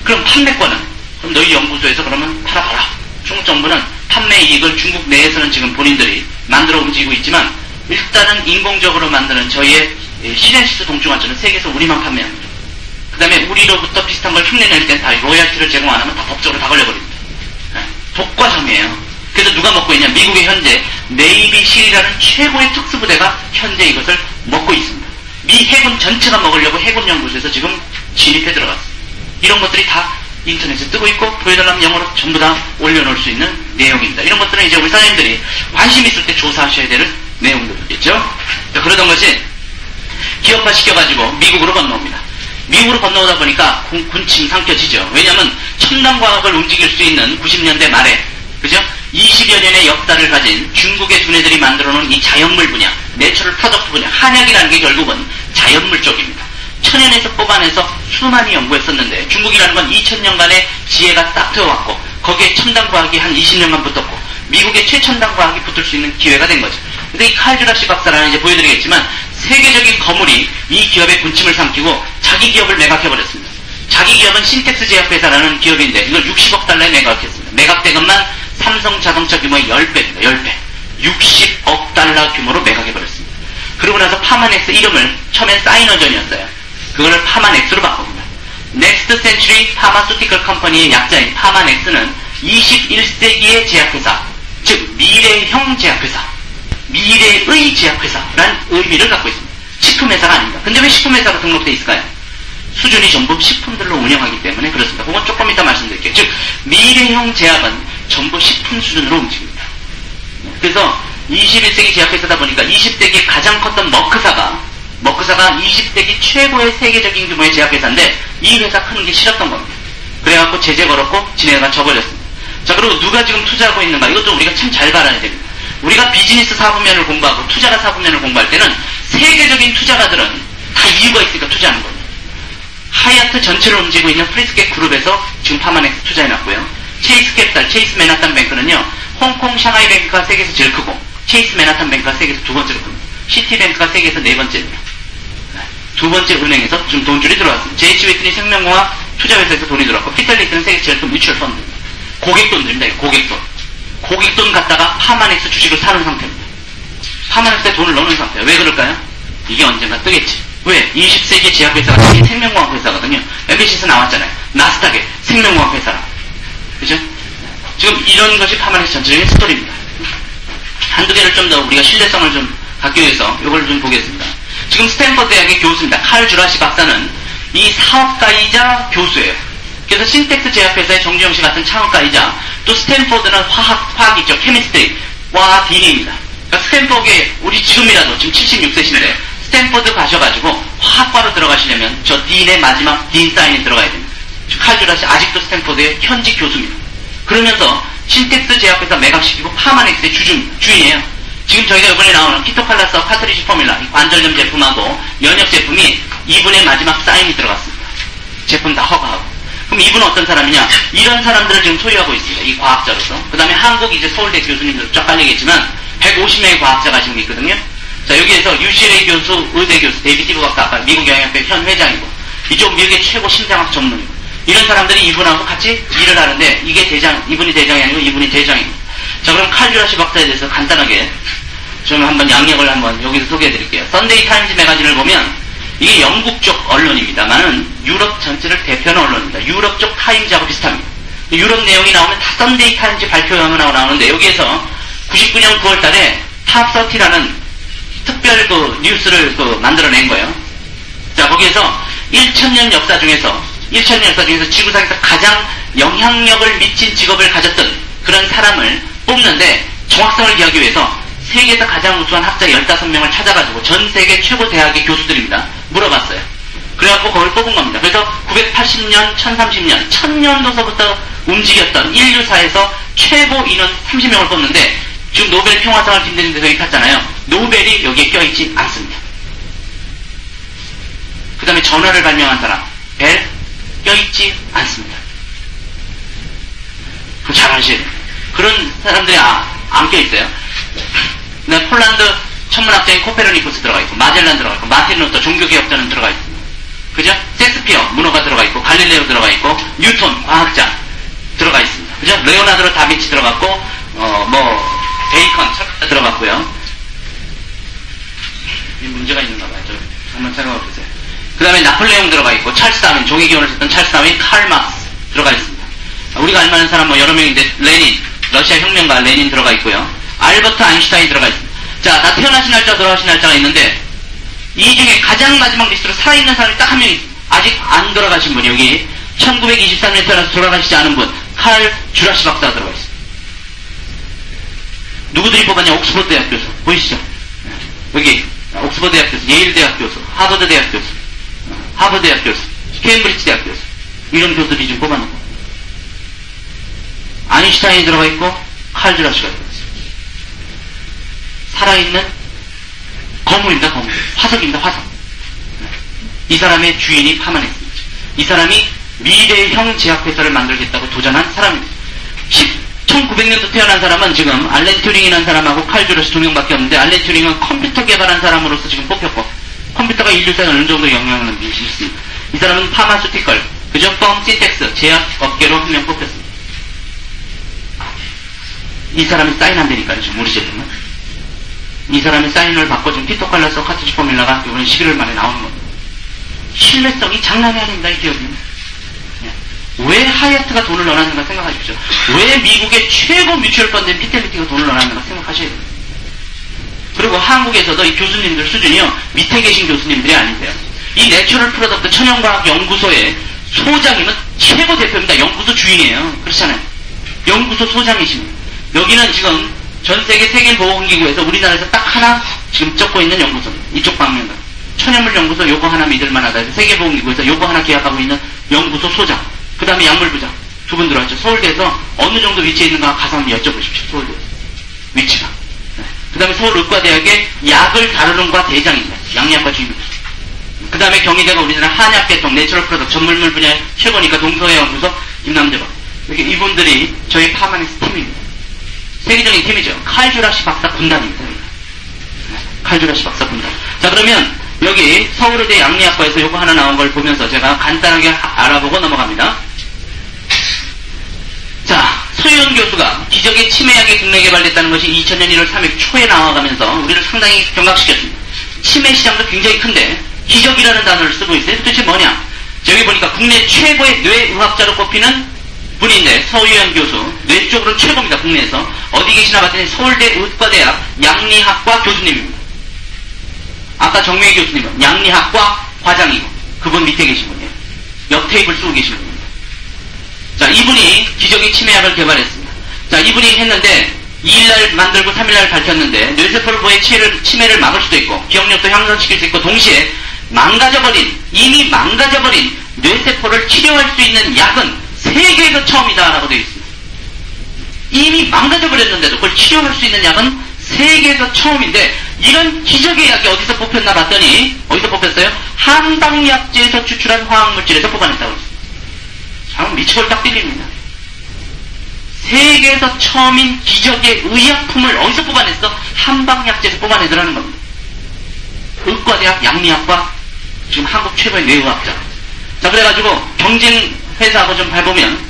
그럼 판매권은? 그럼 너희 연구소에서 그러면 팔아봐라. 중국 정부는 판매 이익을 중국 내에서는 지금 본인들이 만들어 움직이고 있지만 일단은 인공적으로 만드는 저희의 시넨시스 동충하초는 세계에서 우리만 판매합니다. 그 다음에 우리로부터 비슷한 걸 흉내낼 땐 다 로열티를 제공 안 하면 다 법적으로 다 걸려버립니다. 독과점이에요. 그래서 누가 먹고 있냐? 미국의 현재 네이비실이라는 최고의 특수부대가 현재 이것을 먹고 있습니다. 미 해군 전체가 먹으려고 해군연구소에서 지금 진입해 들어갔습니다. 이런 것들이 다 인터넷에 뜨고 있고 보여달라면 영어로 전부 다 올려놓을 수 있는 내용입니다. 이런 것들은 이제 우리 사장님들이 관심 있을 때 조사하셔야 될 내용들이겠죠. 그러던 것이 기업화 시켜가지고 미국으로 건너옵니다. 미국으로 건너오다 보니까 군침 삼켜지죠. 왜냐하면 첨단 과학을 움직일 수 있는 90년대 말에, 그죠? 20여 년의 역사를 가진 중국의 두뇌들이 만들어놓은 이 자연물 분야, 내추럴 프로덕트 분야, 한약이라는 게 결국은 자연물 쪽입니다. 천연에서 뽑아내서 수많이 연구했었는데 중국이라는 건 2000년간의 지혜가 딱 되어왔고 거기에 첨단 과학이 한 20년간 붙었고 미국의 최첨단 과학이 붙을 수 있는 기회가 된 거죠. 근데 이 칼 주라시 박사라는 이제 보여드리겠지만 세계적인 거물이 이 기업의 군침을 삼키고 자기 기업을 매각해버렸습니다. 자기 기업은 신텍스 제약회사라는 기업인데 이걸 60억 달러에 매각했습니다. 매각 대금만 삼성 자동차 규모의 10배입니다. 10배. 60억 달러 규모로 매각해버렸습니다. 그러고 나서 파마넥스 이름을 처음엔 사이너전이었어요. 그거를 파마넥스로 바꿉니다. 넥스트 센츄리 파마수티컬 컴퍼니의 약자인 파마넥스는 21세기의 제약회사, 즉 미래형 제약회사, 미래의 제약회사라는 의미를 갖고 있습니다. 식품회사가 아닙니다. 근데 왜 식품회사로 등록돼 있을까요? 수준이 전부 식품들로 운영하기 때문에 그렇습니다. 그건 조금 이따 말씀드릴게요. 즉 미래형 제약은 전부 식품 수준으로 움직입니다. 그래서 21세기 제약회사다 보니까 20세기 가장 컸던 머크사가 20세기 최고의 세계적인 규모의 제약회사인데 이 회사 크는 게 싫었던 겁니다. 그래갖고 제재 걸었고 지네가 져버렸습니다. 자, 그리고 누가 지금 투자하고 있는가? 이것도 우리가 참 잘 알아야 됩니다. 우리가 비즈니스 사업면을 공부하고 투자가 사업면을 공부할 때는 세계적인 투자가들은 다 이유가 있으니까 투자하는 겁니다. 하얏트 전체를 움직이고 있는 프리스켓 그룹에서 지금 파마넥스 투자해놨고요. 체이스 캐피탈, 체이스 맨하탄 뱅크는요, 홍콩 샹하이 뱅크가 세계에서 제일 크고, 체이스 맨하탄 뱅크가 세계에서 두 번째로 큽니다. 시티뱅크가 세계에서 네 번째입니다. 두 번째 은행에서 지금 돈줄이 들어왔습니다. JH 웨이튼이 생명공학 투자회사에서 돈이 들어왔고, 피텔리스는 세계 제일 큰 뮤추얼 펀드입니다. 고객돈들입니다. 고객돈. 고객돈 갖다가 파마넥스 주식을 사는 상태입니다. 파마넥스에 돈을 넣는 상태예요. 왜 그럴까요? 이게 언젠가 뜨겠지. 왜? 20세기 제약회사가 생명공학 회사거든요. MBC에서 나왔잖아요. 나스닥에 생명공학 회사라. 그죠? 지금 이런 것이 파마넥스 전체적인 스토리입니다. 한두 개를 좀 더 우리가 신뢰성을 좀 갖기 위해서 이걸 좀 보겠습니다. 지금 스탠퍼드 대학의 교수입니다. 칼 주라시 박사는 이 사업가이자 교수예요. 그래서 신텍스 제약회사의 정주영 씨 같은 창업가이자 또 스탠퍼드는 화학이죠. 케미스트리와 딘입니다. 그러니까 스탠퍼드에 우리 지금이라도 지금 76세신데 스탠퍼드 가셔가지고 화학과로 들어가시려면 저 딘의 마지막 딘 사인이 들어가야 됩니다. 칼 주라시 아직도 스탠퍼드의 현직 교수입니다. 그러면서 신텍스 제약회사 매각시키고 파마넥스의 주인이에요. 지금 저희가 이번에 나오는 키토칼라스와 카트리지 포뮬라 이 관절염 제품하고 면역 제품이 이분의 마지막 사인이 들어갔습니다. 제품 다 허가하고. 그럼 이분은 어떤 사람이냐? 이런 사람들을 지금 소유하고 있습니다. 이 과학자로서. 그 다음에 한국 이제 서울대 교수님들 쫙 깔리겠지만 150명의 과학자가 지금 있거든요. 자, 여기에서 UCLA 교수, 의대 교수, 데이비드 티브 박사 아까 미국 영양학회 현 회장이고 이쪽 미국의 최고 심장학 전문이고 이런 사람들이 이분하고 같이 일을 하는데 이게 이분이 대장이 아니고 이분이 대장입니다. 자, 그럼 칼 주라시 박사에 대해서 간단하게 좀 한번 양력을 한번 여기서 소개해드릴게요. 선데이 타임즈 매거진을 보면 이게 영국 쪽 언론입니다만은 유럽 전체를 대표하는 언론입니다. 유럽 쪽 타임즈하고 비슷합니다. 유럽 내용이 나오면 다 선데이 타임즈 발표하고 나오는데 여기에서 99년 9월 달에 탑30라는 특별 뉴스를 만들어낸 거예요. 자, 거기에서 1000년 역사 중에서 지구상에서 가장 영향력을 미친 직업을 가졌던 그런 사람을 뽑는데 정확성을 기하기 위해서 세계에서 가장 우수한 학자 15명을 찾아가지고 전 세계 최고 대학의 교수들입니다. 물어봤어요. 그래갖고 그걸 뽑은 겁니다. 그래서 980년, 1030년, 1000년도서부터 움직였던 인류사에서 최고 인원 30명을 뽑는데 지금 노벨 평화상을 빛내는 데서 여기 탔잖아요. 노벨이 여기에 껴있지 않습니다. 그 다음에 전화를 발명한 사람, 벨, 껴있지 않습니다. 그거 잘 아셔야 돼요. 그런 사람들이 안 껴있어요. 그다음에 폴란드 천문학자인 코페르니쿠스 들어가 있고, 마젤란 들어가 있고, 마틴 루터 종교개혁자는 들어가 있습니다. 그죠? 섹스피어 문호가 들어가 있고, 갈릴레오 들어가 있고, 뉴턴 과학자 들어가 있습니다. 그죠? 레오나르도 다빈치 들어갔고, 베이컨 철학자 들어갔고요. 이 문제가 있는가 봐요. 한번 생각해 보세요. 그 다음에 나폴레옹 들어가 있고, 찰스 다윈, 종이기원을 썼던 찰스 다윈, 칼 막스 들어가 있습니다. 우리가 알만한 사람 여러 명인데, 레닌, 러시아 혁명가 레닌 들어가 있고요. 알버트 아인슈타인 들어가 있습니다. 자, 다 태어나신 날짜, 돌아가신 날짜가 있는데, 이 중에 가장 마지막 리스트로 살아있는 사람이 딱 한 명 있습니다. 아직 안 돌아가신 분이 여기 1923년에 태어나서 돌아가시지 않은 분, 칼 주라시 박사가 들어가 있습니다. 누구들이 뽑았냐? 옥스퍼드 대학 교수. 보이시죠? 여기 옥스퍼드 대학 교수, 예일 대학 교수, 하버드 대학 교수, 하버드 대학 교수, 케임브리지 대학 교수. 이런 교수들이 지금 뽑아놓은 거. 아인슈타인이 들어가 있고, 칼 주라시가 들어가 있습니다. 살아있는 거물입니다, 거물. 화석입니다, 화석. 이 사람의 주인이 파마넥스입니다. 이 사람이 미래형 제약회사를 만들겠다고 도전한 사람입니다. 1900년도 태어난 사람은 지금 알렌 튜링이라는 사람하고 칼 주라시 2명밖에 없는데, 알렌 튜링은 컴퓨터 개발한 사람으로서 지금 뽑혔고, 컴퓨터가 인류사에 어느 정도 영향을 미쳤습니다. 이 사람은 파마슈티컬, 그죠? 펌 신텍스, 제약 업계로 한 명 뽑혔습니다. 이 사람이 사인 안 되니까요, 지금 우리 제품은. 이 사람의 사인을 받고 지금 키토칼라스 카트리지 포뮬라가 이번에 11월 만에 나오는 겁니다. 신뢰성이 장난이 아닙니다, 이 기업은. 왜 하얏트가 돈을 넣어놨는가 생각하십시오. 왜 미국의 최고 뮤추얼 펀드인 피텔리티가 돈을 넣어놨는가 생각하셔야 됩니다. 그리고 한국에서도 이 교수님들 수준이요, 밑에 계신 교수님들이 아니세요. 이 내추럴 프로덕트 천연과학연구소의 소장이면 최고 대표입니다. 연구소 주인이에요. 그렇잖아요. 연구소 소장이십니다. 여기는 지금 전 세계 세계보건기구에서 우리나라에서 딱 하나 지금 적고 있는 연구소입니다. 이쪽 방면으로. 천연물 연구소 요거 하나 믿을만하다 해서 세계보건기구에서 요거 하나 계약하고 있는 연구소 소장. 그 다음에 약물부장. 두 분 들어왔죠. 서울대에서 어느 정도 위치에 있는가 가서 한번 여쭤보십시오. 서울대에서. 위치가. 네. 그 다음에 서울의과대학의 약을 다루는 과 대장입니다. 양약과 주임입니다. 그 다음에 경희대가 우리나라 한약계통, 내추럴 프로덕트, 전물물 분야의 최고니까 동서해연구소 김남재박. 이렇게 이분들이 저희 파마닉스 팀입니다. 세계적인 팀이죠. 칼주라시 박사 군단입니다. 네. 칼주라시 박사 군단. 자, 그러면 여기 서울의대 양리학과에서 요거 하나 나온 걸 보면서 제가 간단하게 알아보고 넘어갑니다. 자, 소유연 교수가 기적의 치매약이 국내 개발됐다는 것이 2000년 1월 3일 초에 나와가면서 우리를 상당히 경각시켰습니다. 치매 시장도 굉장히 큰데 기적이라는 단어를 쓰고 있어요. 도대체 뭐냐? 여기 보니까 국내 최고의 뇌의학자로 꼽히는 분인데 서유연 교수, 뇌 쪽으로 최고입니다. 국내에서. 어디 계시나 봤더니 서울대 의과대학 양리학과 교수님입니다. 아까 정명희 교수님은 양리학과 과장이고 그분 밑에 계신 분이에요. 옆 테이블 쓰고 계신 분입니다. 자, 이분이 기적의 치매약을 개발했습니다. 자, 이분이 했는데 2일날 만들고 3일날 밝혔는데 뇌세포를 보해 치매를 막을 수도 있고 기억력도 향상시킬 수 있고 동시에 이미 망가져버린 뇌세포를 치료할 수 있는 약은 세계에서 처음이다라고 되어 있습니다. 이미 망가져버렸는데도 그걸 치료할 수 있는 약은 세계에서 처음인데 이런 기적의 약이 어디서 뽑혔나 봤더니 어디서 뽑혔어요? 한방약재에서 추출한 화학물질에서 뽑아냈다고 했습니다. 참 미쳐볼 딱 들립니다. 세계에서 처음인 기적의 의약품을 어디서 뽑아냈어? 한방약재에서 뽑아내더라는 겁니다. 의과대학 양리학과 지금 한국 최고의 뇌의학자. 자, 그래가지고 경쟁회사하고 좀 해보면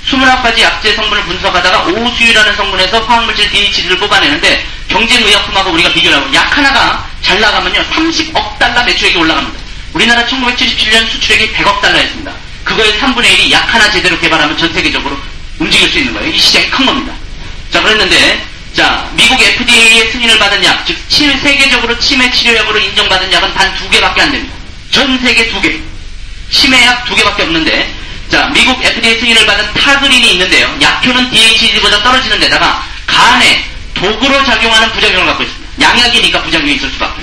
21가지 약재 성분을 분석하다가 오수유라는 성분에서 화학물질 DH를 뽑아내는데 경쟁의약품하고 우리가 비교를 하고 약 하나가 잘 나가면요 30억 달러 매출액이 올라갑니다. 우리나라 1977년 수출액이 100억 달러였습니다. 그거의 3분의 1이 약 하나 제대로 개발하면 전 세계적으로 움직일 수 있는 거예요. 이 시장이 큰 겁니다. 자, 그랬는데 자, 미국 FDA의 승인을 받은 약, 즉 세계적으로 치매 치료약으로 인정받은 약은 단 2개밖에 안 됩니다. 전 세계 2개. 치매약 2개밖에 없는데 자, 미국 FDA 승인을 받은 타그린이 있는데요. 약효는 DHC보다 떨어지는 데다가 간에 독으로 작용하는 부작용을 갖고 있습니다. 양약이니까 부작용이 있을 수밖에.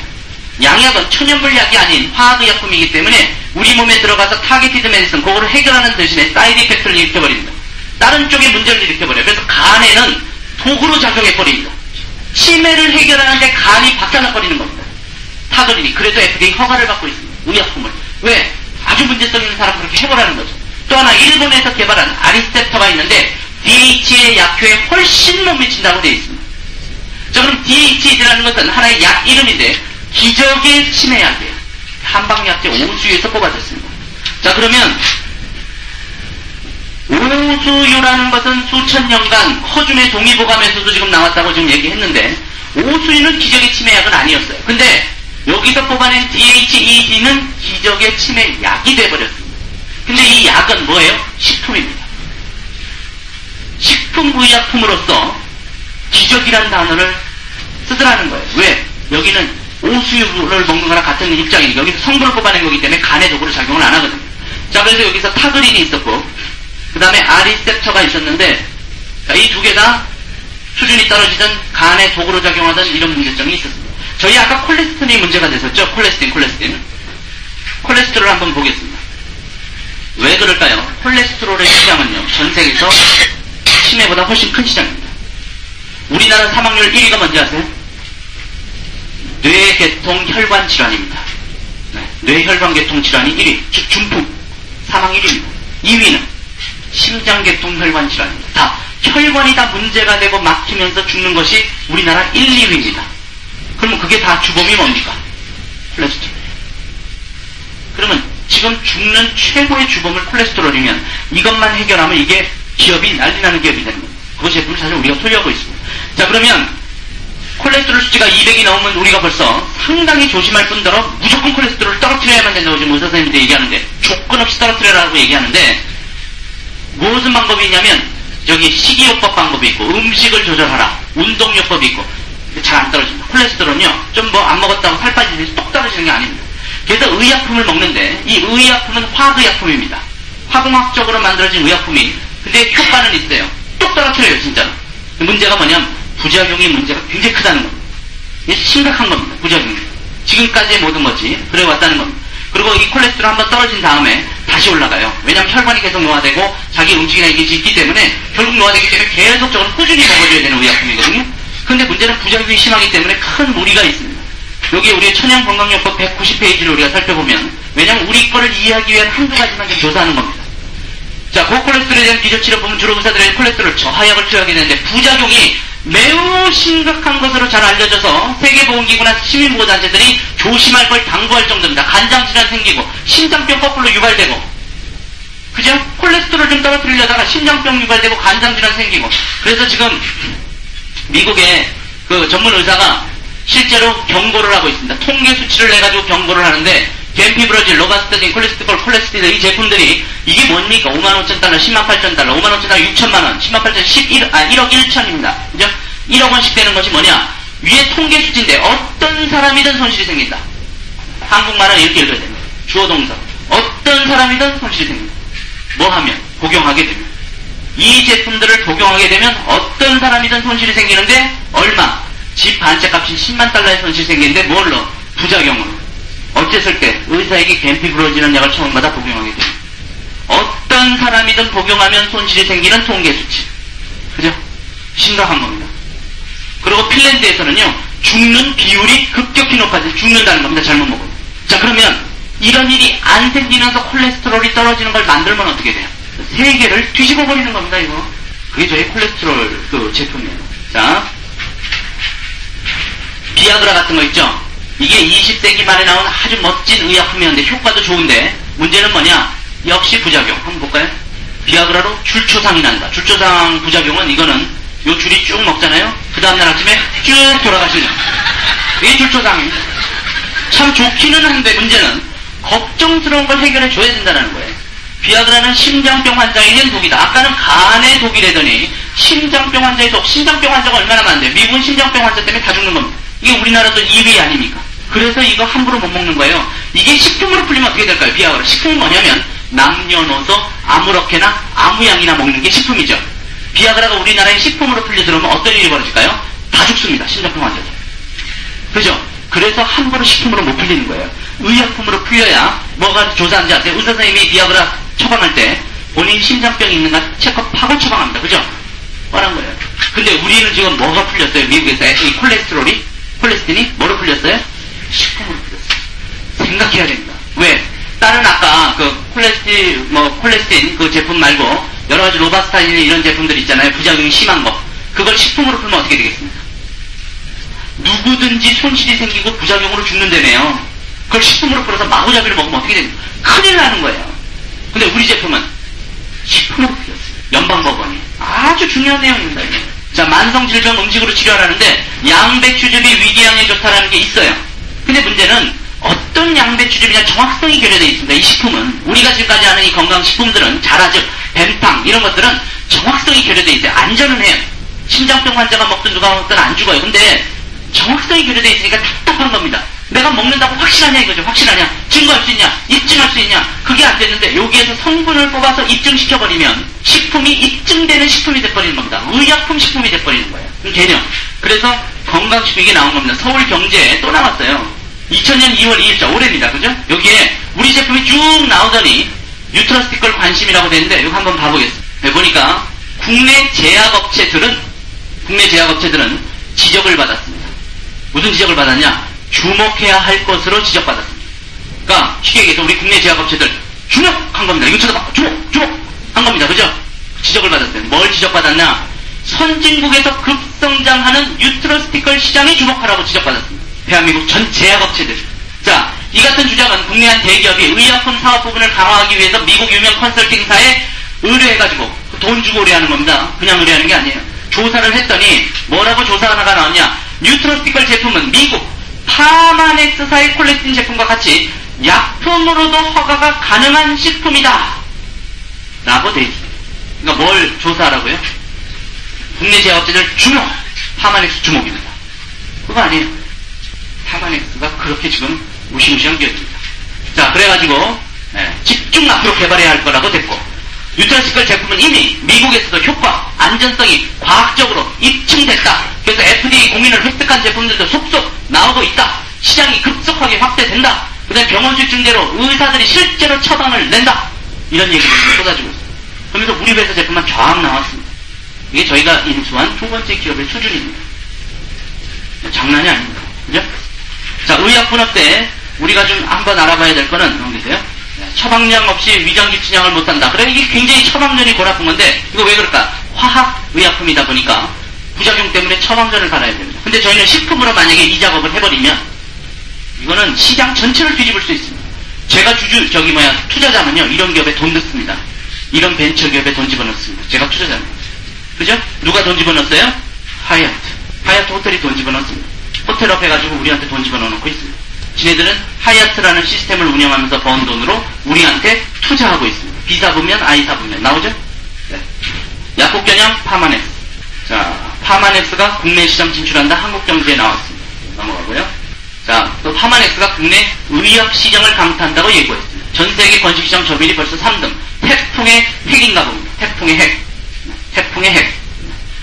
양약은 천연물약이 아닌 화학의약품이기 때문에 우리 몸에 들어가서 타겟티드 메디슨, 그거를 해결하는 대신에 사이드 이펙트를 일으켜버립니다. 다른 쪽에 문제를 일으켜버려요. 그래서 간에는 독으로 작용해버립니다. 치매를 해결하는데 간이 박살나버리는 겁니다. 타그린이. 그래서 FDA 허가를 받고 있습니다. 의약품을. 왜? 아주 문제성 있는 사람 그렇게 해보라는 거죠. 또 하나 일본에서 개발한 아리스텝터가 있는데 DH의 약효에 훨씬 못 미친다고 되어 있습니다. 자, 그럼 DH라는 것은 하나의 약 이름인데 기적의 치매약이에요. 한방약재 오수유에서 뽑아졌습니다. 자, 그러면 오수유라는 것은 수천 년간 허준의 동의보감에서도 지금 나왔다고 지금 얘기했는데 오수유는 기적의 치매약은 아니었어요. 근데 여기서 뽑아낸 DHED는 기적의 치매약이 돼버렸습니다. 근데 이 약은 뭐예요? 식품입니다. 식품의약품으로서 기적이라는 단어를 쓰더라는 거예요. 왜? 여기는 오수유를 먹는 거랑 같은 입장이니까 여기서 성분을 뽑아낸 거기 때문에 간에 독으로 작용을 안 하거든요. 자, 그래서 여기서 타그린이 있었고 그 다음에 아리셉터가 있었는데 이 두 개 다 수준이 떨어지던 간에 독으로 작용하던 이런 문제점이 있었습니다. 저희 아까 콜레스테린이 문제가 됐었죠. 콜레스테린. 콜레스테롤 한번 보겠습니다. 왜 그럴까요? 콜레스테롤의 시장은요, 전 세계에서 치매보다 훨씬 큰 시장입니다. 우리나라 사망률 1위가 뭔지 아세요? 뇌계통 혈관 질환입니다. 네, 뇌혈관계통 질환이 1위, 즉 중풍, 사망 1위입니다. 2위는 심장계통 혈관 질환입니다. 다 혈관이 다 문제가 되고 막히면서 죽는 것이 우리나라 1, 2위입니다. 그러면 그게 다 주범이 뭡니까? 콜레스테롤. 그러면 지금 죽는 최고의 주범을 콜레스테롤이면 이것만 해결하면 이게 기업이 난리나는 기업이 되는 겁니다. 그 제품을 사실 우리가 소유하고 있습니다. 자, 그러면 콜레스테롤 수치가 200이 넘으면 우리가 벌써 상당히 조심할 뿐더러 무조건 콜레스테롤을 떨어뜨려야만 된다고 지금 의사 선생님들이 얘기하는데 조건 없이 떨어뜨려라고 얘기하는데 무슨 방법이 있냐면 여기 식이요법 방법이 있고 음식을 조절하라, 운동요법이 있고 잘 안 떨어집니다. 콜레스테롤은요 좀 뭐 안 먹었다고 살 빠지듯이 똑 떨어지는 게 아닙니다. 그래서 의약품을 먹는데 이 의약품은 화학의약품입니다. 화공학적으로 만들어진 의약품이 근데 효과는 있어요. 뚝 떨어뜨려요 진짜로. 문제가 뭐냐면 부작용이 문제가 굉장히 크다는 겁니다. 이게 심각한 겁니다. 부작용이. 지금까지의 모든 것이 그래 왔다는 겁니다. 그리고 이 콜레스테롤 한번 떨어진 다음에 다시 올라가요. 왜냐하면 혈관이 계속 노화되고 자기 움직이는 이게 있기 때문에 결국 노화되기 때문에 계속적으로 꾸준히 먹어줘야 되는 의약품이거든요. 근데 문제는 부작용이 심하기 때문에 큰 무리가 있습니다. 여기 우리 천연건강요법 190페이지를 우리가 살펴보면 왜냐하면 우리 거를 이해하기 위한 한두 가지만 좀 조사하는 겁니다. 자, 고콜레스테롤에 대한 기저치료 보면 주로 의사들의 콜레스테롤 저하약을 투여하게 되는데 부작용이 매우 심각한 것으로 잘 알려져서 세계보건기구나 시민보호단체들이 조심할 걸 당부할 정도입니다. 간장질환 생기고 심장병 거꾸로 유발되고 그죠? 콜레스테롤 좀 떨어뜨리려다가 심장병 유발되고 간장질환 생기고 그래서 지금 미국의 그 전문 의사가 실제로 경고를 하고 있습니다. 통계 수치를 내가지고 경고를 하는데 겐피브로질, 로바스타딘, 콜레스테롤 이 제품들이 이게 뭡니까? 55,000달러, 108,000달러, 55,000달러, 6천만원, 108,000, 1억 1천입니다. 그죠? 1억 원씩 되는 것이 뭐냐? 위에 통계 수치인데 어떤 사람이든 손실이 생긴다. 한국말은 이렇게 읽어야 됩니다. 주어 동사. 어떤 사람이든 손실이 생긴다. 뭐 하면? 복용하게 되면. 이 제품들을 복용하게 되면 어떤 사람이든 손실이 생기는데 얼마? 집 반채값이 10만 달러의 손실이 생기는데 뭘로? 부작용으로. 어쨌을 때 의사에게 겐피브로지는 약을 처음 받아 복용하게 됩니다. 어떤 사람이든 복용하면 손실이 생기는 통계 수치. 그죠? 심각한 겁니다. 그리고 핀란드에서는요, 죽는 비율이 급격히 높아져 죽는다는 겁니다. 잘못 먹으면. 자, 그러면 이런 일이 안 생기면서 콜레스테롤이 떨어지는 걸 만들면 어떻게 돼요? 세계를 뒤집어 버리는 겁니다, 이거. 그게 저희 콜레스테롤 그 제품이에요. 자, 비아그라 같은 거 있죠? 이게 20세기 말에 나온 아주 멋진 의약품이었는데 효과도 좋은데 문제는 뭐냐? 역시 부작용. 한번 볼까요? 비아그라로 줄초상이 난다. 줄초상 부작용은 이거는 요 줄이 쭉 먹잖아요. 그 다음날 아침에 쭉 돌아가시는 이게 줄초상입니다. 참 좋기는 한데 문제는 걱정스러운 걸 해결해 줘야 된다는 거예요. 비아그라는 심장병 환자에겐 독이다. 아까는 간의 독이라더니 심장병 환자의 독. 심장병 환자가 얼마나 많은데 미국은 심장병 환자 때문에 다 죽는 겁니다. 이게 우리나라도 2위 아닙니까? 그래서 이거 함부로 못 먹는 거예요. 이게 식품으로 풀리면 어떻게 될까요? 비아그라. 식품이 뭐냐면 남녀노소 아무렇게나 아무 양이나 먹는 게 식품이죠. 비아그라가 우리나라에 식품으로 풀려 들어오면 어떤 일이 벌어질까요? 다 죽습니다. 심장병 환자들. 그죠? 그래서 함부로 식품으로 못 풀리는 거예요. 의약품으로 풀려야 뭐가 조사하는지 아세요? 의사 선생님이 비아그라 처방할 때 본인 심장병이 있는가 체크하고 처방합니다. 그죠? 뻔한 거예요. 근데 우리는 지금 뭐가 풀렸어요? 미국에서 이 콜레스틴이 뭐로 풀렸어요? 식품으로 풀렸어요. 생각해야 됩니다. 왜? 다른 아까 그 콜레스틴 그 제품 말고 여러 가지 로바스타딘 이런 제품들 있잖아요. 부작용이 심한 거. 그걸 식품으로 풀면 어떻게 되겠습니까? 누구든지 손실이 생기고 부작용으로 죽는다며요. 그걸 식품으로 풀어서 마구잡이를 먹으면 어떻게 됩니까? 큰일 나는 거예요. 근데 우리 제품은 식품으로 풀렸어요. 연방법원이. 아주 중요한 내용입니다. 이게. 자, 만성질병 음식으로 치료하라는데 양배추즙이 위궤양에 좋다라는 게 있어요. 근데 문제는 어떤 양배추즙이냐 정확성이 결여되어 있습니다. 이 식품은 우리가 지금까지 아는 이 건강식품들은 자라즙, 뱀탕 이런 것들은 정확성이 결여되어 있어요. 안전은 해요. 심장병 환자가 먹든 누가 먹든 안 죽어요. 근데 정확성이 결여되어 있으니까 답답한 겁니다. 내가 먹는다고 확실하냐 이거죠. 확실하냐. 증거할 수 있냐. 입증할 수 있냐. 그게 안 됐는데 여기에서 성분을 뽑아서 입증시켜버리면 식품이 입증되는 식품이 돼버리는 겁니다. 의약품 식품이 돼버리는 거예요. 개념. 그래서 건강식품 이게 나온 겁니다. 서울경제에 또 나왔어요. 2000년 2월 2일자 올해입니다. 그죠? 여기에 우리 제품이 쭉 나오더니 뉴트러스티컬 관심이라고 되는데 이거 한번 봐보겠습니다. 보니까 국내 제약업체들은 지적을 받았습니다. 무슨 지적을 받았냐? 주목해야 할 것으로 지적받았습니다. 그러니까 쉽게 얘기해서 우리 국내 제약업체들 주목한 겁니다. 이거 쳐다봐. 주목한 겁니다. 그죠? 지적을 받았어요. 뭘 지적받았냐? 선진국에서 급성장하는 뉴트러스티컬 시장에 주목하라고 지적받았습니다. 대한민국 전 제약업체들. 자, 이 같은 주장은 국내 한 대기업이 의약품 사업 부분을 강화하기 위해서 미국 유명 컨설팅사에 의뢰해가지고 돈 주고 의뢰하는 겁니다. 그냥 의뢰하는 게 아니에요. 조사를 했더니 뭐라고 조사가 나왔냐? 뉴트러스티컬 제품은 미국 파마넥스사의 콜레스틴 제품과 같이 약품으로도 허가가 가능한 식품이다 라고 돼 있습니다. 그러니까 뭘 조사하라고요? 국내 제약업체들 주목! 파마넥스 주목입니다. 그거 아니에요. 파마넥스가 그렇게 지금 무시무시한 기업입니다. 자, 그래가지고 집중 앞으로 개발해야 할 거라고 됐고, 뉴트라시컬 제품은 이미 미국에서도 효과, 안전성이 과학적으로 입증됐다. 그래서 FDA 공인을 획득한 제품들도 속속 나오고 있다. 시장이 급속하게 확대된다. 그 다음에 병원 실증대로 의사들이 실제로 처방을 낸다. 이런 얘기를 쏟아지고 있어요. 그러면서 우리 회사 제품만 쫙 나왔습니다. 이게 저희가 인수한 두 번째 기업의 수준입니다. 장난이 아닙니다. 그죠? 자, 의약분업 때 우리가 좀 한번 알아봐야 될 거는, 보세요. 처방량 없이 위장기 침향을 못한다. 그래, 이게 굉장히 처방전이 골아픈 건데, 이거 왜 그럴까? 화학의약품이다 보니까 부작용 때문에 처방전을 받아야 됩니다. 근데 저희는 식품으로 만약에 이 작업을 해버리면, 이거는 시장 전체를 뒤집을 수 있습니다. 제가 투자자면요, 이런 기업에 돈 넣습니다. 이런 벤처 기업에 돈 집어넣습니다. 제가 투자자입니다. 그죠? 누가 돈 집어넣었어요? 하얏트. 하얏트 호텔이 돈 집어넣습니다. 호텔업 해가지고 우리한테 돈 집어넣고 있습니다. 지네들은 하얏트라는 시스템을 운영하면서 번 돈으로 우리한테 투자하고 있습니다. B사부면, I사부면. 나오죠? 네. 약국전형 파마넥스. 자, 파마넥스가 국내 시장 진출한다. 한국경제에 나왔습니다. 넘어가고요. 자, 또 파마넥스가 국내 의약 시장을 강타한다고 예고했습니다. 전 세계 건식시장 점유율이 벌써 3등. 태풍의 핵인가 봅니다. 태풍의 핵. 태풍의 핵.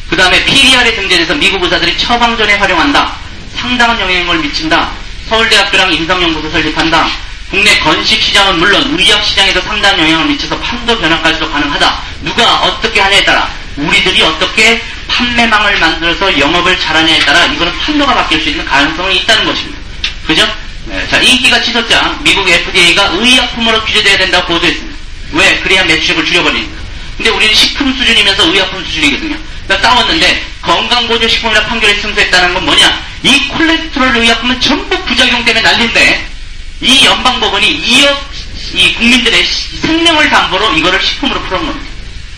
그 다음에 PDR에 등재돼서 미국 의사들이 처방전에 활용한다. 상당한 영향을 미친다. 서울대학교랑 임상연구소 설립한다. 국내 건식시장은 물론 의약시장에도 상당한 영향을 미쳐서 판도 변화까지도 가능하다. 누가 어떻게 하냐에 따라, 우리들이 어떻게 판매망을 만들어서 영업을 잘하냐에 따라 이거는 판도가 바뀔 수 있는 가능성이 있다는 것입니다. 그죠? 네. 자, 인기가 치솟자 미국 FDA가 의약품으로 규제돼야 된다고 보도했습니다. 왜? 그래야 매출액을 줄여버리니까. 근데 우리는 식품 수준이면서 의약품 수준이거든요. 그러니까 싸웠는데 건강보조식품이라 판결에 승소했다는 건 뭐냐? 이 콜레스테롤 의약품은 전부 부작용 때문에 난리인데 이 연방법원이 이 국민들의 생명을 담보로 이거를 식품으로 풀은 겁니다.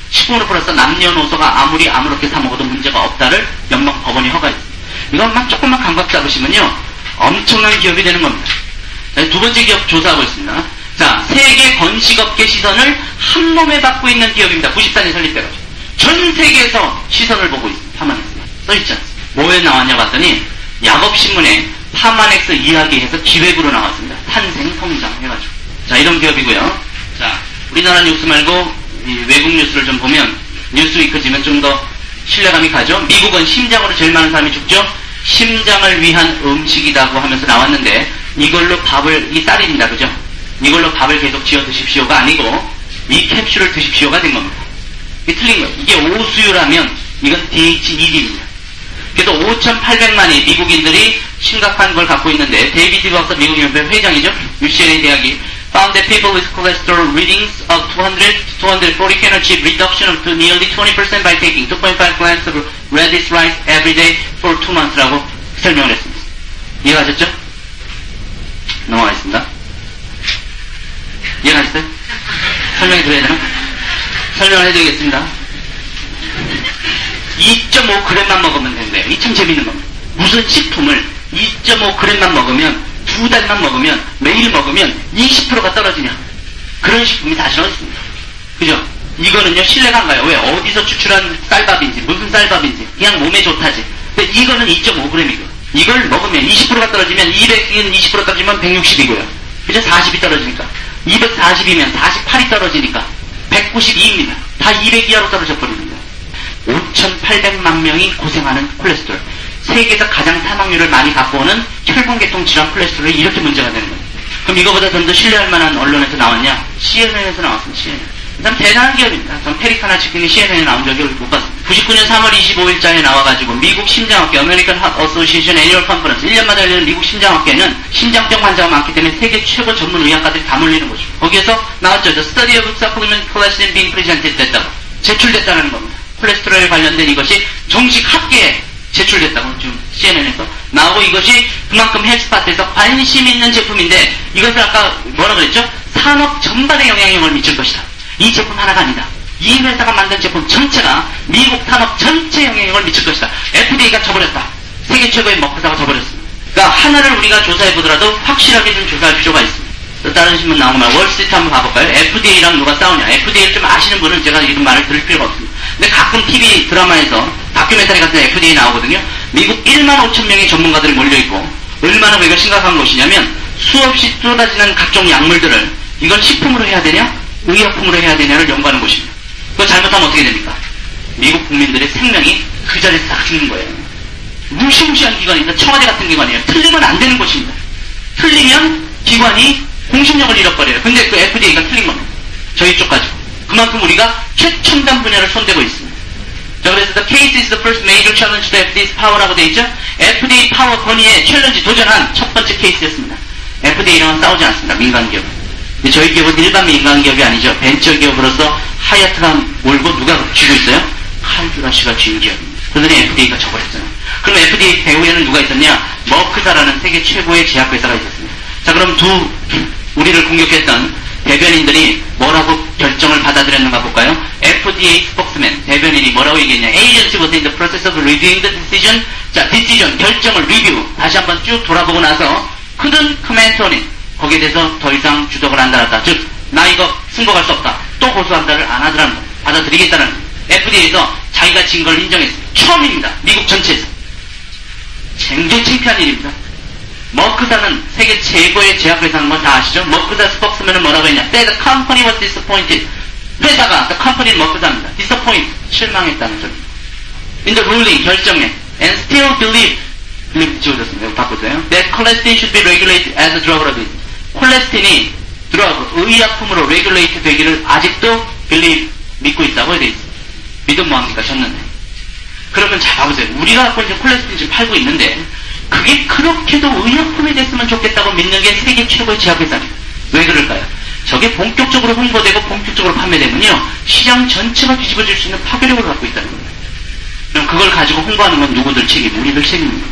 식품으로 풀어서 남녀노소가 아무렇게 사 먹어도 문제가 없다를 연방법원이 허가했습니다. 이것만 조금만 감각 잡으시면요, 엄청난 기업이 되는 겁니다. 자, 두 번째 기업 조사하고 있습니다. 자, 세계 건식업계 시선을 한 몸에 받고 있는 기업입니다. 94년에 설립돼가지고. 전 세계에서 시선을 보고 있습니다. 파마넥스. 써있지 않습니다. 뭐에 나왔냐 봤더니, 약업신문에 파마넥스 이야기해서 기획으로 나왔습니다. 탄생, 성장 해가지고. 자, 이런 기업이고요. 자, 우리나라 뉴스 말고 외국 뉴스를 좀 보면, 뉴스위크지면 좀 더 신뢰감이 가죠. 미국은 심장으로 제일 많은 사람이 죽죠. 심장을 위한 음식이라고 하면서 나왔는데, 이걸로 밥을, 이 쌀입니다. 그죠? 이걸로 밥을 계속 지어 드십시오가 아니고 이 캡슐을 드십시오가 된 겁니다. 이게 틀린 거예요. 이게 오수유라면 이건 DHED입니다. 그래서 5,800만의 미국인들이 심각한 걸 갖고 있는데, 데이비드 박사 미국 연합회 회장이죠. UCLA 대학이 found that people with cholesterol readings of 240 can achieve reduction of to nearly 20% by taking 2.5 grams of radish rice every day for 2 months라고 설명을 했습니다. 이해가셨죠? 넘어가겠습니다. 이해가셨어요? 설명해 드려야 되나? 설명을 해드리겠습니다. 2.5g만 먹으면 된대요. 이 참 재밌는 겁니다. 무슨 식품을 2.5g만 먹으면, 2달만 먹으면, 매일 먹으면 20%가 떨어지냐. 그런 식품이 다시 어딨습니다. 그죠? 이거는요, 신뢰가 안 가요. 왜? 어디서 추출한 쌀밥인지, 무슨 쌀밥인지, 그냥 몸에 좋다지. 근데 이거는 2.5g이고요. 이걸 먹으면 20%가 떨어지면, 200은 20% 떨어지면 160이고요. 그죠? 40이 떨어지니까. 240이면 48이 떨어지니까 192입니다. 다 200 이하로 떨어져 버립니다. 5,800만 명이 고생하는 콜레스테롤. 세계에서 가장 사망률을 많이 갖고 오는 혈관계통 질환 콜레스테롤이 이렇게 문제가 되는 거예요. 그럼 이거보다 좀 더 신뢰할 만한 언론에서 나왔냐? CNN에서 나왔습니다. CNN. 참 대단한 기업입니다. 전 페리카나 치킨이 CNN에 나온 적을 못 봤습니다. 99년 3월 25일자에 나와가지고 미국 심장학회 American Heart Association Annual Conference 1년마다 열리는 미국 심장학회는 심장병 환자가 많기 때문에 세계 최고 전문 의학가들이 다 몰리는 거죠. 거기에서 나왔죠. The study of supplement cholesterol being presented 됐다고. 제출됐다는 겁니다. 콜레스테롤에 관련된 이것이 정식 학계에 제출됐다고 지금 CNN에서 나오고, 이것이 그만큼 헬스파트에서 관심 있는 제품인데, 이것을 아까 뭐라 그랬죠? 산업 전반에 영향력을 미칠 것이다. 이 제품 하나가 아니다. 이 회사가 만든 제품 전체가 미국 산업 전체에 영향력을 미칠 것이다. FDA가 져버렸다. 세계 최고의 먹회사가 져버렸습니다. 그러니까 하나를 우리가 조사해보더라도 확실하게 좀 조사할 필요가 있습니다. 또 다른 신문 나온 거 말고 월스트리트 한번 봐볼까요? FDA랑 누가 싸우냐. FDA를 좀 아시는 분은 제가 이런 말을 들을 필요가 없습니다. 근데 가끔 TV 드라마에서 다큐멘터리 같은 데 FDA 나오거든요. 미국 1만 5천 명의 전문가들이 몰려있고, 얼마나 외가 심각한 것이냐면 수없이 쏟아지는 각종 약물들을 이건 식품으로 해야 되냐? 의약품으로 해야 되냐를 연구하는 곳입니다. 그거 잘못하면 어떻게 됩니까? 미국 국민들의 생명이 그 자리에서 다 죽는 거예요. 무시무시한 기관입니다. 청와대 같은 기관이에요. 틀리면 안 되는 곳입니다. 틀리면 기관이 공신력을 잃어버려요. 근데 그 FDA가 틀린 겁니다. 저희 쪽 가지고. 그만큼 우리가 최첨단 분야를 손대고 있습니다. 자, 그래서 the case is the first major challenge to FDA's power라고 되어 있죠. FDA 파워 권위에 챌린지 도전한 첫 번째 케이스였습니다. FDA랑 싸우지 않습니다. 민간 기업. 저희 기업은 일반 민간 기업이 아니죠. 벤처 기업으로서 하얏트가 몰고 누가 쥐고 있어요? 칼주라시가 쥐는 기업입니다. 그러더니 FDA가 저버렸잖아요. 그럼 FDA 배후에는 누가 있었냐? 머크사라는 세계 최고의 제약회사가 있었습니다. 자, 그럼 우리를 공격했던 대변인들이 뭐라고 결정을 받아들였는가 볼까요? FDA spokesman, 대변인이 뭐라고 얘기했냐? Agency was in the process of reviewing the decision. 자, decision, 결정을 리뷰. 다시 한번 쭉 돌아보고 나서 couldn't comment on it. 거기에 대해서 더 이상 주덕을 안 달았다. 즉, 나 이거 승복할 수 없다. 또 고소한다를 안 하더라는 거. 받아들이겠다는 거. FDA에서 자기가 진 걸 인정했습니다. 처음입니다. 미국 전체에서. 굉장히 창피한 일입니다. 머크사는 세계 최고의 제약회사는 뭐 다 아시죠? 머크사 스포크스맨은 뭐라고 했냐? Say the company was disappointed. 회사가, the company는 머크사입니다. disappoint, 실망했다는 소리. In the ruling, 결정에, and still believe 지워졌습니다. 이거 바꾸세요. That colistin should be regulated as a drug abuse. 콜레스틴이 드러그, 의약품으로 레귤레이트 되기를 아직도 믿고 있다고 돼 있습니다. 믿음 뭐합니까? 졌는데. 그러면 자 봐보세요. 우리가 갖고 있는 콜레스틴 지금 팔고 있는데 그게 그렇게도 의약품이 됐으면 좋겠다고 믿는 게 세계 최고의 제약회사입니다. 왜 그럴까요? 저게 본격적으로 홍보되고 본격적으로 판매되면요 시장 전체가 뒤집어질 수 있는 파괴력을 갖고 있다는 겁니다. 그럼 그걸 가지고 홍보하는 건 누구들 책임? 우리들 책임입니다.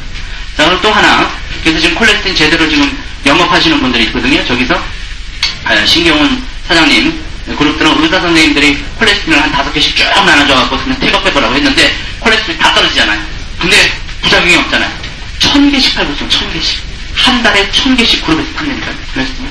자, 그럼 또 하나. 그래서 지금 콜레스틴 제대로 지금 영업하시는 분들이 있거든요. 저기서 신경훈 사장님 그룹들은 의사 선생님들이 콜레스틴을 한 5개씩 쭉 나눠줘갖고 그냥 택업해보라고 했는데 콜레스틴이 다 떨어지잖아요. 근데 부작용이 없잖아요. 1000개씩 팔고 있어요. 1000개씩. 한 달에 1000개씩 그룹에서 판매니까요.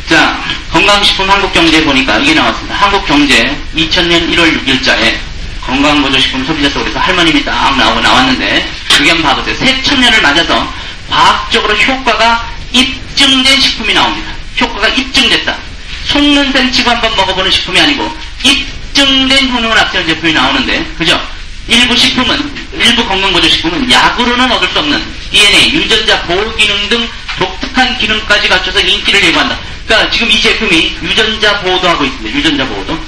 자, 건강식품 한국경제에 보니까 이게 나왔습니다. 한국경제 2000년 1월 6일자에 건강보조식품 소비자 속에서 할머님이 딱 나왔는데 그게 한번 봐보세요. 새 천년을 맞아서 과학적으로 효과가 입증된 식품이 나옵니다. 효과가 입증됐다. 속는 셈 치고 한번 먹어보는 식품이 아니고 입증된 효능을 앞세운 제품이 나오는데 그죠? 일부 건강보조식품은 약으로는 얻을 수 없는 DNA, 유전자 보호기능 등 독특한 기능까지 갖춰서 인기를 예고한다. 그러니까 지금 이 제품이 유전자 보호도 하고 있습니다. 유전자 보호도.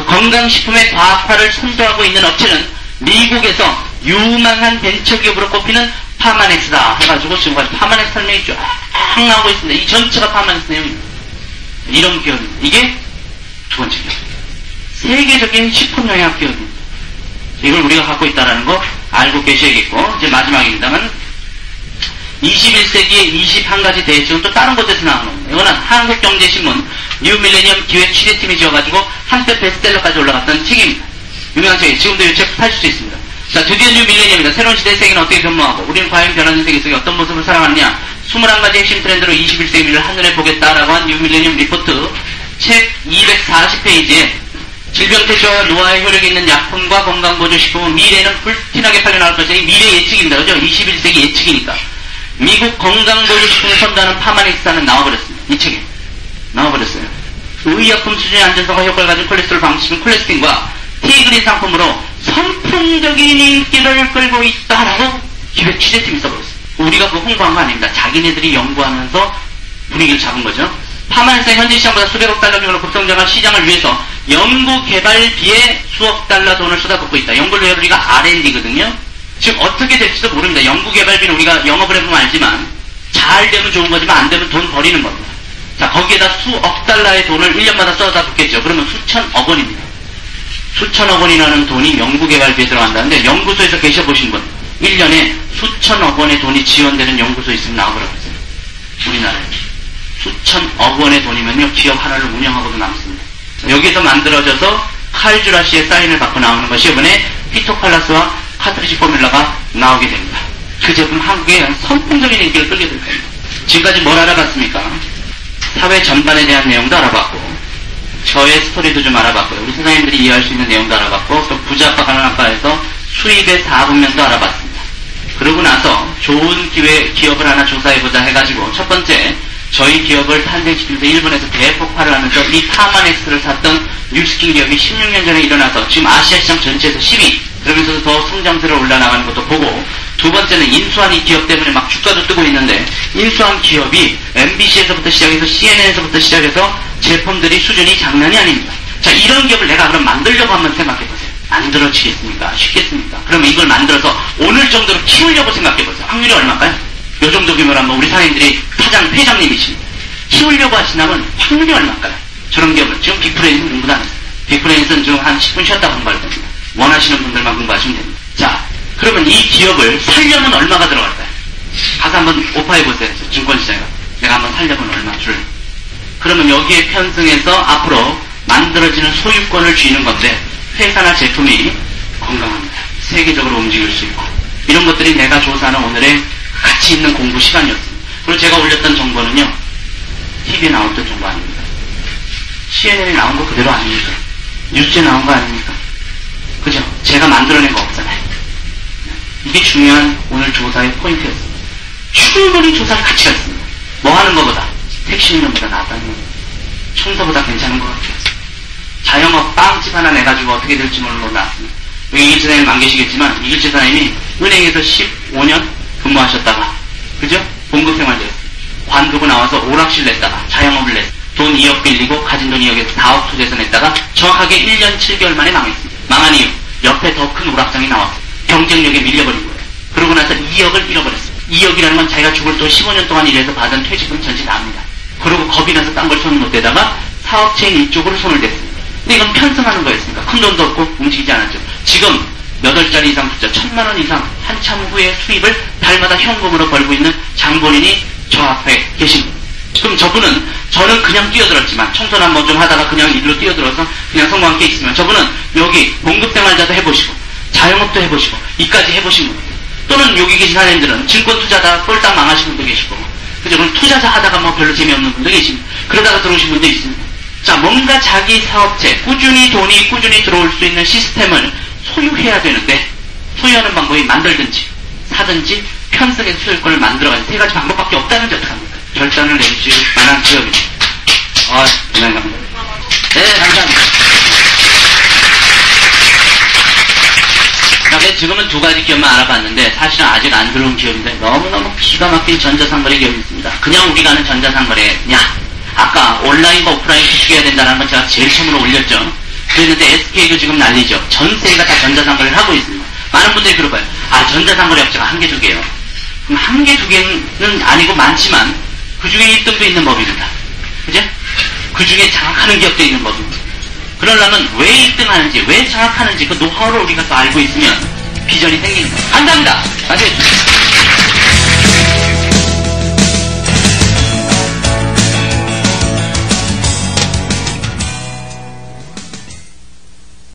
건강식품의 과학화를 선도하고 있는 업체는 미국에서 유망한 벤처기업으로 꼽히는 파마넥스다 해가지고 지금까지 파마넥스 설명이 쫙 나오고 있습니다. 이 전체가 파마넥스 내용입니다. 이런 기업입니다. 이게 두 번째 기업. 세계적인 식품영양 기업입니다. 이걸 우리가 갖고 있다는 거 알고 계셔야겠고 이제 마지막입니다만 21세기의 21가지 대책은 또 다른 곳에서 나오는 겁니다. 이거는 한국경제신문 뉴밀레니엄 기획 취재팀이 지어가지고 한때 베스트셀러까지 올라갔던 책입니다. 유명한 책이에요. 지금도 이 책 팔 수 있습니다. 자, 드디어 뉴밀레니엄이다. 새로운 시대의 세계는 어떻게 변모하고 우리는 과연 변하는 세계 속에 어떤 모습을 살아가느냐. 21가지 핵심 트렌드로 21세기를 한눈에 보겠다라고 한 뉴밀레니엄 리포트 책 240페이지에 질병 퇴치와 노화에 효력이 있는 약품과 건강보조식품은 미래에는 불티나게 팔려나올 것이다. 이 미래 예측입니다. 그죠? 21세기 예측이니까. 미국 건강보조식품을 선도하는 파마넥스는 나와버렸습니다. 이 책에. 나와버렸어요. 의약품 수준의 안전성과 효과를 가진 콜레스테롤 방식은 콜레스틴과 T그린 상품으로 선풍적인 인기를 끌고 있다라고 기획 취재팀이 써버렸어요. 우리가 그거 홍보한 거 아닙니다. 자기네들이 연구하면서 분위기를 잡은 거죠. 파마넥스는 현재 시장보다 수백억 달러 규모로 급성장한 시장을 위해서 연구개발비에 수억 달러 돈을 쏟아붓고 있다. 연구개발비가 R&D거든요. 지금 어떻게 될지도 모릅니다. 연구개발비는 우리가 영업을 해보면 알지만 잘 되면 좋은 거지만 안 되면 돈 버리는 겁니다. 자, 거기에다 수억 달러의 돈을 1년마다 쏟아붓겠죠. 그러면 수천억 원입니다. 수천억 원이라는 돈이 연구개발비에 들어간다는데 연구소에서 계셔보신 분 1년에 수천억 원의 돈이 지원되는 연구소 있으면 나와보라고 했어요. 우리나라에. 수천억 원의 돈이면요 기업 하나를 운영하고도 남습니다. 여기서 만들어져서 칼주라시의 사인을 받고 나오는 것이 이번에 피토칼라스와 카트리지 포뮬라가 나오게 됩니다. 그 제품 한국에 선풍적인 인기를 끌게 될 겁니다. 지금까지 뭘 알아봤습니까? 사회 전반에 대한 내용도 알아봤고 저의 스토리도 좀 알아봤고요. 우리 선생님들이 이해할 수 있는 내용도 알아봤고 또 부자아빠 가난아빠에서 수입의 4분면도 알아봤습니다. 그러고 나서 좋은 기업을 하나 조사해보자 해가지고 첫 번째 저희 기업을 탄생시키면서 일본에서 대폭발을 하면서 이 파마넥스를 샀던 뉴스킨 기업이 16년 전에 일어나서 지금 아시아 시장 전체에서 10위, 그러면서 더 성장세를 올라나가는 것도 보고, 두 번째는 인수한 이 기업 때문에 막 주가도 뜨고 있는데, 인수한 기업이 MBC에서부터 시작해서 CNN에서부터 시작해서 제품들이 수준이 장난이 아닙니다. 자, 이런 기업을 내가 그럼 만들려고 한번 생각해보세요. 만들어지겠습니까? 쉽겠습니까? 그러면 이걸 만들어서 오늘 정도로 키우려고 생각해보세요. 확률이 얼마일까요? 요 정도 규모라면 우리 사장님들이 회장님이십니다. 키우려고 하신다면 확률이 얼마일까요? 저런 기업은 지금 빅프레닛은 공부도 안 했어요. 빅프레닛은 지금 한 10분 쉬었다 공부할 겁니다. 원하시는 분들만 공부하시면 됩니다. 자, 그러면 이 기업을 살려면 얼마가 들어갈까요? 가서 한번 오파해보세요. 증권시장에 내가 한번 살려면 얼마 줄. 그러면 여기에 편승해서 앞으로 만들어지는 소유권을 쥐는 건데, 회사나 제품이 건강합니다. 세계적으로 움직일 수 있고, 이런 것들이 내가 조사하는 오늘의 가치 있는 공부 시간이었습니다. 그리고 제가 올렸던 정보는요, TV에 나왔던 정보 아닙니다. CNN에 나온 거 그대로 아닙니까? 뉴스에 나온 거 아닙니까? 그죠? 제가 만들어낸 거 없잖아요. 이게 중요한 오늘 조사의 포인트였습니다. 충분히 조사할 가치가 있습니다. 뭐 하는 것보다 택시 운전보다 낫다는 겁니다. 청소보다 괜찮은 것 같아요. 자영업 빵집 하나 내가지고 어떻게 될지 모르고 나왔습니다. 여기 이길재 사장님 안 계시겠지만, 이길재 사장님이 은행에서 15년 근무하셨다가, 그죠? 봉급생활자였어요. 관두고 나와서 오락실 냈다가, 자영업을 냈어요. 돈 2억 빌리고, 가진 돈 2억에서 4억 투자해서 냈다가, 정확하게 1년 7개월 만에 망했습니다. 망한 이유, 옆에 더 큰 오락장이 나왔어요. 경쟁력에 밀려버린 거예요. 그러고 나서 2억을 잃어버렸어요. 2억이라는 건 자기가 죽을 돈 15년 동안 일해서 받은 퇴직금 전체 나옵니다. 그리고 겁이 나서 딴 걸 손을 못 대다가 사업체인 이쪽으로 손을 댔습니다. 근데 이건 편승하는 거였으니까 큰 돈도 없고 움직이지 않았죠. 지금 8자리 이상 투자 1,000만 원 이상 한참 후에 수입을 달마다 현금으로 벌고 있는 장본인이 저 앞에 계십니다. 그럼 저분은, 저는 그냥 뛰어들었지만, 청소나 뭐 좀 하다가 그냥 일로 뛰어들어서 그냥 성공한 게 있으면, 저분은 여기 봉급생활자도 해보시고 자영업도 해보시고 이까지 해보신 분들, 또는 여기 계신 사장님들은 증권 투자다 꼴딱 망하신 분도 계시고, 그죠? 그럼 투자자 하다가 뭐 별로 재미없는 분도 계십니다. 그러다가 들어오신 분도 있습니다. 자, 뭔가 자기 사업체, 돈이 꾸준히 들어올 수 있는 시스템을 소유해야 되는데, 소유하는 방법이 만들든지, 사든지, 편승해서 소유권을 만들어가는 세 가지 방법밖에 없다는데 어떡합니까? 결단을 내줄 만한 기업입니다. 감사합니다. 네, 감사합니다. 자, 지금은 두 가지 기업만 알아봤는데, 사실은 아직 안 들어온 기업인데, 너무너무 기가 막힌 전자상거래 기업이 있습니다. 그냥 우리가 아는 전자상거래냐? 아까 온라인과 오프라인 구축해야 된다는 건 제가 제일 처음으로 올렸죠. 그랬는데 SK도 지금 난리죠. 전 세계가 다 전자상거래를 하고 있습니다. 많은 분들이 그럴 거예요. 전자상거래 업체가 1개, 2개요. 그럼 1개, 2개는 아니고 많지만 그 중에 1등도 있는 법입니다. 그죠? 그 중에 장악하는 기업도 있는 법입니다. 그러려면 왜 1등 하는지, 왜 장악하는지 그 노하우를 우리가 또 알고 있으면 비전이 생기는 거예요. 감사합니다. 맞아요.